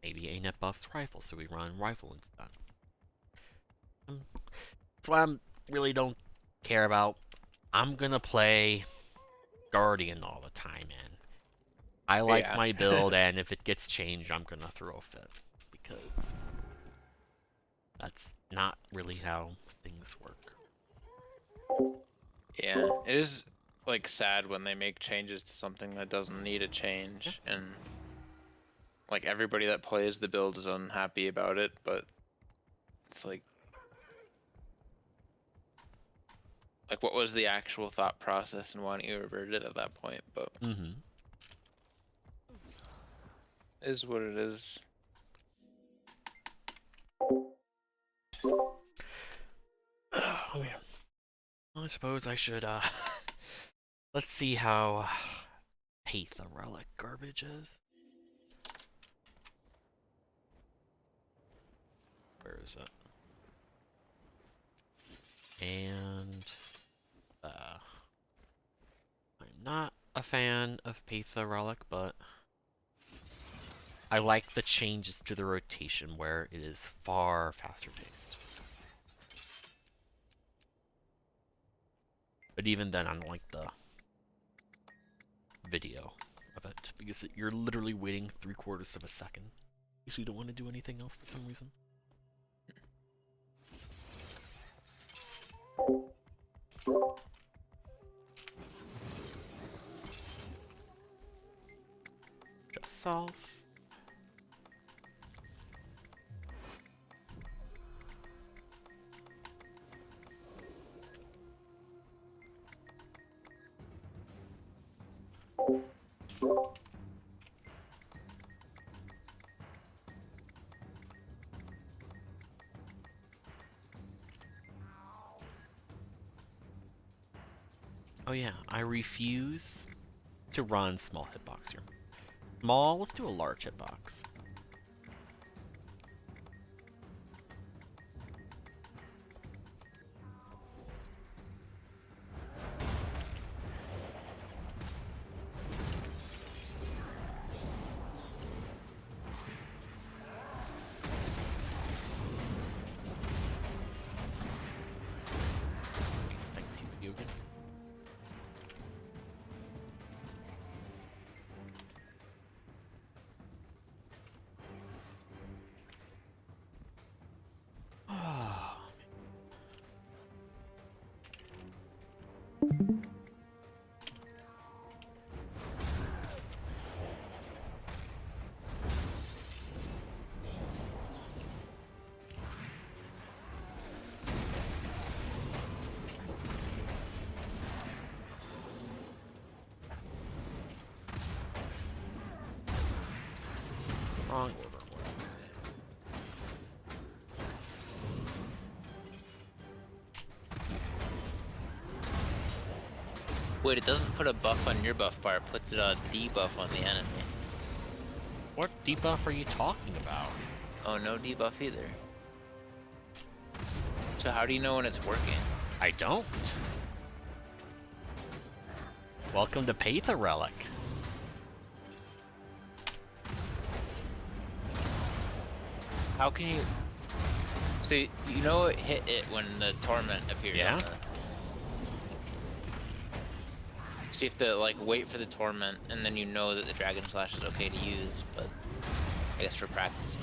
maybe Aina buffs Rifle, so we run Rifle instead. That's what I really don't care about. I'm gonna play Guardian all the time, man. I like my build, and if it gets changed, I'm gonna throw a fit, because that's not really how things work. Yeah, it is like sad when they make changes to something that doesn't need a change, and like everybody that plays the build is unhappy about it, but it's like what was the actual thought process and why don't you revert it at that point? But is what it is. Okay. Well, I suppose I should, let's see how Paith the Relic garbage is. Where is it? And, I'm not a fan of Paith the Relic, but I like the changes to the rotation where it is far faster paced. But even then, I don't like the video of it, because you're literally waiting 3/4 of a second. Because you don't want to do anything else for some reason. Just solve. Oh yeah, I refuse to run small hitbox here. Small, let's do a large hitbox. Wrong order. Wait, it doesn't put a buff on your buff bar, it puts a debuff on the enemy. What debuff are you talking about? Oh, no debuff either. So how do you know when it's working? I don't. Welcome to Pay the Relic. How can you... So you know it hit it when the torment appeared. Yeah. So you have to like wait for the torment, and then you know that the Dragon Slash is okay to use, but I guess for practicing.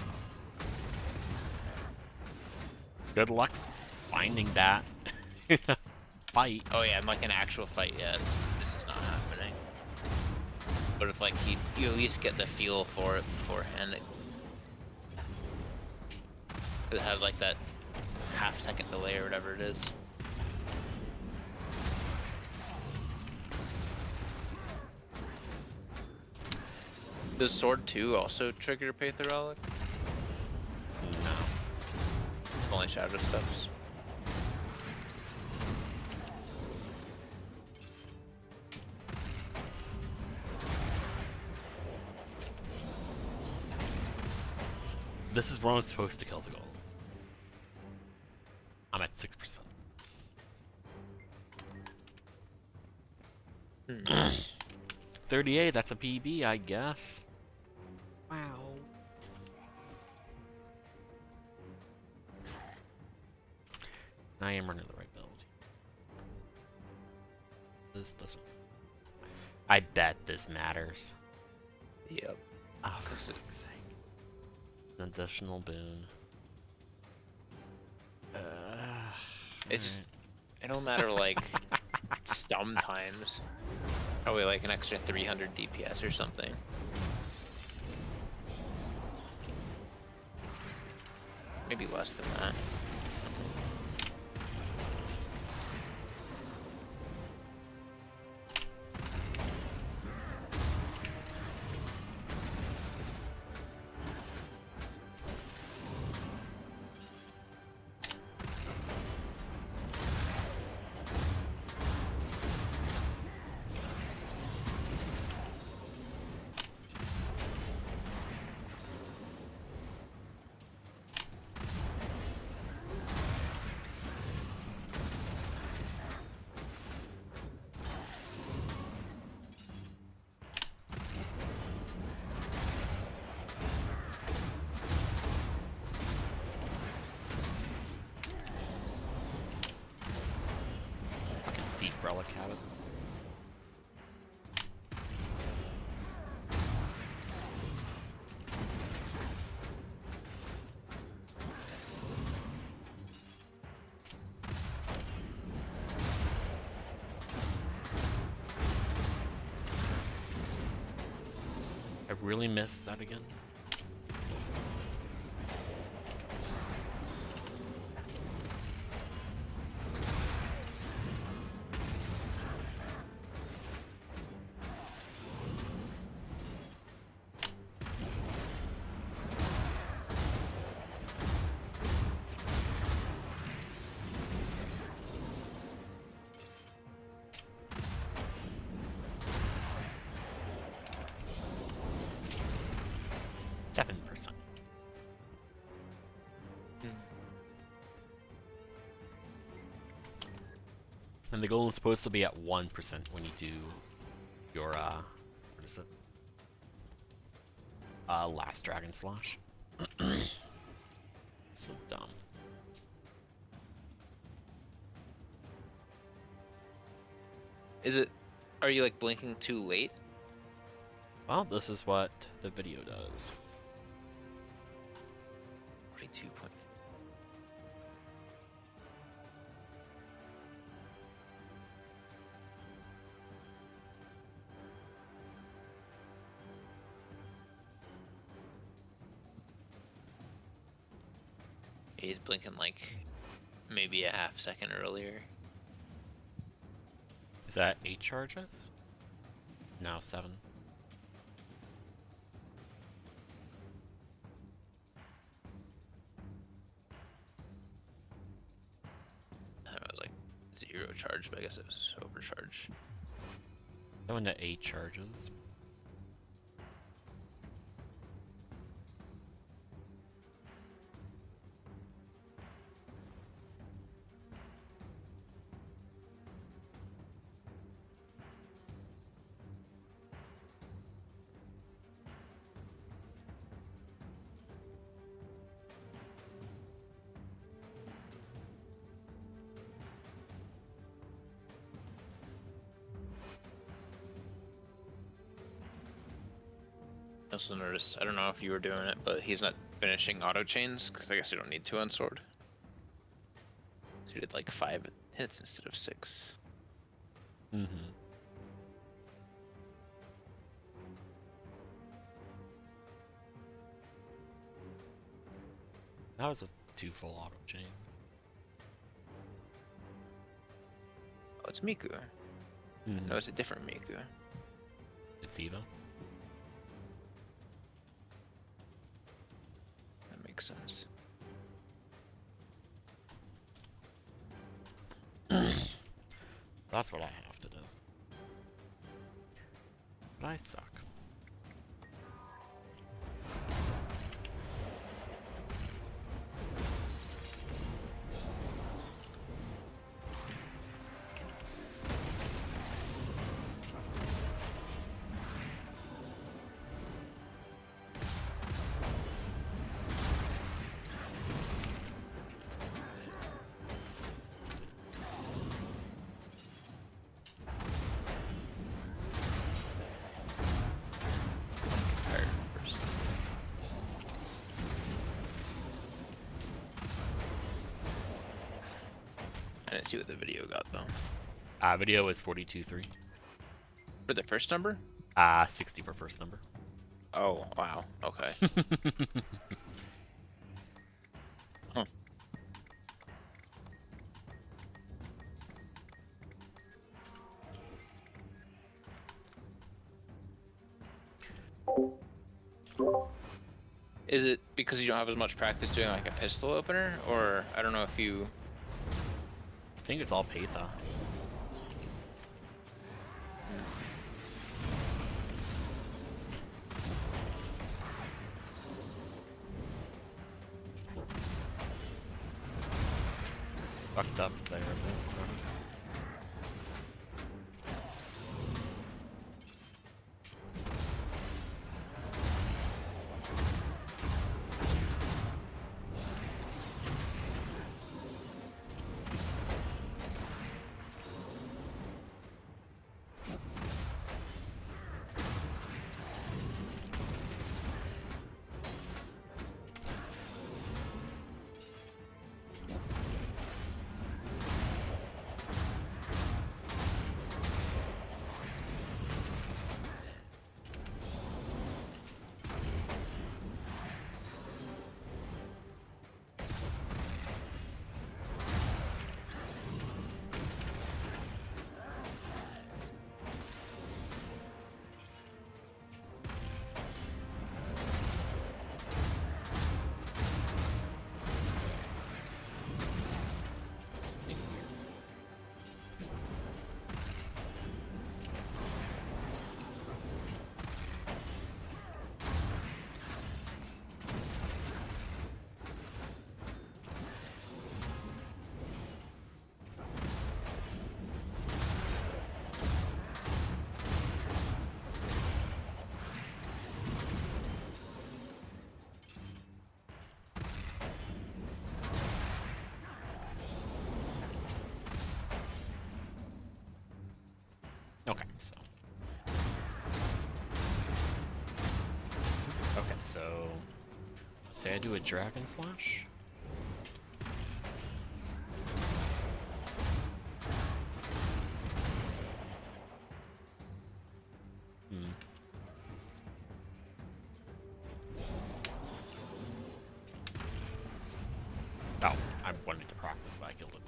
Good luck finding that fight. Oh yeah, like an actual fight, yeah. This is not happening. But if like you at least get the feel for it beforehand. It has like that half-second delay or whatever it is. Does Sword 2 also trigger Path the Relic? No. Only Shadow Steps. This is where I'm supposed to kill the goal. I'm at 6%. 38, that's a PB, I guess. Wow. I am running the right build. This doesn't... I bet this matters. Yep. Oh, for fuck's sake. An additional boon. It's just... It don't matter, like, sometimes. Probably like an extra 300 DPS or something. Maybe less than that. Deep relic habit. I really missed that again. And the goal is supposed to be at 1% when you do your, what is it? Last Dragon Slash. So dumb. Are you like blinking too late? Well, this is what the video does. 42.4. He's blinking like maybe a half second earlier. Is that 8 charges? No, 7. I thought it was like 0 charge, but I guess it was overcharged. Going to 8 charges. I also noticed, I don't know if you were doing it, but he's not finishing auto chains, because I guess you don't need to on sword. So he did like 5 hits instead of 6. Mm-hmm. That was a 2 full auto chains. Oh, it's Miku. Mm-hmm. No, it's a different Miku. It's Eva. That makes sense. That's what I have to do. But I suck. Tired first. I didn't see what the video got though. Video was 42.3. For the first number? 60 for first number. Oh, wow. Okay. Huh. Is it because you don't have as much practice doing like a pistol opener, or I don't know if you... I think it's all Patha. Fucked up there a bit. Okay, so. Okay, so. Say I do a Dragon Slash. Oh, I wanted to practice, but I killed it.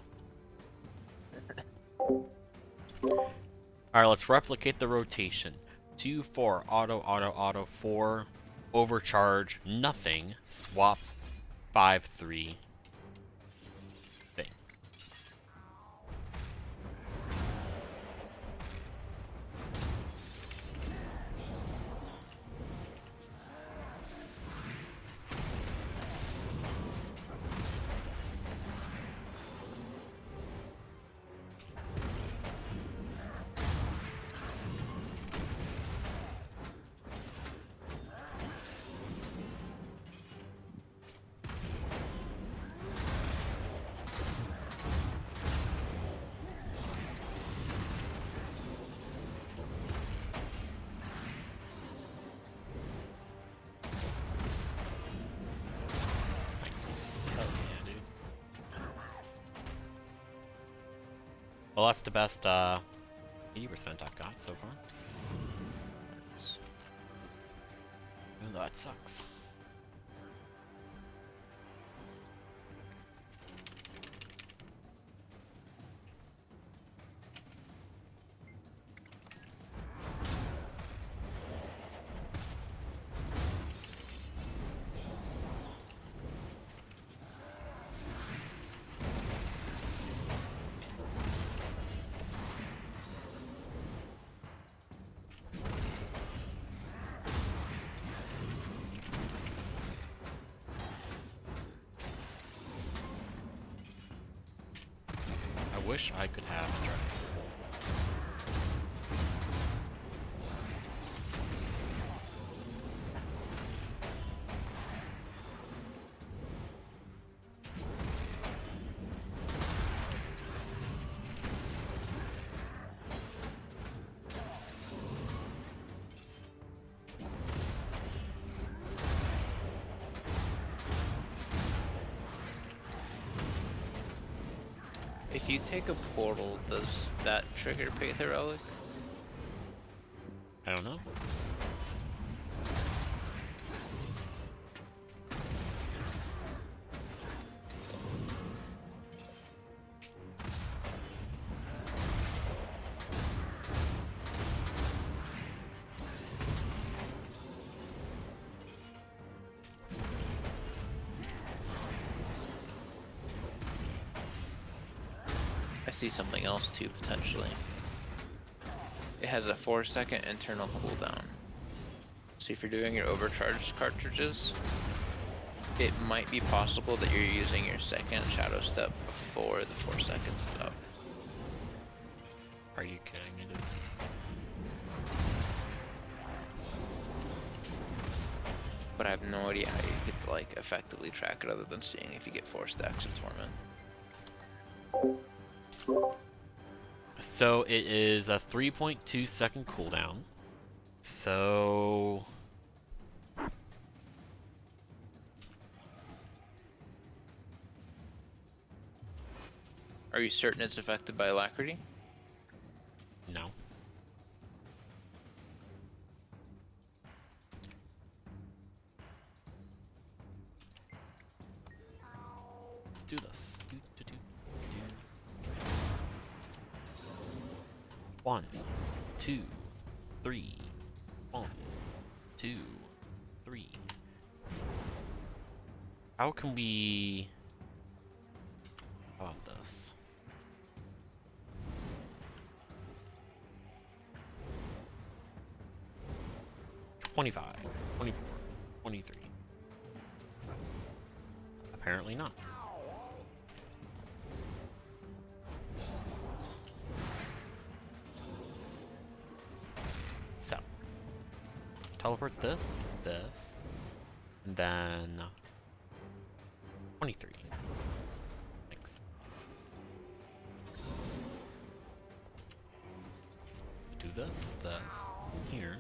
Alright, let's replicate the rotation. 2, 4, auto, auto, auto, 4, overcharge, nothing, swap, 5, 3, thing. Well, that's the best 80% I've got so far. Even though that sucks. I wish I could have a dragon. If you take a portal, does that trigger Pay the Relic? I don't know. I see something else too, potentially. It has a 4-second internal cooldown. So if you're doing your overcharged cartridges, it might be possible that you're using your second shadow step before the 4 seconds is up. Are you kidding me, dude? But I have no idea how you could like effectively track it other than seeing if you get 4 stacks of Torment. So it is a 3.2 second cooldown. So Are you certain it's affected by Alacrity? no. Let's do this. Do. 1, 2, 3. 1, 2, 3. How can we? How about this? $25, $24, $23. Apparently not. So, teleport this, and then 23. Thanks. Do this, here.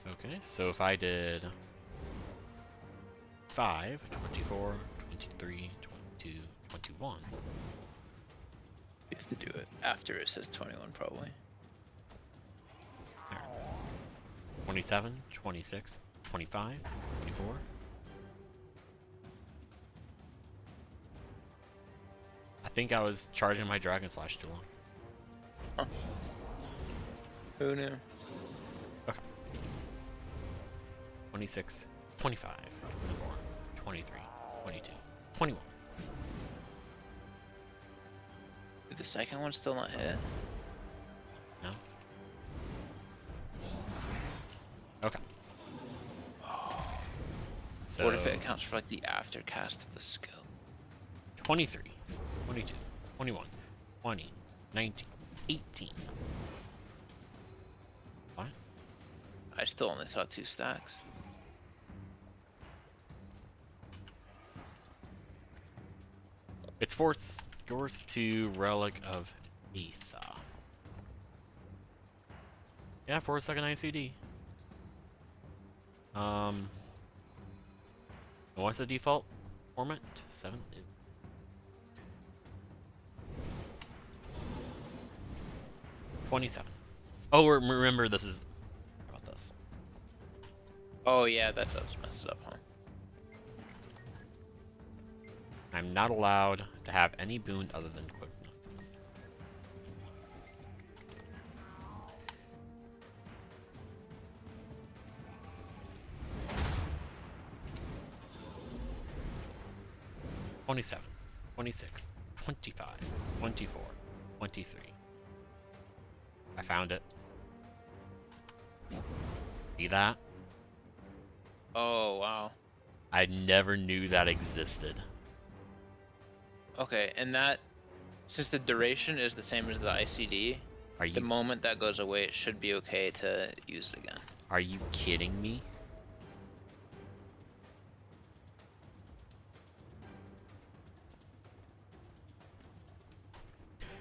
Okay, so if I did 5, 24, 23, 22, 21. You have to do it after it says 21 probably. 27, 26, 25, 24. I think I was charging my Dragon Slash too long. Huh. Who knew? Okay. 26, 25, 24, 23, 22, 21. Did the second one still not hit? No? Okay. So What if it accounts for like the after cast of the skill? 23, 22, 21, 20, 19, 18. What? I still only saw 2 stacks. It's yours to Relic of Aetha. Yeah, 4-second ICD. And what's the default format? 7. 27. Oh, remember this is. How about this? Oh yeah, that does mess it up, huh? I'm not allowed to have any boon other than quickness. $27, $26, $25, $24, $23. I found it. See that? Oh wow. I never knew that existed. Okay, and that, since the duration is the same as the ICD, the moment that goes away, it should be okay to use it again. Are you kidding me?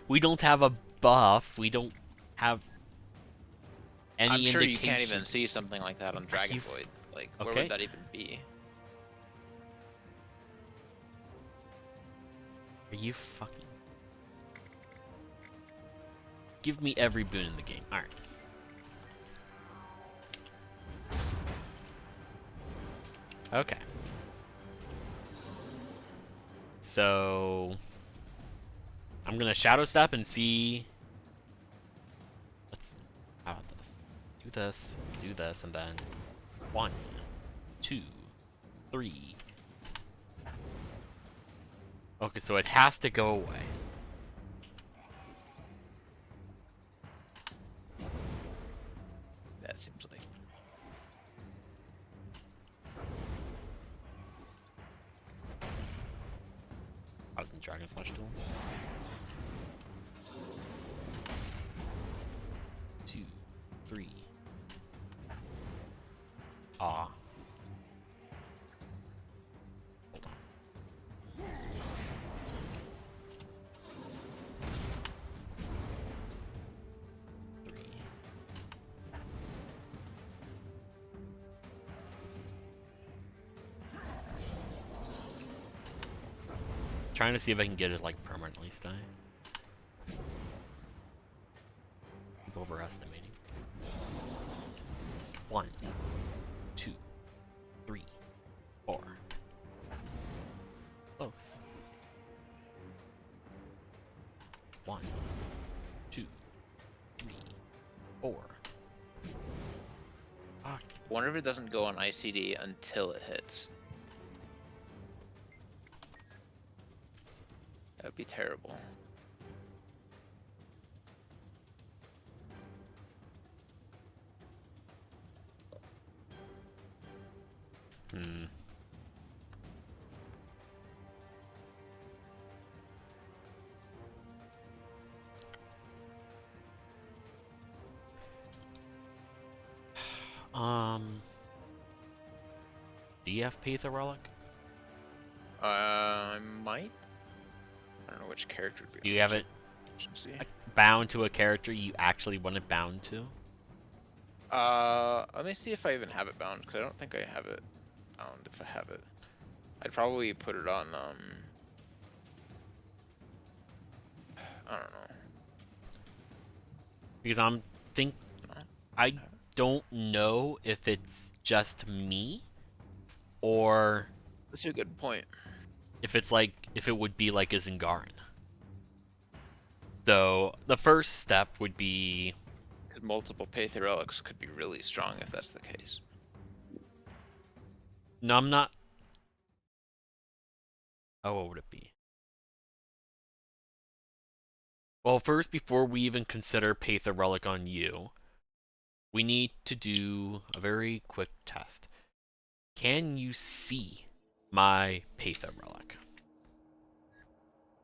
We don't have a buff. We don't have any I'm sure indication. you can't even see something like that on Dragon Void. Like, where would that even be? Are you fucking... Give me every boon in the game. Alright. Okay. So... I'm gonna Shadow Step and see... How about this? Do this, and then... 1, 2, 3... Okay, so it has to go away. That seems like... I was in Dragon Slash Duel. 2, 3. Ah. Hold on. Trying to see if I can get it like permanently stay. Keep overestimating. 1, 2, 3, 4. Close. 1, 2, 3, 4. Fuck. Wonder if it doesn't go on ICD until it hits. That would be terrible. Hmm. Do you have Patha Relic? I might. I don't know which character would be. Do you have it bound to a character you actually want it bound to? Let me see if I even have it bound, because I don't think I have it bound. If I have it, I'd probably put it on, I don't know. Because I don't know if it's just me, or... That's a good point. If it's like, if it would be like a Zingaran. So, the first step would be... Because multiple Patha Relics could be really strong if that's the case. No, I'm not... Oh, what would it be? Well, first, before we even consider Patha Relic on you, we need to do a very quick test. Can you see my Patha Relic?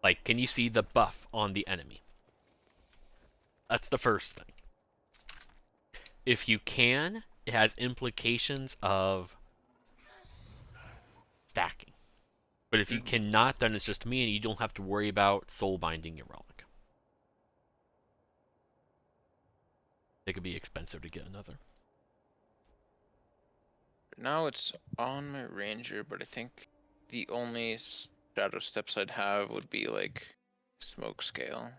Like, can you see the buff on the enemy? That's the first thing. If you can, it has implications of stacking. But if you cannot, then it's just me and you don't have to worry about soul binding your relic. It could be expensive to get another. now it's on my ranger, but I think the only shadow steps I'd have would be like smoke scale.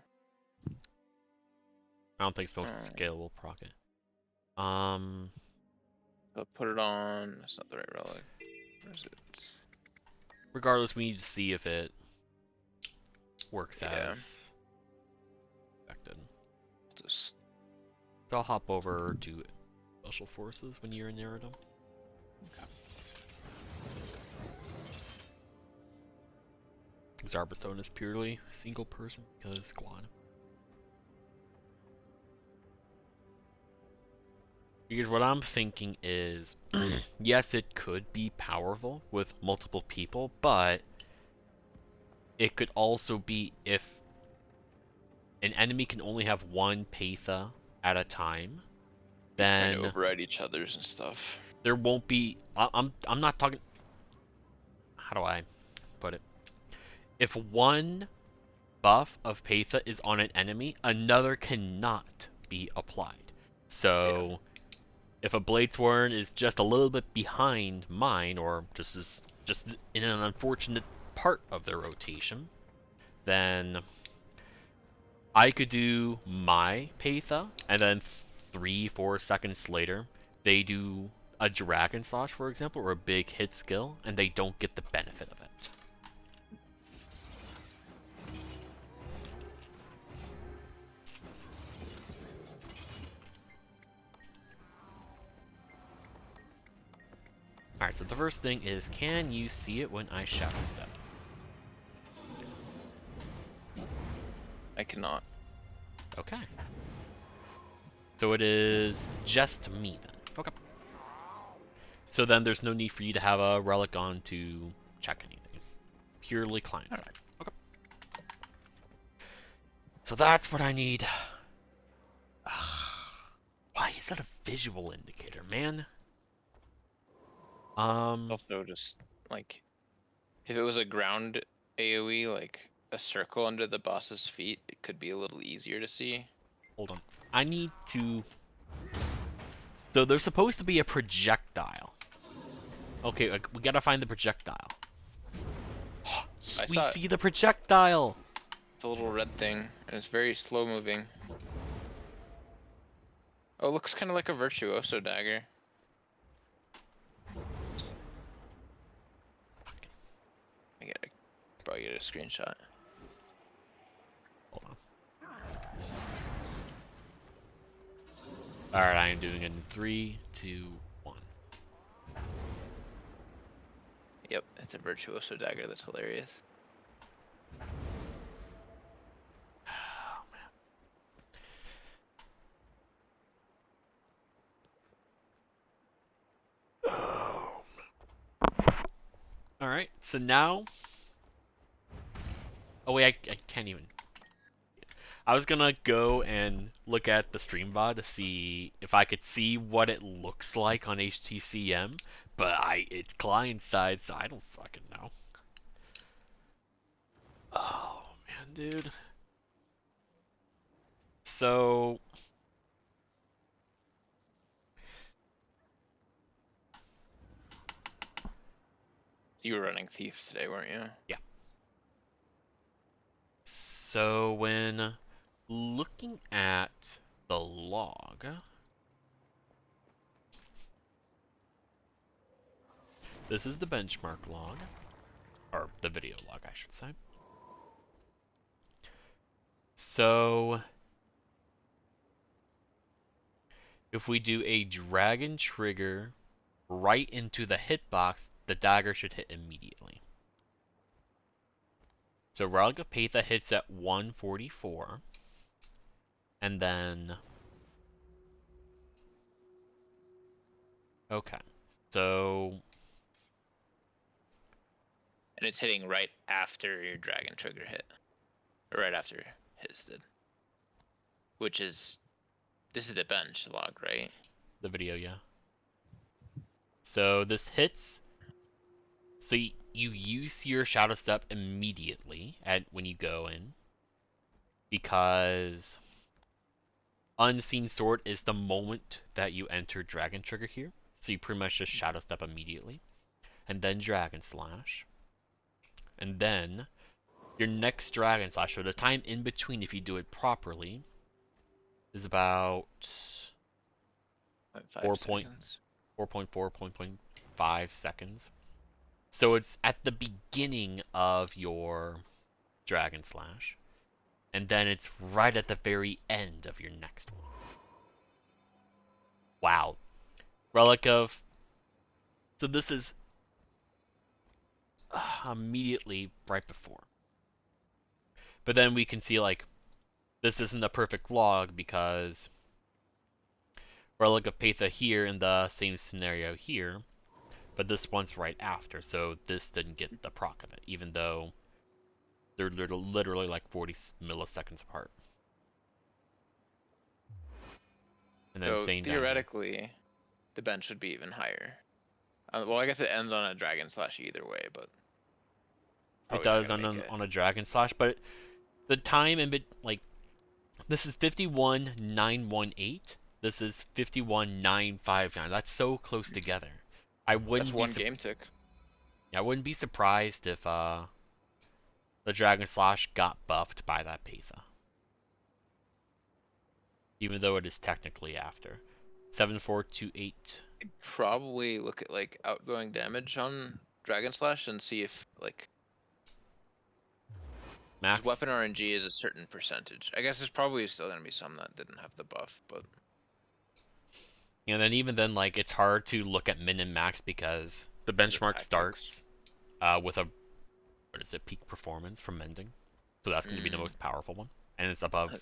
I don't think smoke scale will proc it. I'll put it on. That's not the right relic. Where is it? Regardless, we need to see if it works Yeah. as expected. Just So I'll hop over to special forces when you're in Narratum. Zarbastone is purely single person because squad. Because what I'm thinking is, yes, it could be powerful with multiple people, but it could also be if an enemy can only have one Patha at a time, then trying to override each other's and stuff. there won't be. I'm not talking. How do I put it? If one buff of Patha is on an enemy, another cannot be applied. So if a Bladesworn is just a little bit behind mine, or just in an unfortunate part of their rotation, then I could do my Patha, and then 3-4 seconds later, they do a Dragon Slash, for example, or a big hit skill, and they don't get the benefit of it. Alright, so the first thing is, can you see it when I Shadow Step? I cannot. Okay. So it is just me then. Okay. So then there's no need for you to have a relic on to check anything. It's purely client side. Okay. So that's what I need. Why is that a visual indicator, man? Also, just like if it was a ground AoE, like a circle under the boss's feet, it could be a little easier to see. Hold on. I need to. So there's supposed to be a projectile. Okay, we gotta find the projectile. We see the projectile! It's a little red thing, and it's very slow moving. Oh, it looks kind of like a Virtuoso dagger. I gotta probably get a screenshot. Hold on. Alright, I am doing it in 3, 2, 1. Yep, it's a Virtuoso dagger. That's hilarious. Oh, man. Oh. Alright, so now... Oh wait, I can't even... I was gonna go and look at the stream VOD to see if I could see what it looks like on HTcm, but it's client side, so I don't fucking know. Oh man, dude. So You were running Thief today, weren't you? yeah. So when looking at the log, this is the benchmark log, or the video log, I should say. So if we do a dragon trigger right into the hitbox, the dagger should hit immediately. So Relic of Patha hits at 144, and then... Okay, so... And it's hitting right after your dragon trigger hit. Or right after his did. Which is... This is the bench log, right? The video, yeah. So this hits... So you use your Shadow Step immediately when you go in. Because... Unseen Sword is the moment that you enter Dragon Trigger here. So you pretty much just Shadow Step immediately, and then Dragon Slash, and then your next Dragon Slash. So the time in between, if you do it properly, is about 5 seconds. 4.5 seconds. So it's at the beginning of your Dragon Slash, and then it's right at the very end of your next one. Wow. Relic of... So this is immediately right before. But then we can see, like, this isn't a perfect log because Relic of Patha here in the same scenario here, but this one's right after, so this didn't get the proc of it, even though they're literally like 40 milliseconds apart. And then So same theoretically, the bench should be even higher. Well, I guess it ends on a Dragon Slash either way, but it does on a Dragon Slash, but the time in bit, like, this is 51.918. This is 51.959. That's so close together. I wouldn't That's one game tick. I wouldn't be surprised if the Dragon Slash got buffed by that Patha. Even though it is technically after. 7428. I'd probably look at like outgoing damage on Dragon Slash and see if like Max weapon RNG is a certain percentage. I guess there's probably still gonna be some that didn't have the buff, but and then even then, like, it's hard to look at min and max because the benchmark starts with a peak performance from mending, so that's going to be the most powerful one, and it's above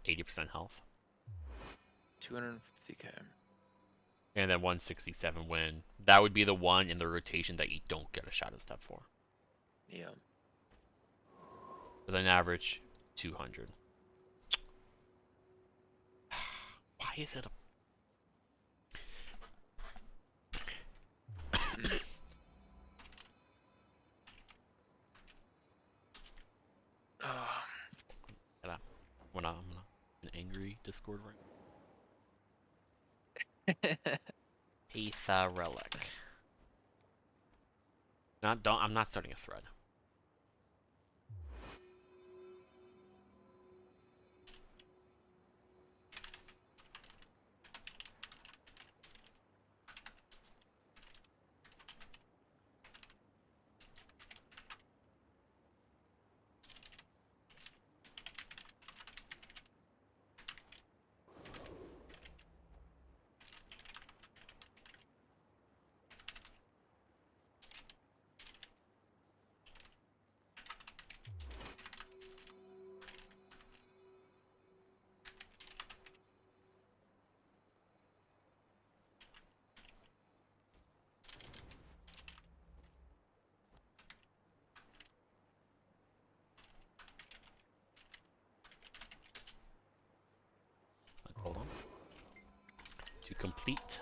80% health. 250k. And then 167 when that would be the one in the rotation that you don't get a Shadow Step for. Yeah. With an average 200. Why is it a... I'm an angry Discord right now. Patha Relic. I'm not starting a thread. Hold on. To complete.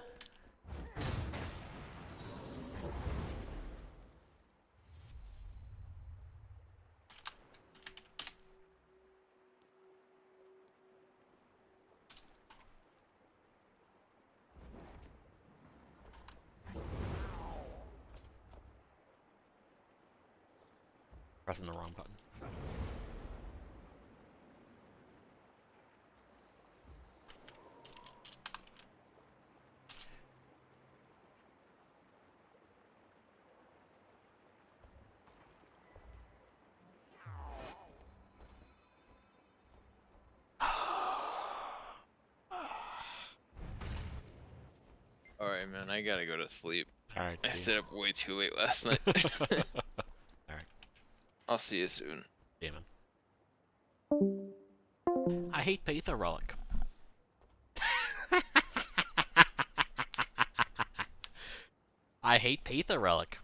Pressing the wrong button. Alright, man, I gotta go to sleep. Alright. I stayed up way too late last night. Alright. I'll see you soon. Yeah, man. I hate Patha Relic. I hate Patha Relic.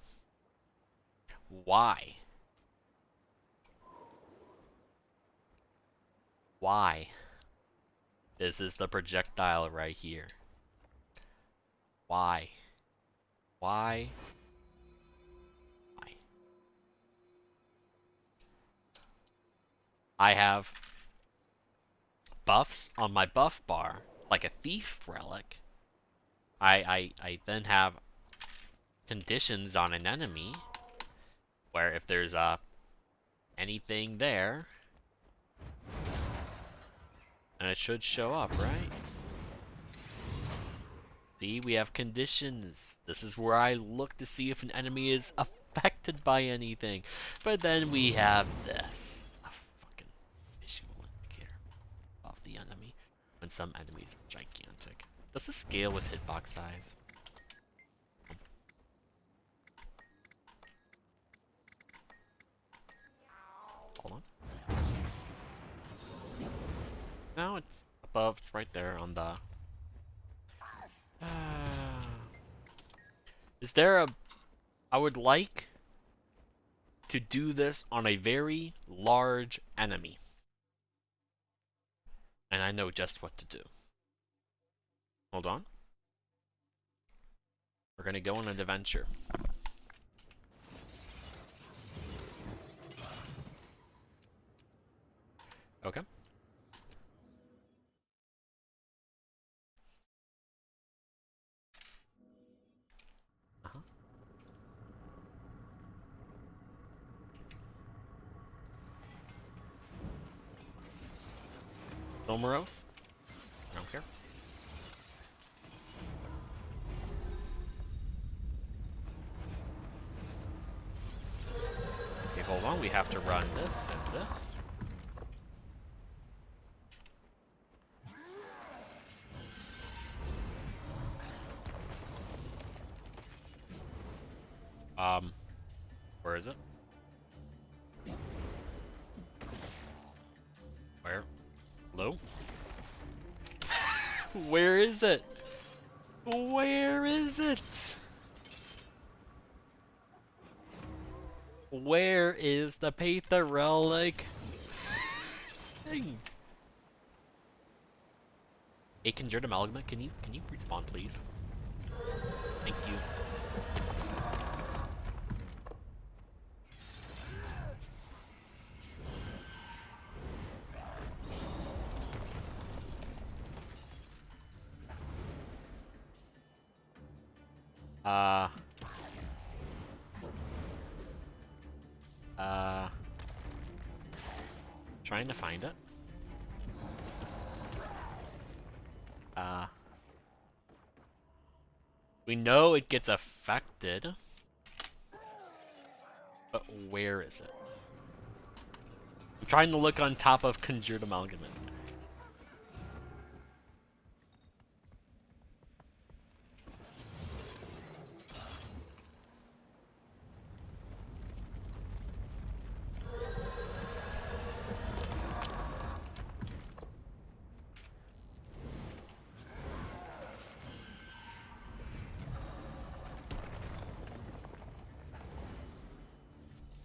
Why? Why? This is the projectile right here. Why? Why? Why? I have buffs on my buff bar, like a Thief Relic. I then have conditions on an enemy where if there's anything there, and it should show up, right? See, we have conditions. This is where I look to see if an enemy is affected by anything. But then we have this, a fucking visual indicator of the enemy when some enemies are gigantic. Does this scale with hitbox size? Hold on. No, it's above. It's right there on the... Is there a... I would like to do this on a very large enemy. And I know just what to do. Hold on. We're gonna go on an adventure. Okay. Uh-huh. Somoros? I don't care. Okay, hold on. We have to run this and this. Where is it? Where? Hello? Where is it? Where is it? Where is the Pathorelic thing? A conjured amalgam, can you respawn please? Thank you. Trying to find it. We know it gets affected, but where is it? I'm trying to look on top of conjured amalgam.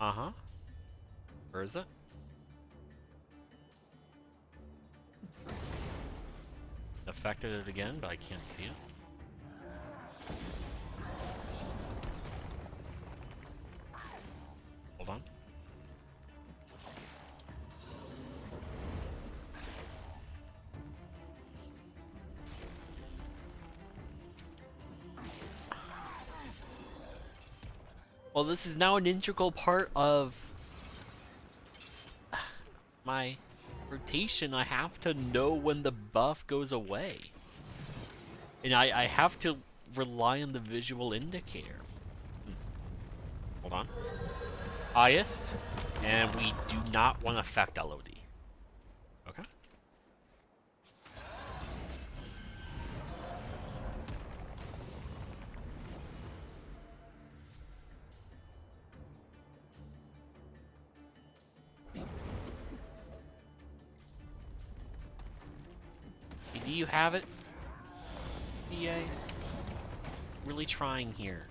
Uh-huh. Where is it? Affected it again, but I can't see it. Hold on. Well, this is now an integral part of my rotation. I have to know when the buff goes away. And I have to rely on the visual indicator. Hold on. Highest. And we do not want to affect LOD. Okay. Do you have it? EA? Really trying here.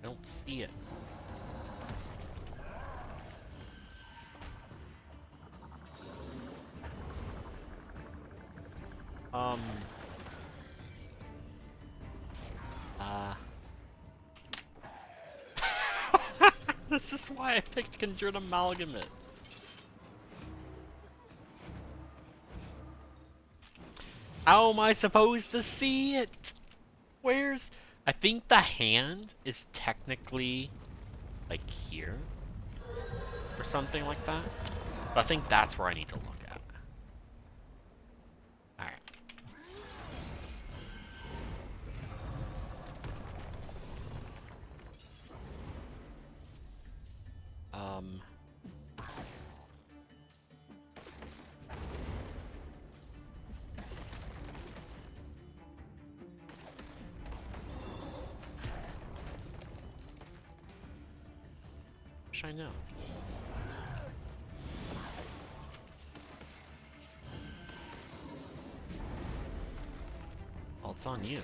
I don't see it. This is why I picked Conjured Amalgamate. How am I supposed to see it? Where's... I think the hand is technically like here or something like that. But I think that's where I need to look at. Alright. Wish I know. Well, it's on you.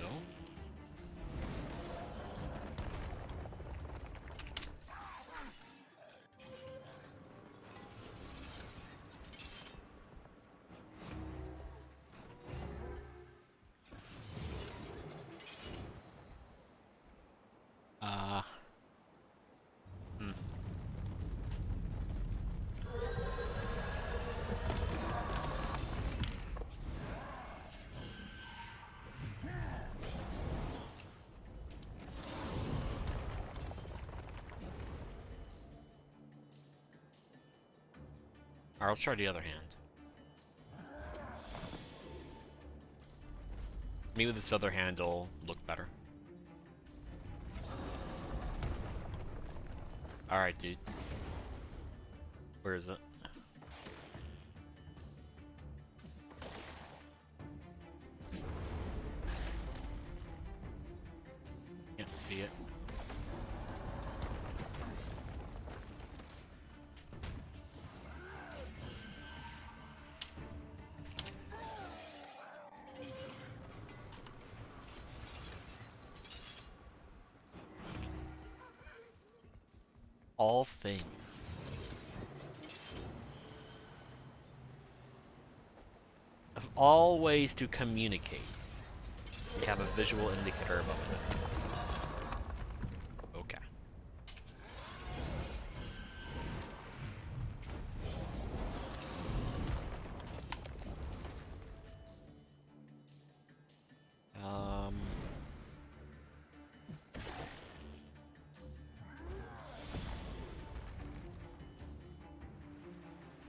Hmm. Alright, let's try the other hand. Maybe this other hand will look better. Alright, dude. Where is it? Can't see it. All things. Of all ways to communicate, we have a visual indicator above it. Okay.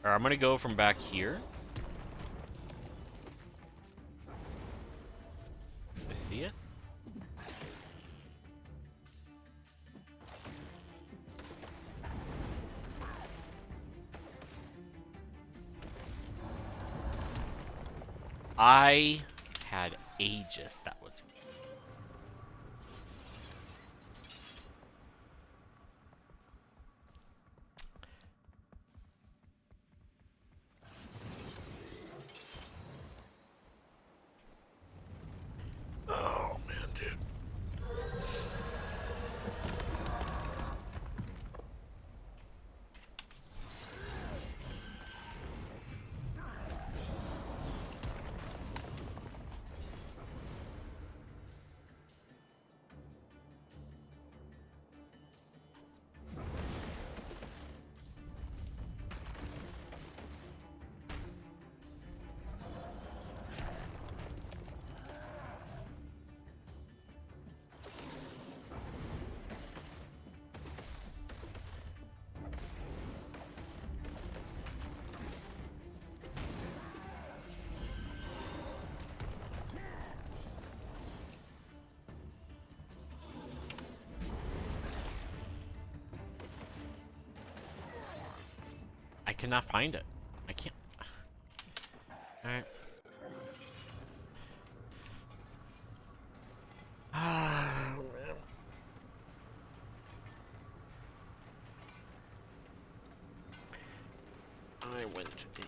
Alright, I'm gonna go from back here. I see it. I had Aegis, that was... Oh man, dude. I cannot find it. I can't. Alright. Ah, man. I went to 8.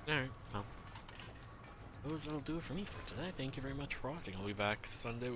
Alright, well. suppose that'll do it for me for today. Thank you very much for watching. I'll be back Sunday